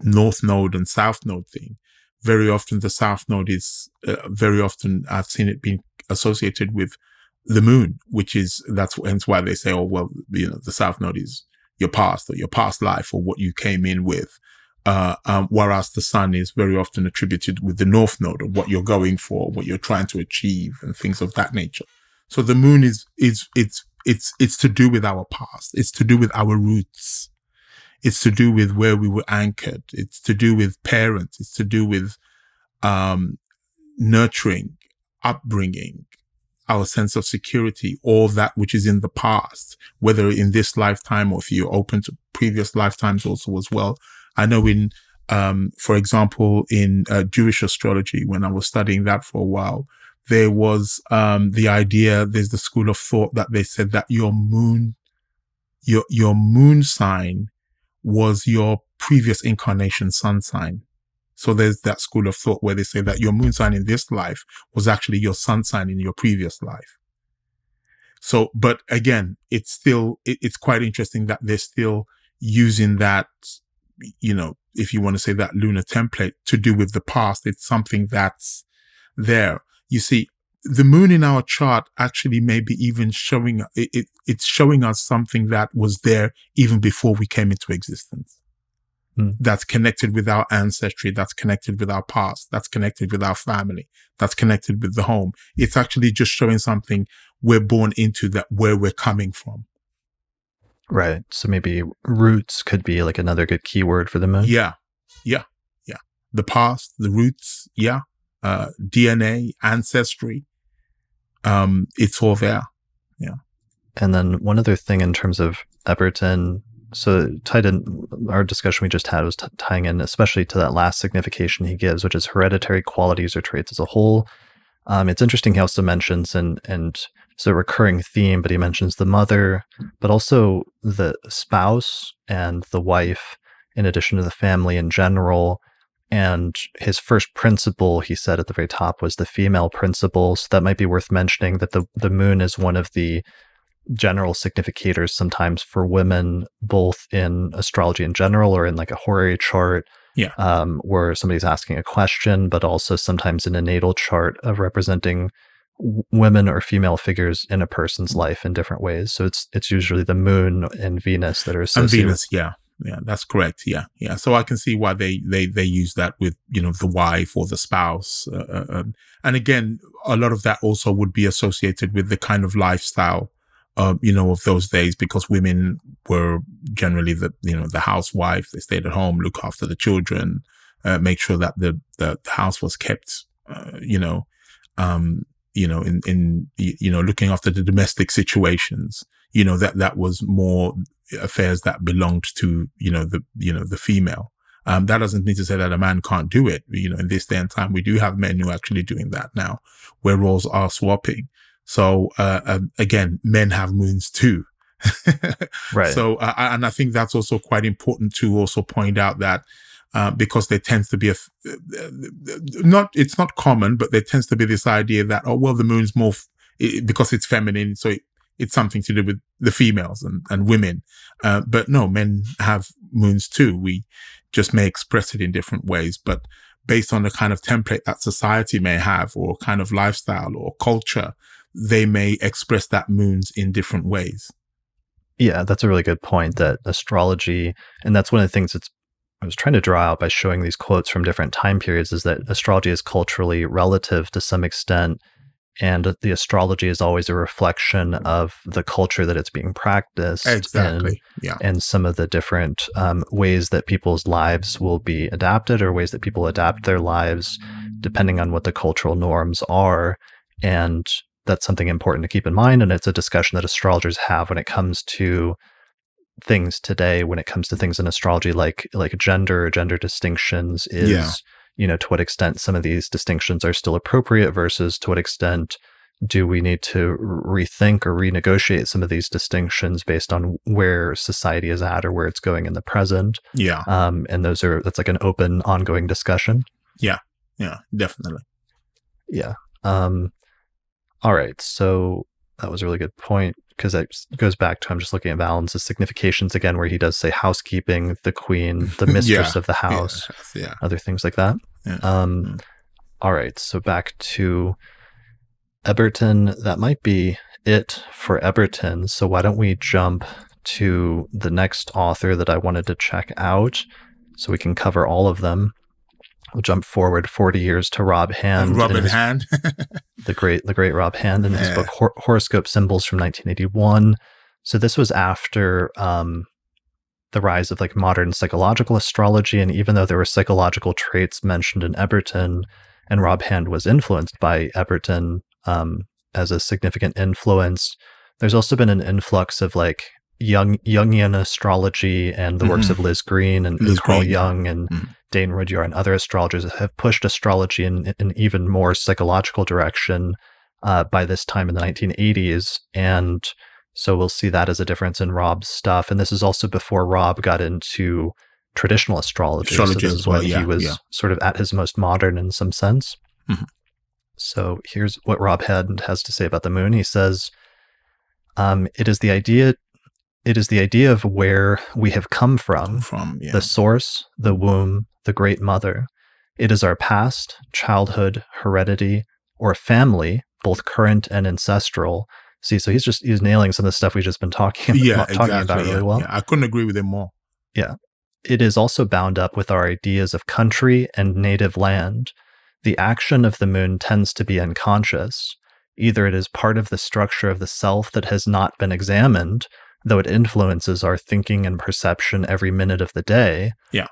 north node and south node thing, very often the south node is very often I've seen it being associated with the moon, hence why they say, oh, well, the south node is your past or your past life or what you came in with. Whereas the sun is very often attributed with the north node of what you're going for, what you're trying to achieve and things of that nature. So the moon it's to do with our past. It's to do with our roots. It's to do with where we were anchored. It's to do with parents. It's to do with nurturing, upbringing, our sense of security, all that which is in the past, whether in this lifetime or if you're open to previous lifetimes also as well. I know in, for example, in Jewish astrology, when I was studying that for a while, there was the idea, there's the school of thought that they said that your moon sign was your previous incarnation sun sign. So there's that school of thought where they say that your moon sign in this life was actually your sun sign in your previous life. So, but again, it's quite interesting that they're still using that, if you want to say that lunar template to do with the past. It's something that's there. You see, the moon in our chart actually may be even showing, it's showing us something that was there even before we came into existence. That's connected with our ancestry, that's connected with our past, that's connected with our family, that's connected with the home. It's actually just showing something we're born into, that where we're coming from. Right. So maybe roots could be like another good keyword for the moon. Yeah. The past, the roots, DNA, ancestry. It's all there. Yeah. And then one other thing in terms of Ebertin, so tied in, our discussion we just had was tying in especially to that last signification he gives, which is hereditary qualities or traits as a whole. It's interesting he also mentions, and it's a recurring theme, but he mentions the mother, but also the spouse and the wife, in addition to the family in general. And his first principle, he said at the very top, was the female principle. So that might be worth mentioning, that the moon is one of the general significators sometimes for women, both in astrology in general or in like a horary chart, where somebody's asking a question, but also sometimes in a natal chart of representing women or female figures in a person's life in different ways. So it's usually the moon and Venus that are associated. And Venus, yeah, that's correct. Yeah. So I can see why they use that with, the wife or the spouse. And again, a lot of that also would be associated with the kind of lifestyle, of those days, because women were generally the housewife. They stayed at home, look after the children, make sure that the house was kept, in looking after the domestic situations. That was more affairs that belonged to, the female. That doesn't mean to say that a man can't do it. In this day and time, we do have men who are actually doing that now, where roles are swapping. So, again, men have moons too. Right. So, and I think that's also quite important to also point out that, because there tends to be it's not common, but there tends to be this idea that, the moon's more, because it's feminine. So it's something to do with the females and women. But no, men have moons too. We just may express it in different ways, but based on the kind of template that society may have, or kind of lifestyle or culture, they may express that moons in different ways. Yeah, that's a really good point, that astrology, and that's one of the things I was trying to draw out by showing these quotes from different time periods, is that astrology is culturally relative to some extent, and the astrology is always a reflection of the culture that it's being practiced. Exactly. And some of the different ways that people's lives will be adapted, or ways that people adapt their lives depending on what the cultural norms are. And that's something important to keep in mind. And it's a discussion that astrologers have when it comes to things today, when it comes to things in astrology, like gender distinctions, is, to what extent some of these distinctions are still appropriate versus to what extent do we need to rethink or renegotiate some of these distinctions based on where society is at or where it's going in the present. Yeah. And that's like an open, ongoing discussion. Yeah, definitely. Yeah. All right. So that was a really good point, because it goes back to, I'm just looking at Valens' significations again, where he does say housekeeping, the queen, the mistress of the house, other things like that. All right. So back to Ebertin. That might be it for Ebertin. So why don't we jump to the next author that I wanted to check out, so we can cover all of them. We'll jump forward 40 years to Rob Hand. The great Rob Hand, in his book Horoscope Symbols from 1981. So this was after the rise of like modern psychological astrology, and even though there were psychological traits mentioned in Ebertin, and Rob Hand was influenced by Ebertin as a significant influence, there's also been an influx of like Jungian astrology and the works of Liz Green and Carl Green, Jung and Dane Rudyard and other astrologers have pushed astrology in an even more psychological direction by this time in the 1980s. And so we'll see that as a difference in Rob's stuff. And this is also before Rob got into traditional astrology. So this is when he was sort of at his most modern in some sense. So here's what Rob has to say about the moon. He says, it is the idea of where we have come from, the source, the womb, the great mother. It is our past, childhood, heredity, or family, both current and ancestral. See, so he's nailing some of the stuff we've just been talking about really well. Yeah, I couldn't agree with him more. Yeah. It is also bound up with our ideas of country and native land. The action of the moon tends to be unconscious. Either it is part of the structure of the self that has not been examined, though it influences our thinking and perception every minute of the day. Yeah.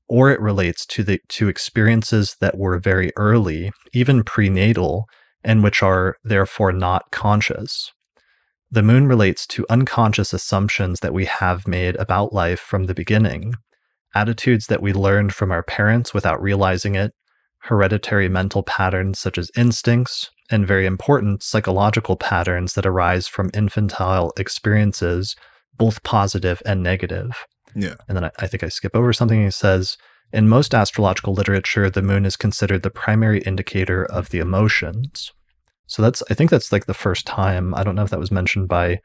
Or it relates to experiences that were very early, even prenatal, and which are therefore not conscious. The moon relates to unconscious assumptions that we have made about life from the beginning, attitudes that we learned from our parents without realizing it, hereditary mental patterns such as instincts, and very important psychological patterns that arise from infantile experiences, both positive and negative. Yeah. And then I think I skip over something. He says, in most astrological literature, the moon is considered the primary indicator of the emotions. So I think that's like the first time, I don't know if that was mentioned by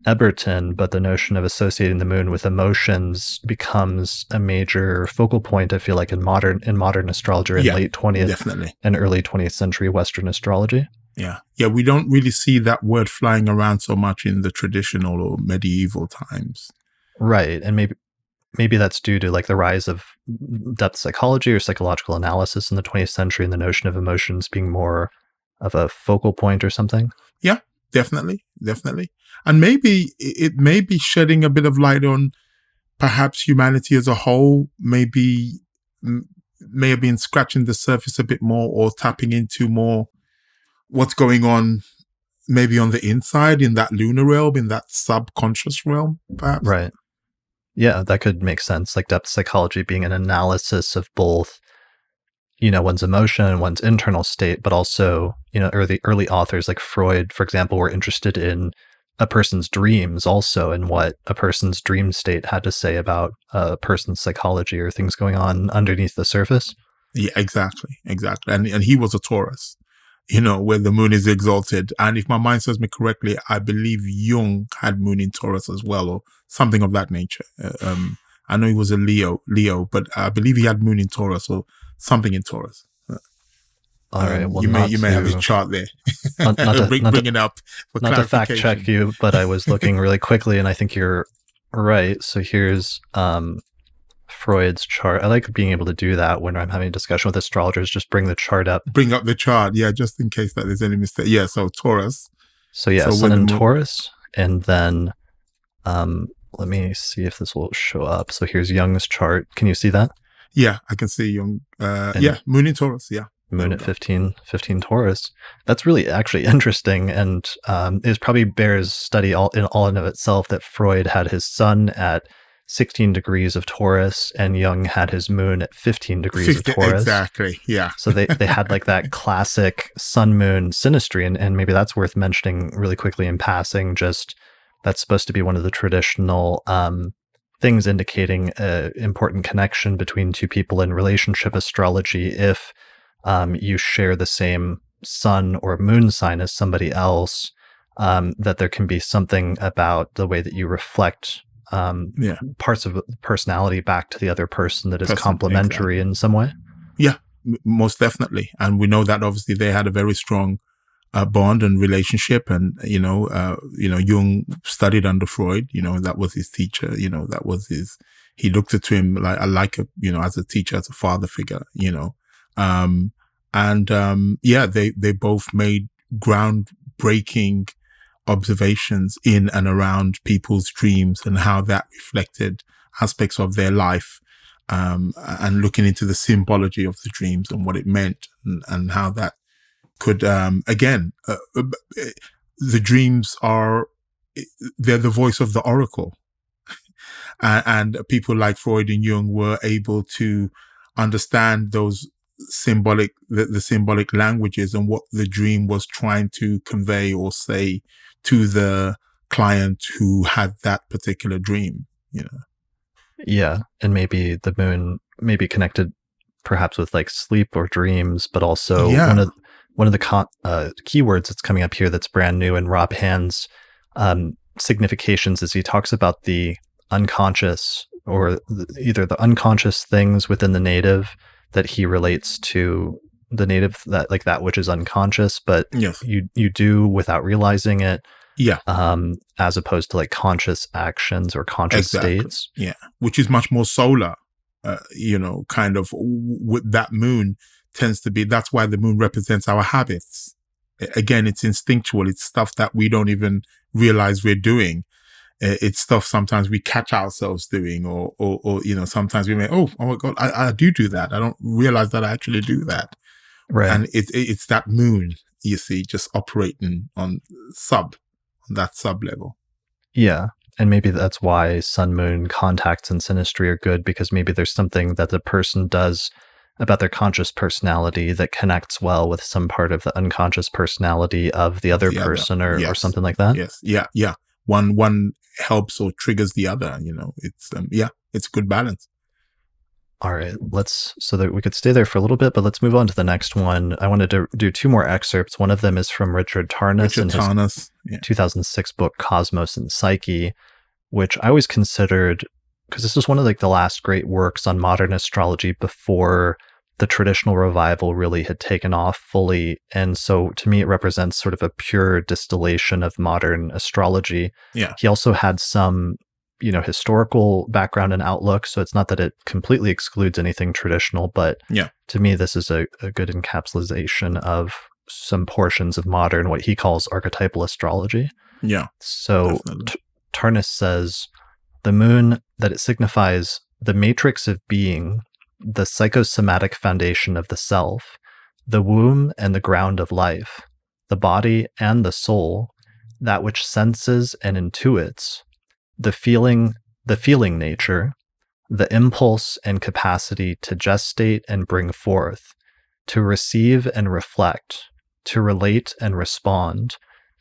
Ebertin, but the notion of associating the moon with emotions becomes a major focal point, I feel like, in modern astrology in late 20th and early 20th century Western astrology. Yeah. Yeah, we don't really see that word flying around so much in the traditional or medieval times. Right. And maybe that's due to like the rise of depth psychology or psychological analysis in the 20th century and the notion of emotions being more of a focal point or something. Yeah, definitely. And maybe it may be shedding a bit of light on perhaps humanity as a whole, may have been scratching the surface a bit more or tapping into more what's going on maybe on the inside in that lunar realm, in that subconscious realm, perhaps. Right. Yeah, that could make sense. Like depth psychology being an analysis of both, one's emotion and one's internal state, but also, early authors like Freud, for example, were interested in a person's dreams also, and what a person's dream state had to say about a person's psychology or things going on underneath the surface. Yeah, exactly. And he was a Taurus, where the moon is exalted. And if my mind serves me correctly, I believe Jung had moon in Taurus as well, or something of that nature. I know he was a Leo, but I believe he had moon in Taurus or something in Taurus. All right. Well, you may have his chart there. Bring it up for not to fact check you, but I was looking really quickly, and I think you're right. So here's Freud's chart. I like being able to do that when I'm having a discussion with astrologers. Just bring the chart up. Bring up the chart, yeah, just in case that there's any mistake. Yeah. So Taurus. So yeah, Sun in Taurus, and then let me see if this will show up. So here's Jung's chart. Can you see that? Yeah, I can see Jung. Moon in Taurus. Yeah. Moon at 15 Taurus. That's really actually interesting, and it probably bears study all in of itself that Freud had his sun at 16 degrees of Taurus and Jung had his moon at 15 degrees of Taurus. Exactly, yeah. So they had like that classic sun-moon synastry, and maybe that's worth mentioning really quickly in passing. Just that's supposed to be one of the traditional things indicating an important connection between two people in relationship astrology if you share the same sun or moon sign as somebody else, that there can be something about the way that you reflect parts of personality back to the other person that is complementary in some way. Yeah, most definitely. And we know that obviously they had a very strong bond and relationship. And, Jung studied under Freud, that was his teacher, he looked at him as a teacher, as a father figure, they both made groundbreaking observations in and around people's dreams and how that reflected aspects of their life, and looking into the symbology of the dreams and what it meant and how that could, the dreams are, they're the voice of the oracle. And people like Freud and Jung were able to understand those the symbolic languages and what the dream was trying to convey or say to the client who had that particular dream, Yeah. And maybe the moon may be connected perhaps with like sleep or dreams, but also one of the keywords that's coming up here that's brand new in Rob Hand's significations is he talks about the unconscious or either the unconscious things within the native that he relates to the native, that like that which is unconscious, but you do without realizing it. Yeah. As opposed to like conscious actions or conscious states. Yeah. Which is much more solar, kind of with that moon tends to be, that's why the moon represents our habits. Again, it's instinctual. It's stuff that we don't even realize we're doing. It's stuff sometimes we catch ourselves doing, or sometimes we may, oh my God, I do that. I don't realize that I actually do that. Right. And it's that moon, you see, just operating on that sub level. Yeah. And maybe that's why sun moon contacts and synastry are good, because maybe there's something that the person does about their conscious personality that connects well with some part of the unconscious personality of the other person or something like that. Yes. Yeah. Yeah. One helps or triggers the other, it's it's a good balance. All right, so that we could stay there for a little bit, but let's move on to the next one. I wanted to do two more excerpts. One of them is from Richard Tarnas in his 2006 book, Cosmos and Psyche, which I always considered, because this was one of like the last great works on modern astrology before the traditional revival really had taken off fully. And so to me, it represents sort of a pure distillation of modern astrology. Yeah. He also had some historical background and outlook. So it's not that it completely excludes anything traditional, but to me, this is a good encapsulation of some portions of modern, what he calls archetypal astrology. Yeah. So Tarnas says, the moon, that it signifies the matrix of being, the psychosomatic foundation of the self, the womb and the ground of life, the body and the soul, that which senses and intuits, the feeling nature, the impulse and capacity to gestate and bring forth, to receive and reflect, to relate and respond,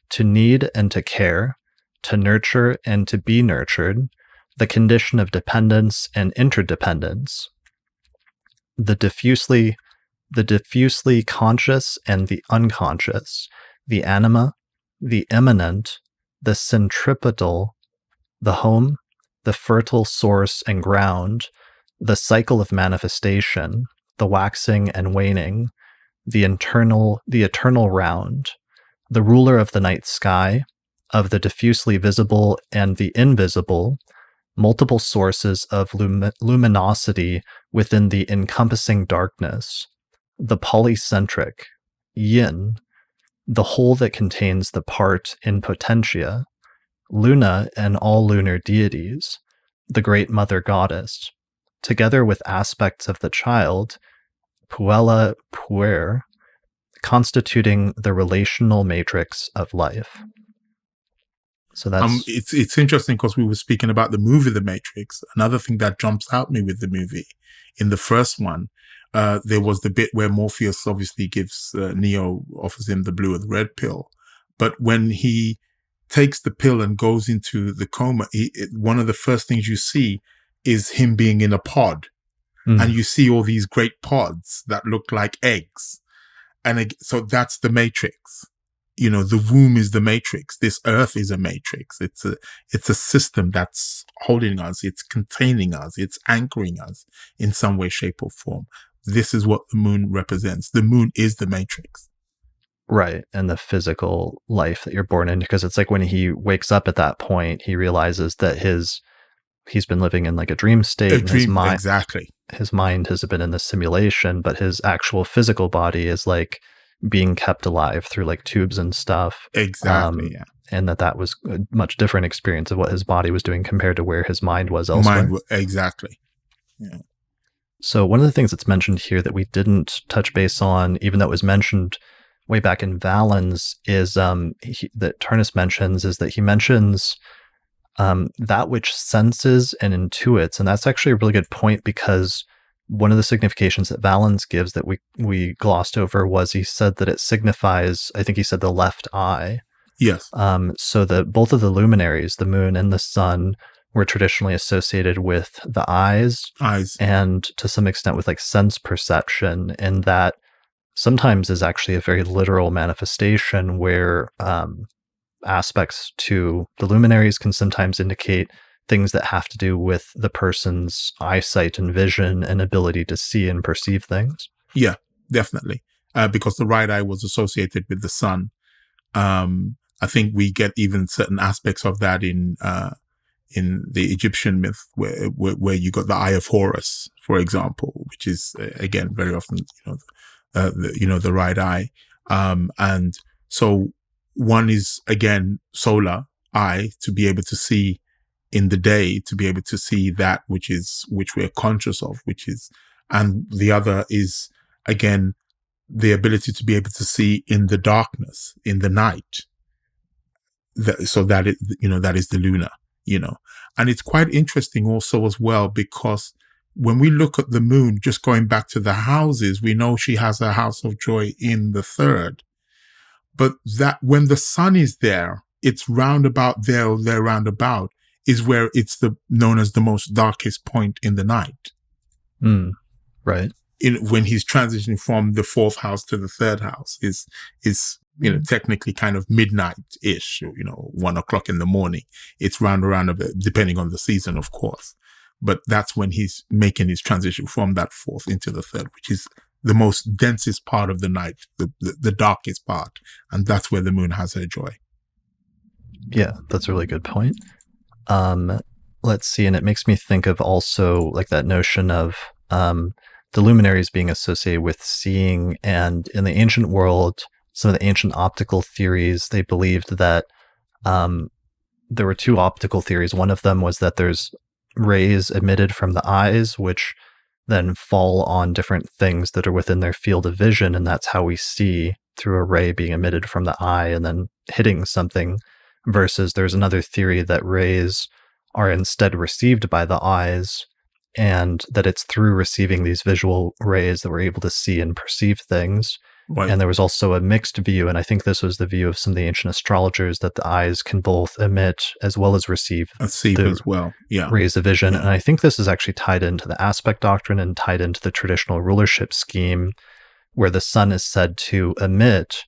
to need and to care, to nurture and to be nurtured, the condition of dependence and interdependence, the diffusely conscious and the unconscious, the anima, the immanent, the centripetal, the home, the fertile source and ground, the cycle of manifestation, the waxing and waning, the eternal round, the ruler of the night sky, of the diffusely visible and the invisible, multiple sources of luminosity within the encompassing darkness, the polycentric, yin, the whole that contains the part in potentia, Luna and all lunar deities, the great mother goddess, together with aspects of the child, puella puer, constituting the relational matrix of life. So that's it's interesting because we were speaking about the movie The Matrix. Another thing that jumps out me with the movie, in the first one, there was the bit where Morpheus obviously offers him the blue or the red pill, but when he takes the pill and goes into the coma, one of the first things you see is him being in a pod, and you see all these great pods that look like eggs, and so that's the matrix. The womb is the matrix. This earth is a matrix. It's a system that's holding us. It's containing us. It's anchoring us in some way, shape, or form. This is what the moon represents. The moon is the matrix. Right. And the physical life that you're born in, because it's like when he wakes up at that point, he realizes that he's been living in like a dream state. Exactly. His mind has been in the simulation, but his actual physical body is like being kept alive through like tubes and stuff. Exactly. Yeah. And that was a much different experience of what his body was doing compared to where his mind was elsewhere. Exactly. Yeah. So one of the things that's mentioned here that we didn't touch base on, even though it was mentioned way back in Valens is that Tarnas mentions is that he mentions that which senses and intuits. And that's actually a really good point, because one of the significations that Valens gives that we glossed over was he said that it signifies, I think he said, the left eye. Yes. So that both of the luminaries, the moon and the sun, were traditionally associated with the eyes, and to some extent with like sense perception, and that sometimes is actually a very literal manifestation where aspects to the luminaries can sometimes indicate things that have to do with the person's eyesight and vision and ability to see and perceive things. Yeah, definitely. Because the right eye was associated with the sun. I think we get even certain aspects of that in the Egyptian myth, where you got the eye of Horus, for example, which is again very often the right eye, and so one is again solar eye, to be able to see in the day, to be able to see that which we're conscious of, and the other is again the ability to be able to see in the darkness, in the night. So that is the lunar, and it's quite interesting also as well, because when we look at the moon, just going back to the houses, we know she has a house of joy in the third, but that when the sun is there, it's roundabout there, or there roundabout is where it's known as the most darkest point in the night. Right. When he's transitioning from the fourth house to the third house is technically kind of midnight-ish, 1 o'clock in the morning. It's round around a bit, depending on the season, of course. But that's when he's making his transition from that fourth into the third, which is the most densest part of the night, the darkest part. And that's where the moon has her joy. Yeah, that's a really good point. Let's see. And it makes me think of also like that notion of the luminaries being associated with seeing. And in the ancient world, some of the ancient optical theories, they believed that there were two optical theories. One of them was that there's rays emitted from the eyes, which then fall on different things that are within their field of vision. And that's how we see, through a ray being emitted from the eye and then hitting something. Versus there's another theory that rays are instead received by the eyes, and that it's through receiving these visual rays that we're able to see and perceive things. Right. And there was also a mixed view, and I think this was the view of some of the ancient astrologers, that the eyes can both emit as well as receive as well. Yeah. Rays of vision. Yeah. And I think this is actually tied into the aspect doctrine and tied into the traditional rulership scheme, where the sun is said to emit.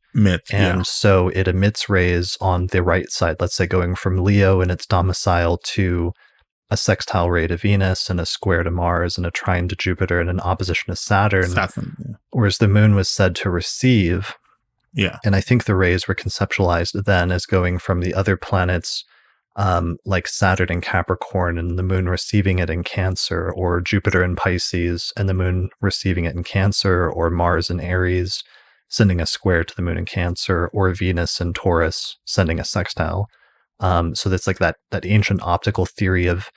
So it emits rays on the right side, let's say going from Leo in its domicile to a sextile ray to Venus and a square to Mars and a trine to Jupiter and an opposition to Saturn. Whereas the moon was said to receive. Yeah. And I think the rays were conceptualized then as going from the other planets, like Saturn in Capricorn and the moon receiving it in Cancer, or Jupiter in Pisces and the moon receiving it in Cancer, or Mars in Aries sending a square to the moon in Cancer, or Venus in Taurus sending a sextile. So that's like that ancient optical theory of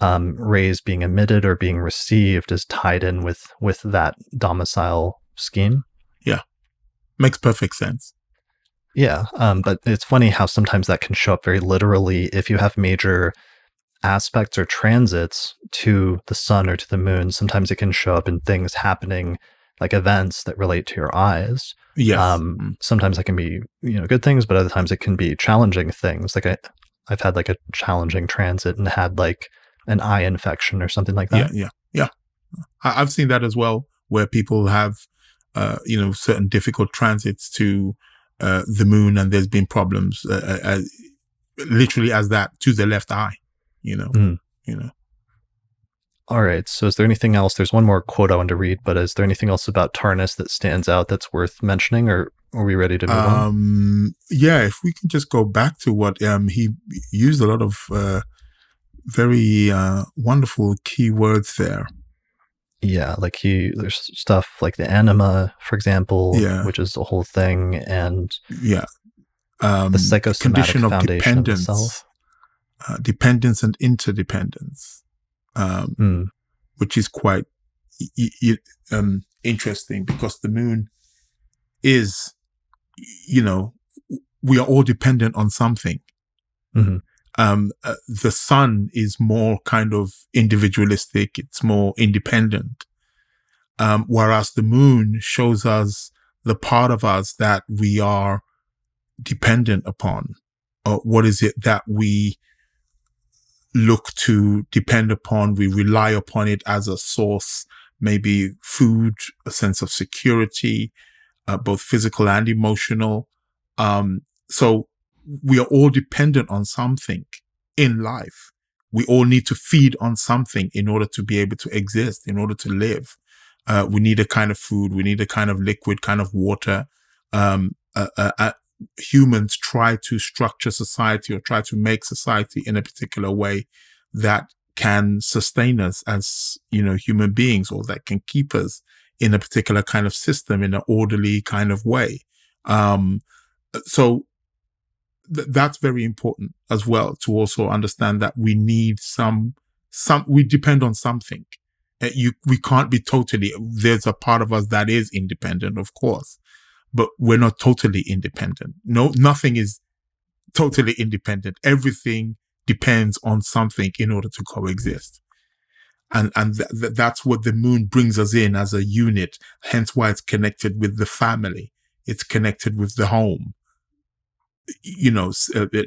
rays being emitted or being received is tied in with that domicile scheme. Yeah, makes perfect sense. Yeah, but it's funny how sometimes that can show up very literally if you have major aspects or transits to the sun or to the moon. Sometimes it can show up in things happening, like events that relate to your eyes. Yes. Sometimes that can be, good things, but other times it can be challenging things. Like I've had like a challenging transit and had like an eye infection or something like that. Yeah. I've seen that as well, where people have, certain difficult transits to the moon, and there's been problems, literally as that to the left eye, All right. So is there anything else? There's one more quote I want to read, but is there anything else about Tarnas that stands out that's worth mentioning, or are we ready to move on? Yeah, if we can just go back to what he used a lot of very wonderful keywords there. Yeah, like there's stuff like the anima, for example, which is the whole thing, and the psychosomatic condition of foundation of the dependence, self. Dependence and interdependence. Which is quite interesting, because the moon is you know, we are all dependent on something. Mm-hmm. The sun is more kind of individualistic. It's more independent. Whereas the moon shows us the part of us that we are dependent upon. What is it that we look to depend upon? We rely upon it as a source, maybe food, a sense of security, both physical and emotional. So we are all dependent on something in life. We all need to feed on something in order to be able to exist, in order to live. We need a kind of food. We need a kind of liquid, kind of water. Humans try to structure society or try to make society in a particular way that can sustain us as, human beings, or that can keep us in a particular kind of system in an orderly kind of way. So that's very important as well, to also understand that we need we depend on something. We can't be there's a part of us that is independent, of course, but we're not totally independent. No, nothing is totally independent. Everything depends on something in order to coexist. And that's what the moon brings us in as a unit. Hence why it's connected with the family. It's connected with the home.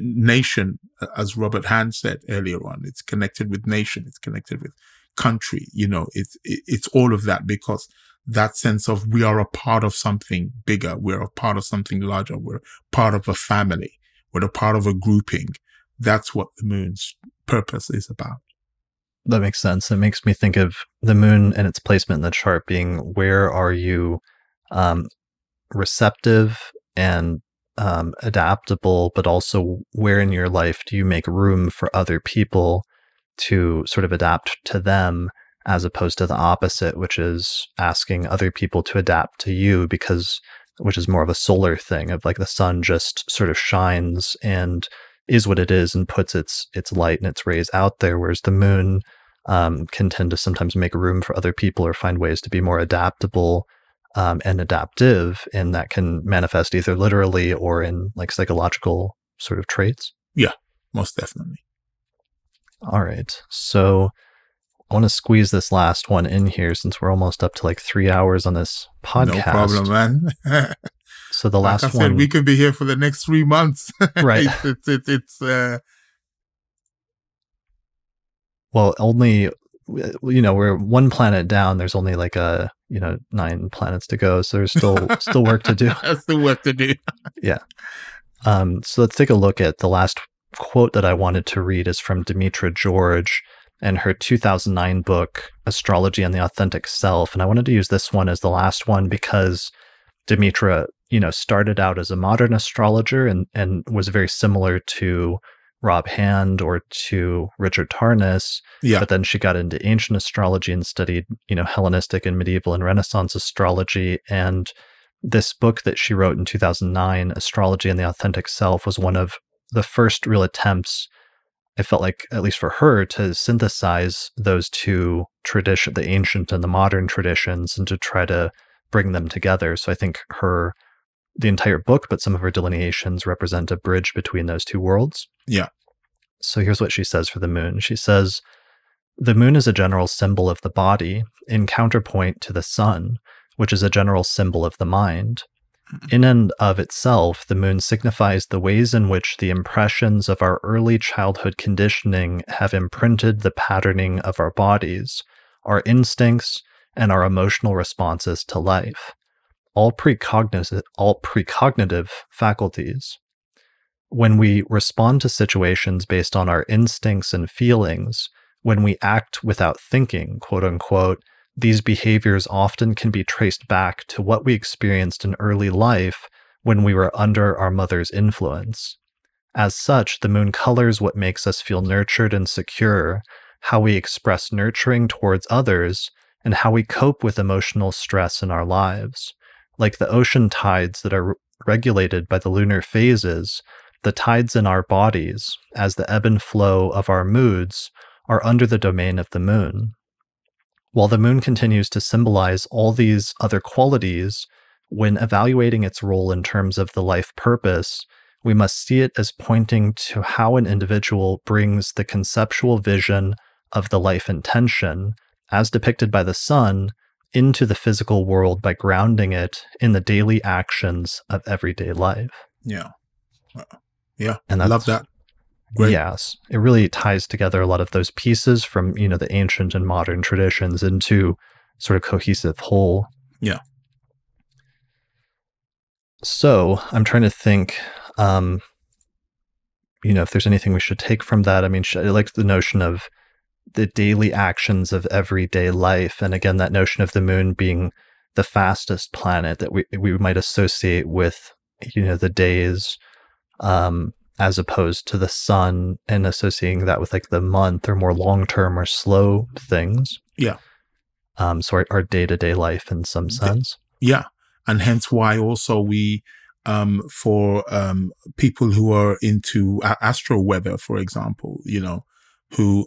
Nation, as Robert Hand said earlier on, it's connected with nation. It's connected with country. It's all of that, because that sense of we are a part of something bigger. We're a part of something larger. We're part of a family. We're a part of a grouping. That's what the moon's purpose is about. That makes sense. It makes me think of the moon and its placement in the chart being, where are you receptive and adaptable, but also where in your life do you make room for other people to sort of adapt to them, as opposed to the opposite, which is asking other people to adapt to you, which is more of a solar thing of like the sun just sort of shines and is what it is and puts its light and its rays out there, whereas the moon can tend to sometimes make room for other people or find ways to be more adaptable and adaptive, and that can manifest either literally or in like psychological sort of traits. Yeah, most definitely. All right. So I want to squeeze this last one in here, since we're almost up to like 3 hours on this podcast. No problem, man. So the last like I said, we could be here for the next 3 months. Right. It's well, only, we're one planet down. There's only like 9 planets to go. So there's still work to do. That's the work to do. Yeah. So let's take a look at the last quote that I wanted to read is from Demetra George and her 2009 book, Astrology and the Authentic Self. And I wanted to use this one as the last one because Demetra, started out as a modern astrologer and was very similar to Rob Hand or to Richard Tarnas. Yeah. But then she got into ancient astrology and studied, Hellenistic and medieval and Renaissance astrology. And this book that she wrote in 2009, Astrology and the Authentic Self, was one of the first real attempts, I felt like, at least for her, to synthesize those two traditions, the ancient and the modern traditions, and to try to bring them together. So I think the entire book, but some of her delineations represent a bridge between those two worlds. Yeah. So here's what she says for the moon. She says, "The moon is a general symbol of the body in counterpoint to the sun, which is a general symbol of the mind. In and of itself, the moon signifies the ways in which the impressions of our early childhood conditioning have imprinted the patterning of our bodies, our instincts, and our emotional responses to life, all precognitive faculties. When we respond to situations based on our instincts and feelings, when we act without thinking, quote unquote, these behaviors often can be traced back to what we experienced in early life when we were under our mother's influence. As such, the moon colors what makes us feel nurtured and secure, how we express nurturing towards others, and how we cope with emotional stress in our lives. Like the ocean tides that are regulated by the lunar phases, the tides in our bodies, as the ebb and flow of our moods, are under the domain of the moon. While the moon continues to symbolize all these other qualities, when evaluating its role in terms of the life purpose, we must see it as pointing to how an individual brings the conceptual vision of the life intention, as depicted by the sun, into the physical world by grounding it in the daily actions of everyday life. Yeah. Yeah. And Love that. Great. Yes. It really ties together a lot of those pieces from, the ancient and modern traditions into sort of cohesive whole. Yeah. So I'm trying to think, if there's anything we should take from that. I mean, I like the notion of the daily actions of everyday life. And again, that notion of the moon being the fastest planet that we might associate with, the days, as opposed to the sun, and associating that with like the month or more long-term or slow things. Yeah. So our day-to-day life in some sense. Yeah. And hence why also we, for people who are into astro weather, for example, who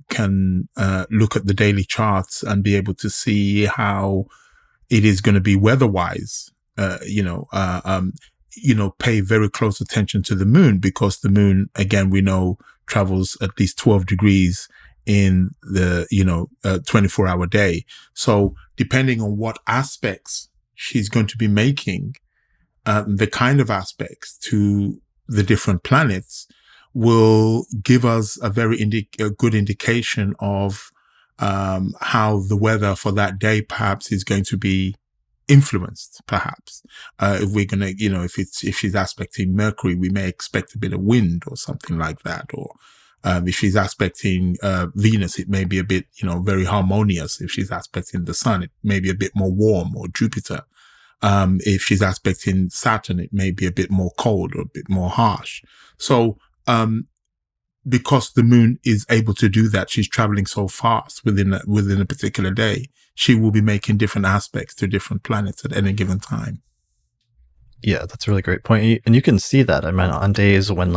can look at the daily charts and be able to see how it is going to be weather-wise, pay very close attention to the moon, because the moon, again, we know travels at least 12 degrees in the, 24-hour day. So depending on what aspects she's going to be making, the kind of aspects to the different planets will give us a very good indication of how the weather for that day perhaps is going to be influenced. Perhaps if we're gonna, if she's aspecting Mercury, we may expect a bit of wind or something like that. Or if she's aspecting Venus, it may be a bit, very harmonious. If she's aspecting the Sun, it may be a bit more warm, or Jupiter. If she's aspecting Saturn, it may be a bit more cold or a bit more harsh. So, because the moon is able to do that, she's traveling so fast within a particular day, she will be making different aspects to different planets at any given time. Yeah, that's a really great point. And you can see that, I mean, on days when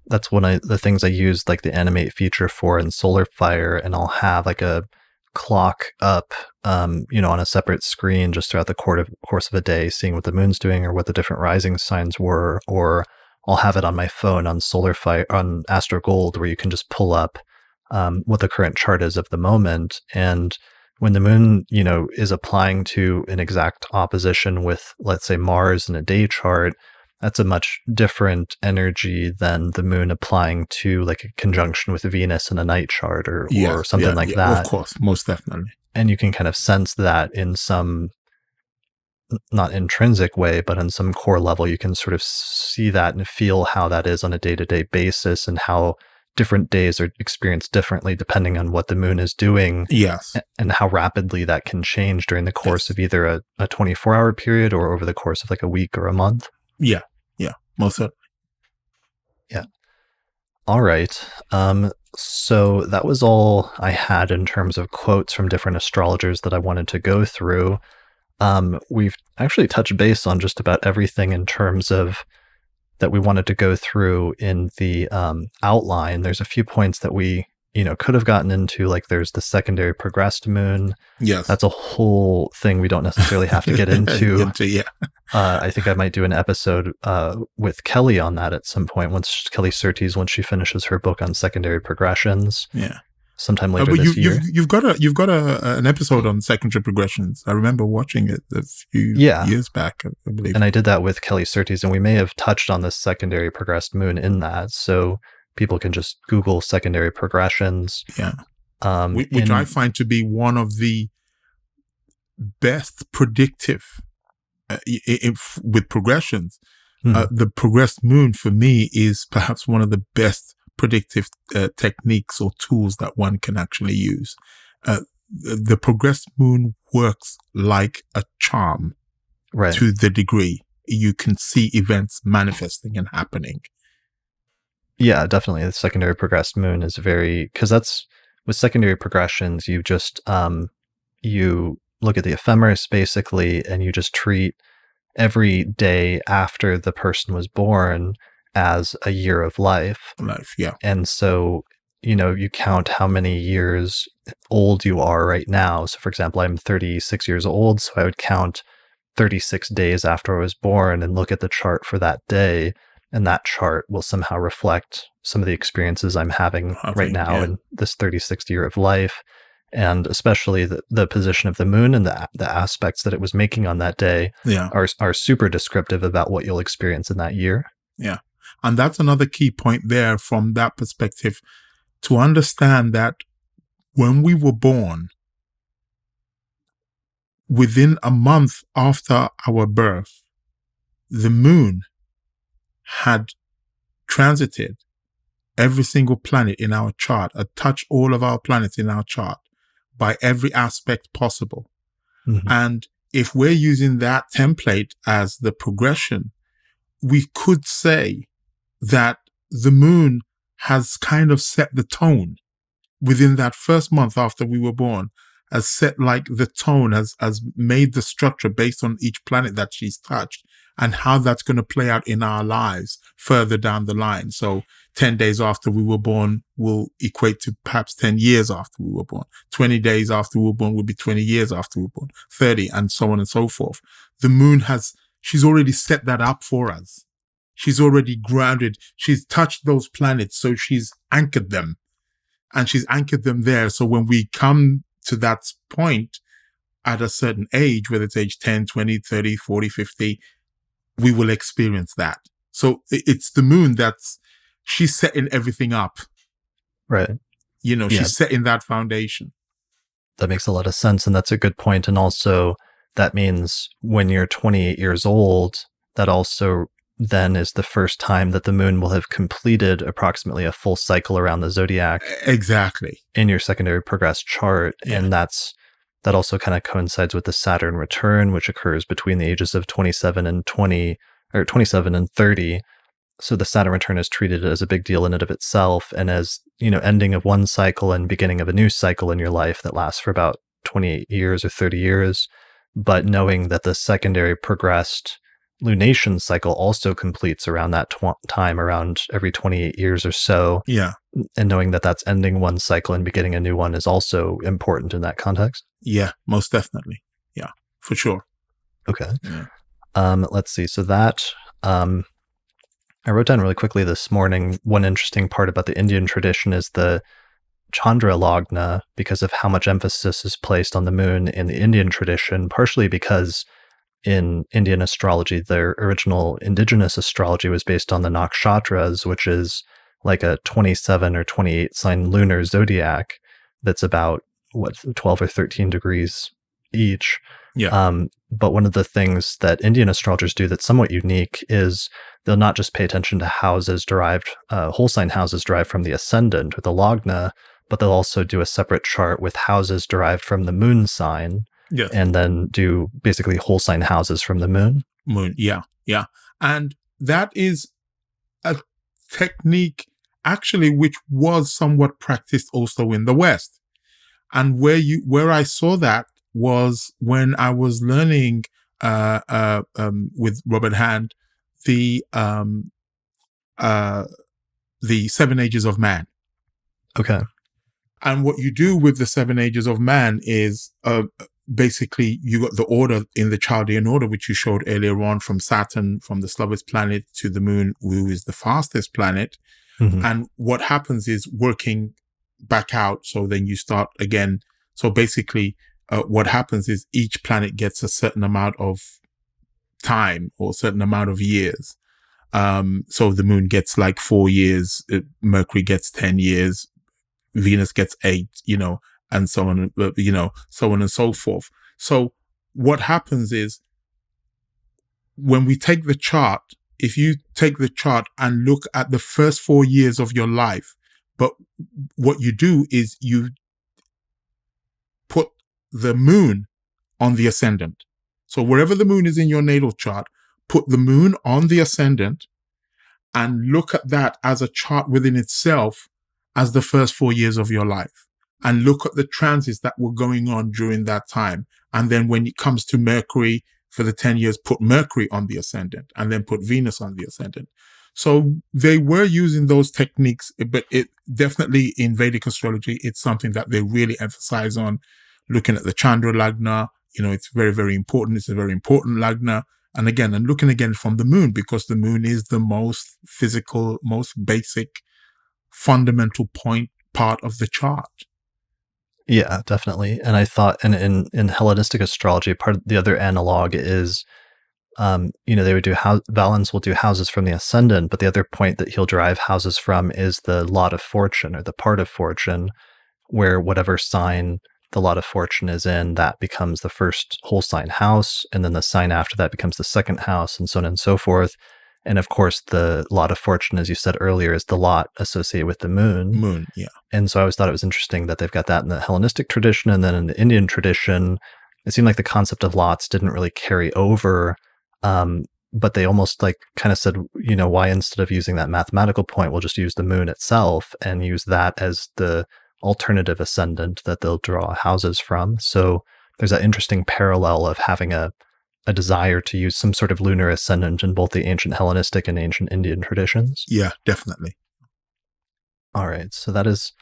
that's one of the things I use like the animate feature for in Solar Fire, and I'll have like a clock up, on a separate screen just throughout the course of a day, seeing what the moon's doing or what the different rising signs were, or I'll have it on my phone on Solar Fire, on Astro Gold, where you can just pull up what the current chart is of the moment. And when the moon, is applying to an exact opposition with, let's say, Mars in a day chart, that's a much different energy than the moon applying to like a conjunction with Venus in a night chart or something like that. Of course, most definitely. And you can kind of sense that in some, not intrinsic way, but on some core level, you can sort of see that and feel how that is on a day-to-day basis, and how different days are experienced differently depending on what the moon is doing. Yes. And how rapidly that can change during the course of either a 24-hour period or over the course of like a week or a month. Yeah. Most certainly. Yeah. All right. So that was all I had in terms of quotes from different astrologers that I wanted to go through. We've actually touched base on just about everything in terms of that we wanted to go through in the outline. There's a few points that we, could have gotten into, like there's the secondary progressed moon. Yes. That's a whole thing we don't necessarily have to get into. Yeah. I think I might do an episode with Kelly on that at some point, Kelly Surtees, once she finishes her book on secondary progressions. Yeah. Sometime later this year. You've got an episode on secondary progressions. I remember watching it a few years back, I believe. And I did that with Kelly Surtees, and we may have touched on this secondary progressed moon in that. So people can just Google secondary progressions. Yeah. Which I find to be one of the best predictive with progressions. The progressed moon for me is perhaps one of the best predictive techniques or tools that one can actually use. The progressed moon works like a charm, right, to the degree you can see events manifesting and happening. Yeah, definitely. The secondary progressed moon is because that's with secondary progressions, you just you look at the ephemeris basically, and you just treat every day after the person was born as a year of life. Yeah. And so, you count how many years old you are right now. So for example, I'm 36 years old, so I would count 36 days after I was born and look at the chart for that day, and that chart will somehow reflect some of the experiences I'm having right now in this 36th year of life, and especially the position of the moon and the aspects that it was making on that day are super descriptive about what you'll experience in that year. Yeah. And that's another key point there from that perspective, to understand that when we were born, within a month after our birth, the moon had transited every single planet in our chart, touched all of our planets in our chart by every aspect possible. Mm-hmm. And if we're using that template as the progression, we could say that the moon has kind of set the tone within that first month after we were born, has set like the tone, has made the structure based on each planet that she's touched and how that's going to play out in our lives further down the line. So 10 days after we were born will equate to perhaps 10 years after we were born. 20 days after we were born will be 20 years after we were born, 30, and so on and so forth. The moon she's already set that up for us. She's already grounded. She's touched those planets. So she's anchored them, and she's anchored them there. So when we come to that point at a certain age, whether it's age 10, 20, 30, 40, 50, we will experience that. So it's the moon she's setting everything up. Right. She's setting that foundation. That makes a lot of sense. And that's a good point. And also that means when you're 28 years old, that also then is the first time that the moon will have completed approximately a full cycle around the zodiac. Exactly. In your secondary progressed chart. Yeah. And that also kind of coincides with the Saturn return, which occurs between the ages of 27 and 30. So the Saturn return is treated as a big deal in and of itself, and as, ending of one cycle and beginning of a new cycle in your life that lasts for about 28 years or 30 years. But knowing that the secondary progressed lunation cycle also completes around that time, around every 28 years or so. Yeah. And knowing that that's ending one cycle and beginning a new one is also important in that context. Yeah, most definitely. Yeah, for sure. Okay. Yeah. Let's see. So that, I wrote down really quickly this morning, one interesting part about the Indian tradition is the Chandra Lagna, because of how much emphasis is placed on the moon in the Indian tradition, partially because in Indian astrology, their original indigenous astrology was based on the nakshatras, which is like a 27 or 28 sign lunar zodiac that's about 12 or 13 degrees each. Yeah. But one of the things that Indian astrologers do that's somewhat unique is they'll not just pay attention to houses derived, whole sign houses derived from the ascendant or the lagna, but they'll also do a separate chart with houses derived from the moon sign. Yes. And then do basically whole sign houses from the moon. Yeah. And that is a technique actually which was somewhat practiced also in the West. And where I saw that was when I was learning with Robert Hand the 7 Ages of Man. Okay. And what you do with the 7 Ages of Man is basically you got the order in the Chaldean order, which you showed earlier on, from Saturn, from the slowest planet, to the moon, who is the fastest planet. Mm-hmm. And what happens is working back out. So then you start again. So basically what happens is each planet gets a certain amount of time or a certain amount of years. So the moon gets like 4 years, Mercury gets 10 years, Venus gets 8, and so on, so on and so forth. So what happens is when we take the chart, if you take the chart and look at the first 4 years of your life, but what you do is you put the moon on the ascendant. So wherever the moon is in your natal chart, put the moon on the ascendant and look at that as a chart within itself as the first 4 years of your life. And look at the transits that were going on during that time. And then when it comes to Mercury, for the 10 years, put Mercury on the ascendant and then put Venus on the ascendant. So they were using those techniques, but it definitely in Vedic astrology, it's something that they really emphasize on, looking at the Chandra Lagna, it's very, very important. It's a very important lagna. And again, and looking again from the moon, because the moon is the most physical, most basic, fundamental part of the chart. Yeah, definitely. And I thought in Hellenistic astrology, part of the other analog is, they would do Valens will do houses from the ascendant, but the other point that he'll derive houses from is the lot of fortune, or the part of fortune, where whatever sign the lot of fortune is in, that becomes the first whole sign house, and then the sign after that becomes the second house, and so on and so forth. And of course, the lot of fortune, as you said earlier, is the lot associated with the moon. Moon, yeah. And so I always thought it was interesting that they've got that in the Hellenistic tradition, and then in the Indian tradition, it seemed like the concept of lots didn't really carry over. But they almost kind of said, why instead of using that mathematical point, we'll just use the moon itself and use that as the alternative ascendant that they'll draw houses from. So there's that interesting parallel of having a desire to use some sort of lunar ascendant in both the ancient Hellenistic and ancient Indian traditions. Yeah, definitely. All right. So that is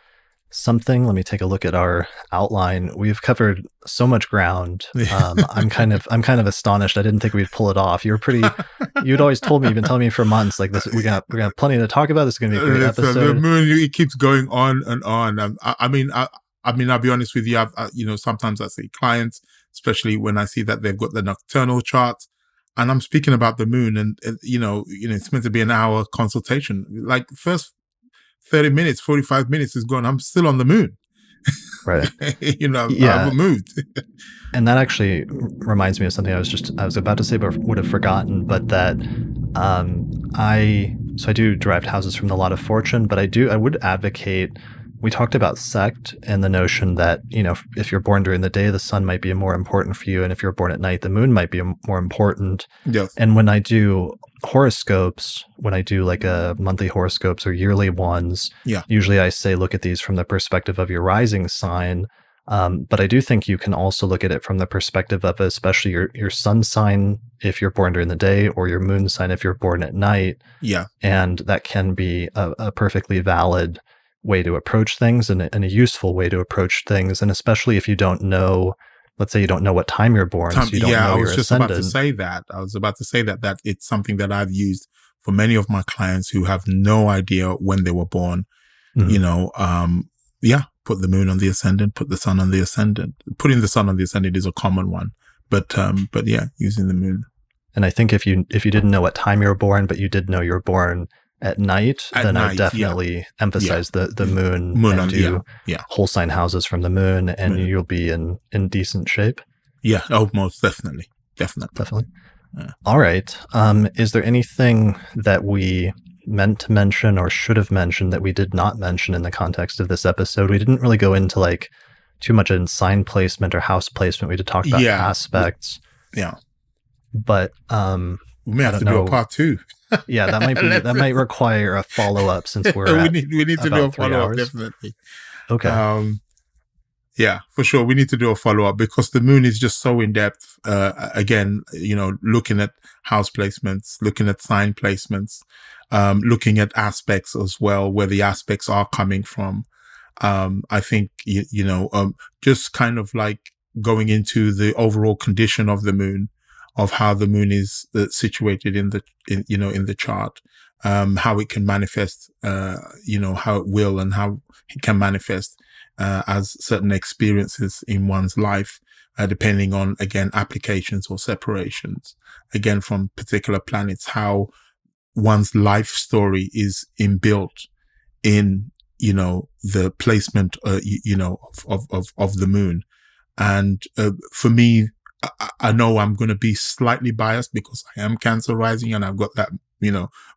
something. Let me take a look at our outline. We've covered so much ground. I'm kind of astonished. I didn't think we'd pull it off. You'd always told me, you've been telling me for months, like this, we're gonna have plenty to talk about. This is gonna be a great episode. The moon, it keeps going on and on. I mean, I'll be honest with you. Sometimes I see clients, especially when I see that they've got the nocturnal charts, and I'm speaking about the moon, and it's meant to be an hour consultation. Like first 30 minutes, 45 minutes is gone. I'm still on the moon. Right. I haven't moved. And that actually reminds me of something I was about to say, but would have forgotten. But that I do derived houses from the lot of fortune, but I would advocate. We talked about sect and the notion that, if you're born during the day, the sun might be more important for you. And if you're born at night, the moon might be more important. Yes. And when I do horoscopes, when I do like a monthly horoscopes or yearly ones, usually I say, look at these from the perspective of your rising sign. But I do think you can also look at it from the perspective of especially your sun sign if you're born during the day, or your moon sign if you're born at night. Yeah. And that can be a perfectly valid way to approach things, and a useful way to approach things. And especially if you don't know, let's say you don't know what time you're born, so you don't know I your was just ascendant. about to say that. I was about to say that it's something that I've used for many of my clients who have no idea when they were born. Mm-hmm. Put the moon on the ascendant, put the sun on the ascendant. Putting the sun on the ascendant is a common one, but using the moon. And I think if you didn't know what time you were born, but you did know you were born at night, then I definitely emphasize the moon and do whole sign houses from the moon, and you'll be in decent shape. Yeah. Oh, most definitely. Definitely. Yeah. All right. Is there anything that we meant to mention or should have mentioned that we did not mention in the context of this episode? We didn't really go into too much in sign placement or house placement. We did talk about aspects. Yeah. But we may have to do a part 2. Yeah, that might require a follow-up, since we're we need to do a follow-up, definitely. Okay. Yeah, for sure. We need to do a follow-up because the moon is just so in-depth. Again, looking at house placements, looking at sign placements, looking at aspects as well, where the aspects are coming from. I think, just kind of like going into the overall condition of the moon, of how the moon is situated in the chart, how it can manifest, how it will and how it can manifest as certain experiences in one's life, depending on, again, applications or separations, again, from particular planets, how one's life story is inbuilt in, the placement, of the moon. And for me, I know I'm going to be slightly biased because I am Cancer rising and I've got that,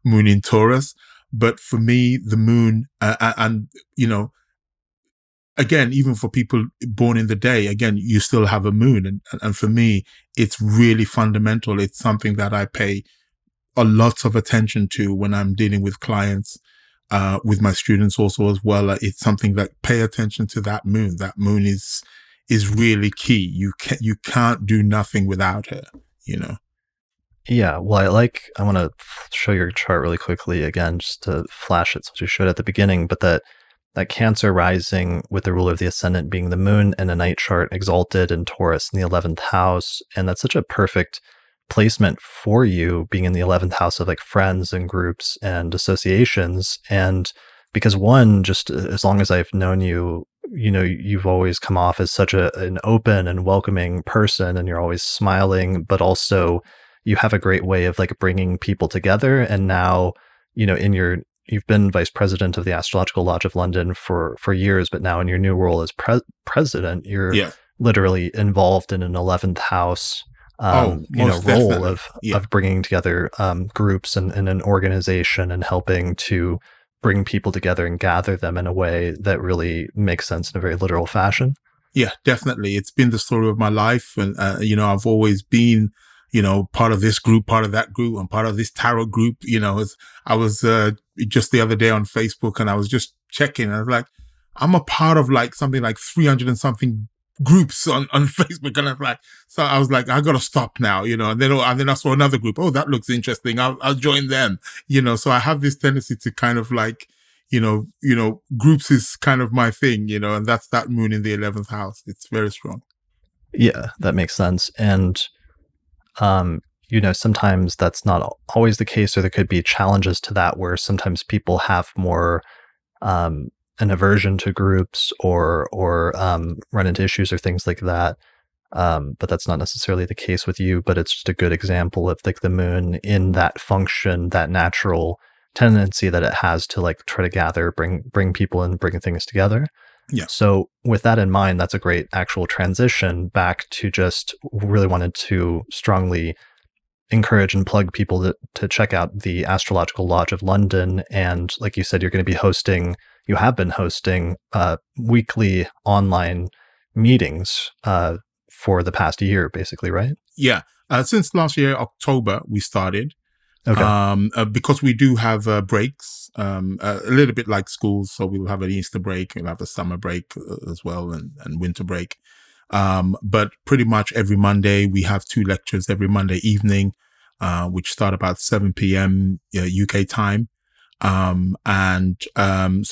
moon in Taurus. But for me, the moon, again, even for people born in the day, again, you still have a moon. And for me, it's really fundamental. It's something that I pay a lot of attention to when I'm dealing with clients, with my students also as well. It's something that pay attention to that moon. That moon is really key. You can't do nothing without her, Yeah, well, I want to show your chart really quickly again, just to flash it since you showed at the beginning, but that that Cancer rising with the ruler of the ascendant being the moon and a night chart exalted in Taurus in the 11th house. And that's such a perfect placement for you being in the 11th house of like friends and groups and associations. And because one, just as long as I've known you, you've always come off as such an open and welcoming person, and you're always smiling, but also you have a great way of like bringing people together. And now, you've been vice president of the Astrological Lodge of London for years, but now in your new role as president, you're literally involved in an 11th house role of bringing together groups and an organization and helping to bring people together and gather them in a way that really makes sense in a very literal fashion. Yeah, definitely. It's been the story of my life. And, I've always been, part of this group, part of that group, and part of this tarot group. I was just the other day on Facebook, and I was just checking. I was like, I'm a part of like something like 300 and something groups on Facebook. And I was like, I got to stop now, and then I saw another group. Oh, that looks interesting. I'll join them, so I have this tendency to kind of like, groups is kind of my thing, and that's that moon in the 11th house. It's very strong. Yeah, that makes sense. And, sometimes that's not always the case, or there could be challenges to that where sometimes people have more, an aversion to groups or run into issues or things like that. But that's not necessarily the case with you, but it's just a good example of like the moon in that function, that natural tendency that it has to like try to gather, bring people and bring things together. Yeah. So with that in mind, that's a great actual transition back to just really wanted to strongly encourage and plug people to check out the Astrological Lodge of London. And like you said, you have been hosting weekly online meetings for the past year, basically, right? Yeah. Since last year, October, we started. Okay. Because we do have breaks, a little bit like schools. So we'll have an Easter break, we'll have a summer break as well, and winter break. But pretty much every Monday, we have 2 lectures every Monday evening, which start about 7 p.m. UK time. So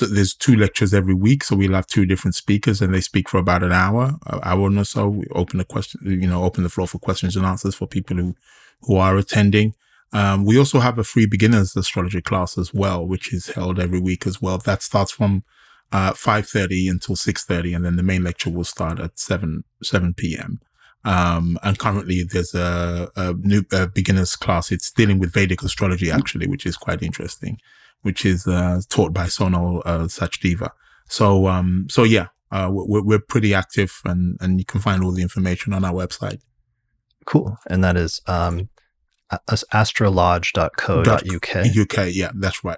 there's 2 lectures every week. So we'll have 2 different speakers, and they speak for about an hour or so. We open the floor for questions and answers for people who are attending. We also have a free beginners astrology class as well, which is held every week as well. That starts from 5:30 until 6:30, and then the main lecture will start at 7 p.m. And currently there's a new beginners class. It's dealing with Vedic astrology, actually, which is quite interesting, which is taught by Sonal Sachdeva. So yeah, we're pretty active, and you can find all the information on our website. Cool. And that is astrolodge.co.uk. UK, yeah, that's right.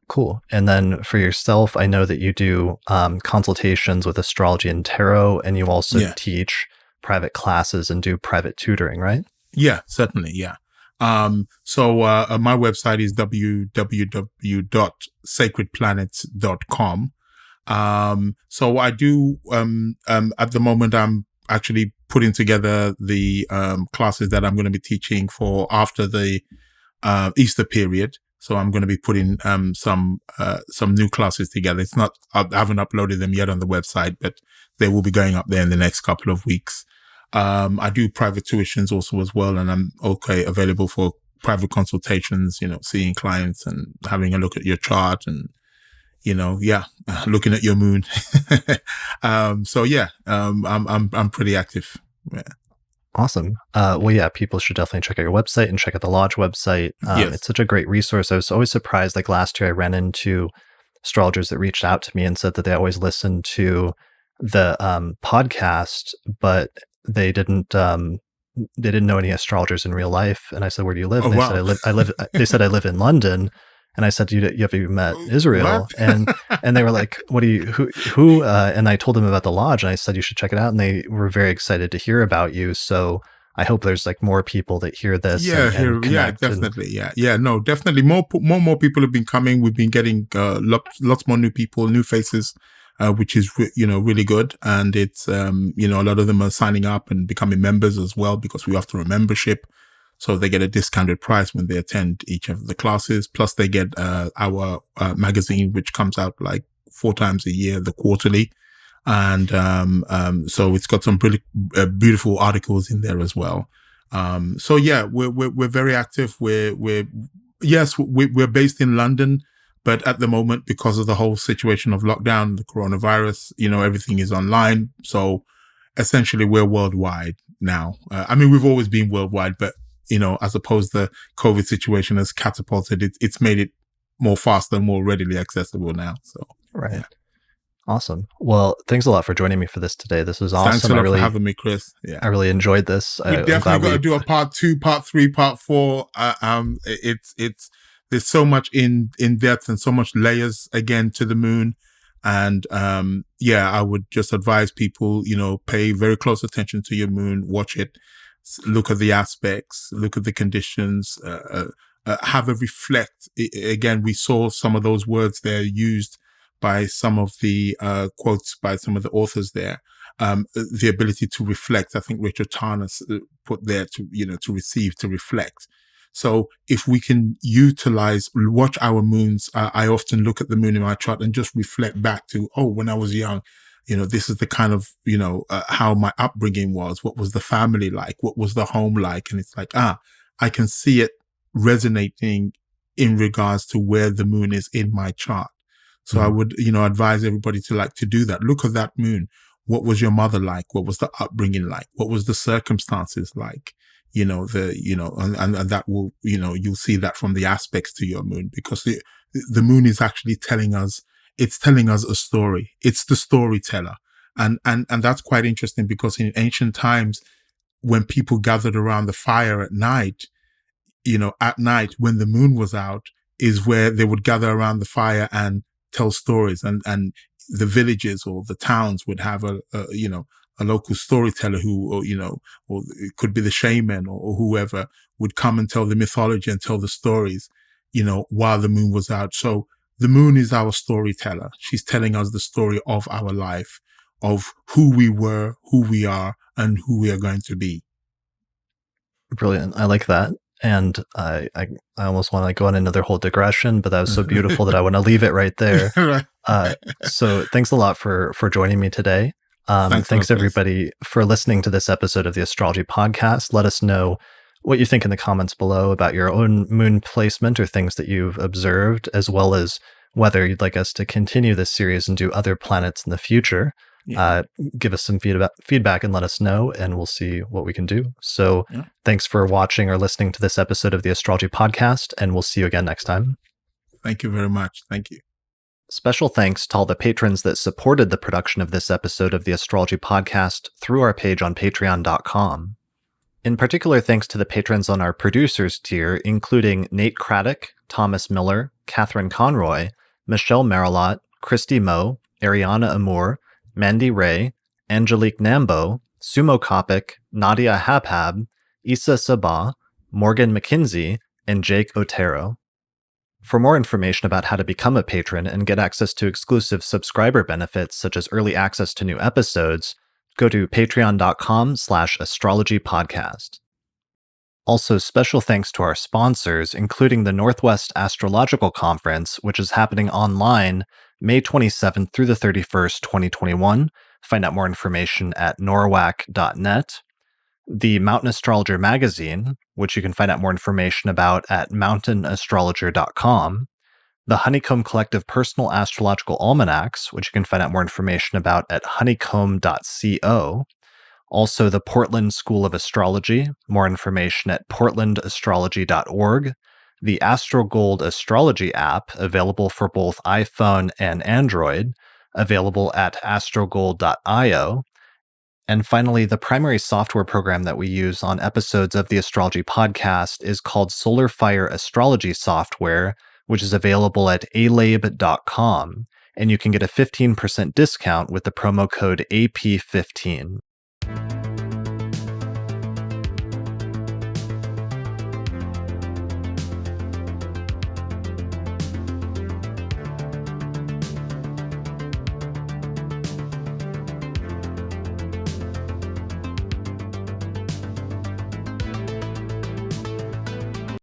Cool. And then for yourself, I know that you do consultations with astrology and tarot, and you also teach private classes and do private tutoring, right? Yeah, certainly. Yeah. So my website is www.sacredplanets.com. So I do, at the moment, I'm actually putting together the classes that I'm going to be teaching for after the Easter period. So I'm going to be putting some new classes together. It's not, I haven't uploaded them yet on the website, but they will be going up there in the next couple of weeks. I do private tuitions also as well, and I'm available for private consultations, seeing clients and having a look at your chart and, looking at your moon. So yeah, I'm pretty active. Yeah. Awesome. Well, yeah, people should definitely check out your website and check out the Lodge website. Yes. It's such a great resource. I was always surprised. Like last year, I ran into astrologers that reached out to me and said that they always listened to the podcast, but they didn't know any astrologers in real life. And I said, "Where do you live?" And they said, "I live." They said, "I live in London." And I said, "You have you met Israel?" And they were like, "What do you who?" And I told them about the Lodge, and I said, "You should check it out." And they were very excited to hear about you. So I hope there's like more people that hear this. Yeah, definitely. No, definitely. More people have been coming. We've been getting lots more new people, new faces, which is really good. And it's a lot of them are signing up and becoming members as well, because we offer a membership. So they get a discounted price when they attend each of the classes. Plus they get our magazine, which comes out like 4 times a year, the quarterly. And so it's got some pretty beautiful articles in there as well. So yeah, we're very active. We're based in London, but at the moment, because of the whole situation of lockdown, the coronavirus, everything is online. So essentially, we're worldwide now. I mean, we've always been worldwide, but as opposed to the COVID situation has catapulted, it's made it more faster and more readily accessible now. So right. Yeah. Awesome. Well, thanks a lot for joining me for this today. This was awesome. Thanks a lot for having me, Chris. Yeah, I really enjoyed this. We definitely got to do a part 2, part 3, part 4. It's there's so much in depth and so much layers again to the moon. And I would just advise people, pay very close attention to your moon, watch it, look at the aspects, look at the conditions, have a reflect. Again, we saw some of those words there used by some of the quotes by some of the authors there. The ability to reflect, I think Richard Tarnas put there to receive, to reflect. So if we can watch our moons, I often look at the moon in my chart and just reflect back to, when I was young, this is the kind of, how my upbringing was. What was the family like? What was the home like? And it's like, I can see it resonating in regards to where the moon is in my chart. So I would, advise everybody to do that. Look at that moon. What was your mother like? What was the upbringing like? What was the circumstances like? And that will, you'll see that from the aspects to your moon, because the moon is actually telling us a story. It's the storyteller. And that's quite interesting, because in ancient times, when people gathered around the fire at night when the moon was out, is where they would gather around the fire and tell stories, and the villages or the towns would have a local storyteller or it could be the shaman or whoever would come and tell the mythology and tell the stories, while the moon was out. So the moon is our storyteller. She's telling us the story of our life, of who we were, who we are, and who we are going to be. Brilliant. I like that. And I almost want to go on another whole digression, but that was so beautiful that I want to leave it right there. Right. So thanks a lot for joining me today. Thanks everybody for listening to this episode of the Astrology Podcast. Let us know what you think in the comments below about your own moon placement or things that you've observed, as well as whether you'd like us to continue this series and do other planets in the future. Yeah. Give us some feedback and let us know, and we'll see what we can do. So Thanks for watching or listening to this episode of the Astrology Podcast, and we'll see you again next time. Thank you very much. Thank you. Special thanks to all the patrons that supported the production of this episode of the Astrology Podcast through our page on patreon.com. In particular, thanks to the patrons on our producers tier, including Nate Craddock, Thomas Miller, Catherine Conroy, Michelle Marilot, Christy Moe, Ariana Amour, Mandy Ray, Angelique Nambo, Sumo Kopic, Nadia Habhab, Issa Sabah, Morgan McKinsey, and Jake Otero. For more information about how to become a patron and get access to exclusive subscriber benefits such as early access to new episodes, go to patreon.com/astrologypodcast. Also, special thanks to our sponsors, including the Northwest Astrological Conference, which is happening online May 27th through the 31st, 2021. Find out more information at norwac.net. The Mountain Astrologer magazine, which you can find out more information about at mountainastrologer.com. The Honeycomb Collective Personal Astrological Almanacs, which you can find out more information about at honeycomb.co. Also, the Portland School of Astrology, more information at portlandastrology.org. The AstroGold Astrology app, available for both iPhone and Android, available at astrogold.io. And finally, the primary software program that we use on episodes of the Astrology Podcast is called Solar Fire Astrology Software, which is available at alabe.com. And you can get a 15% discount with the promo code AP15.